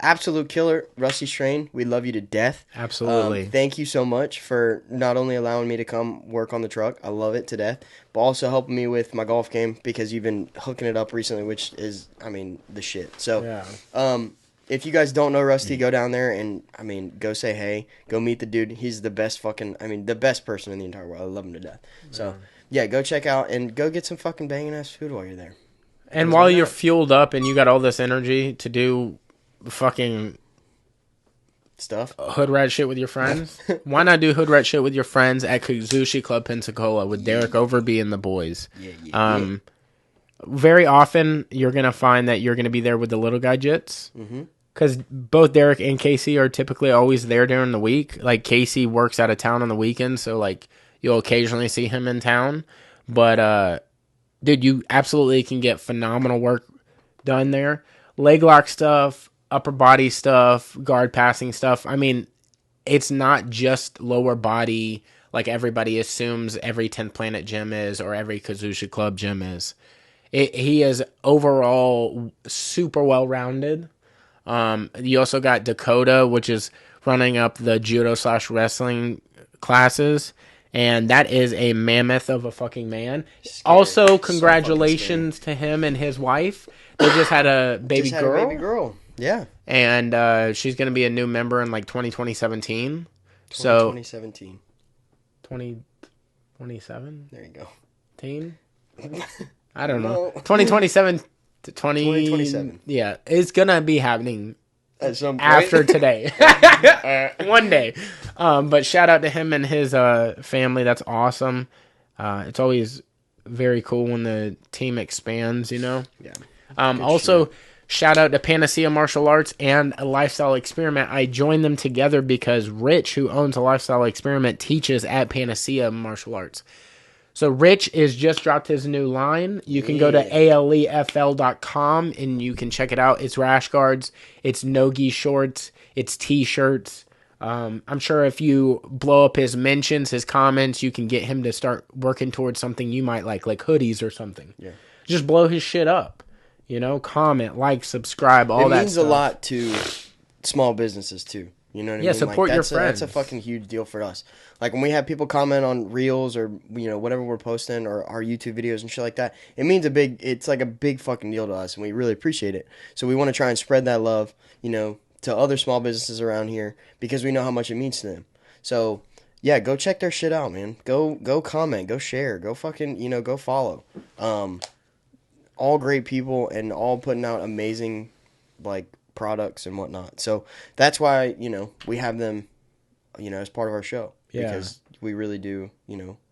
B: absolute killer, Rusty Strain. We love you to death.
A: Absolutely.
B: Thank you so much for not only allowing me to come work on the truck, I love it to death, but also helping me with my golf game because you've been hooking it up recently, which is, the shit. So, if you guys don't know Rusty, go down there and, go say hey. Go meet the dude. He's the best the best person in the entire world. I love him to death. So, yeah, go check out and go get some fucking banging ass food while you're there.
A: And while you're fueled up and you got all this energy to do fucking
B: Stuff.
A: hood rat shit with your friends, why not do hood rat shit with your friends at Kazushi Club Pensacola with Derek Overby and the boys?
B: Yeah.
A: Very often you're going to find that you're going to be there with the little guy jits. Because both Derek and Casey are typically always there during the week. Like, Casey works out of town on the weekend, so, like, you'll occasionally see him in town. But, dude, you absolutely can get phenomenal work done there. Leg lock stuff, upper body stuff, guard passing stuff. It's not just lower body like everybody assumes every 10th Planet gym is or every Kazushi Club gym is. He is overall super well-rounded. You also got Dakota, which is running up the judo/wrestling classes. And that is a mammoth of a fucking man.
B: Scary.
A: Also,
B: So
A: congratulations to him and his wife. They just had a baby girl.
B: A baby girl. Yeah.
A: And she's going to be a new member in like 2017.
B: 2017.
A: 2027?
B: There you go.
A: Teen? I don't know. 2027 to
B: 2027.
A: Yeah, it's going to be happening
B: at some point.
A: After today. One day. But shout out to him and his family. That's awesome. It's always very cool when the team expands, you know?
B: Yeah.
A: Also, shout out to Panacea Martial Arts and a Lifestyle Experiment. I joined them together because Rich, who owns a Lifestyle Experiment, teaches at Panacea Martial Arts. So Rich is just dropped his new line. You can go to alefl.com and you can check it out. It's rash guards, it's no-gi shorts, it's t-shirts. I'm sure if you blow up his mentions, his comments, you can get him to start working towards something you might like hoodies or something.
B: Yeah.
A: Just blow his shit up. You know, comment, like, subscribe, all that stuff. It
B: means a lot to small businesses too. You know what I mean?
A: Yeah, support your friends.
B: That's a fucking huge deal for us. Like when we have people comment on reels or whatever we're posting or our YouTube videos and shit like that, it's like a big fucking deal to us, and we really appreciate it. So we want to try and spread that love, to other small businesses around here because we know how much it means to them. So yeah, go check their shit out, man. Go comment, go share, go fucking go follow. All great people and all putting out amazing products and whatnot. So that's why, we have them, as part of our show.
A: Yeah.
B: Because we really do,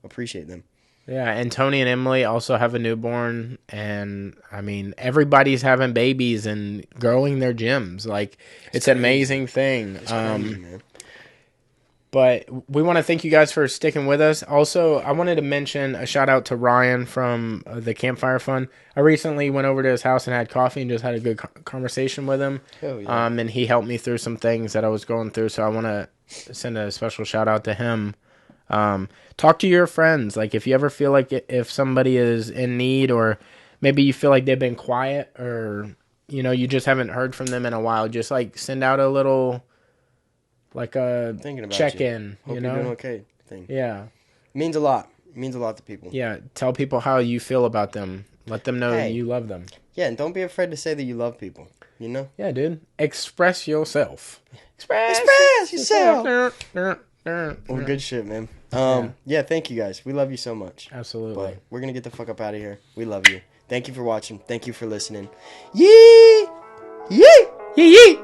B: appreciate them.
A: Yeah, and Tony and Emily also have a newborn, and I mean, everybody's having babies and growing their gyms. It's an amazing thing.
B: It's crazy, man.
A: But we want to thank you guys for sticking with us. Also, I wanted to mention a shout out to Ryan from the Campfire Fund. I recently went over to his house and had coffee and just had a good conversation with him.
B: Hell yeah.
A: And he helped me through some things that I was going through. So I want to send a special shout out to him. Talk to your friends. If you ever feel like if somebody is in need, or maybe you feel like they've been quiet, or you just haven't heard from them in a while, just send out a little check-in.
B: Hope you're doing okay thing.
A: Yeah.
B: It means a lot. It means a lot to people.
A: Yeah. Tell people how you feel about them. Let them know you love them.
B: Yeah, and don't be afraid to say that you love people.
A: Yeah, dude. Express yourself.
B: Express yourself. Well, good shit, man. Yeah, thank you guys. We love you so much.
A: Absolutely.
B: But we're going to get the fuck up out of here. We love you. Thank you for watching. Thank you for listening. Yee! Yee!
A: Yee! Yee!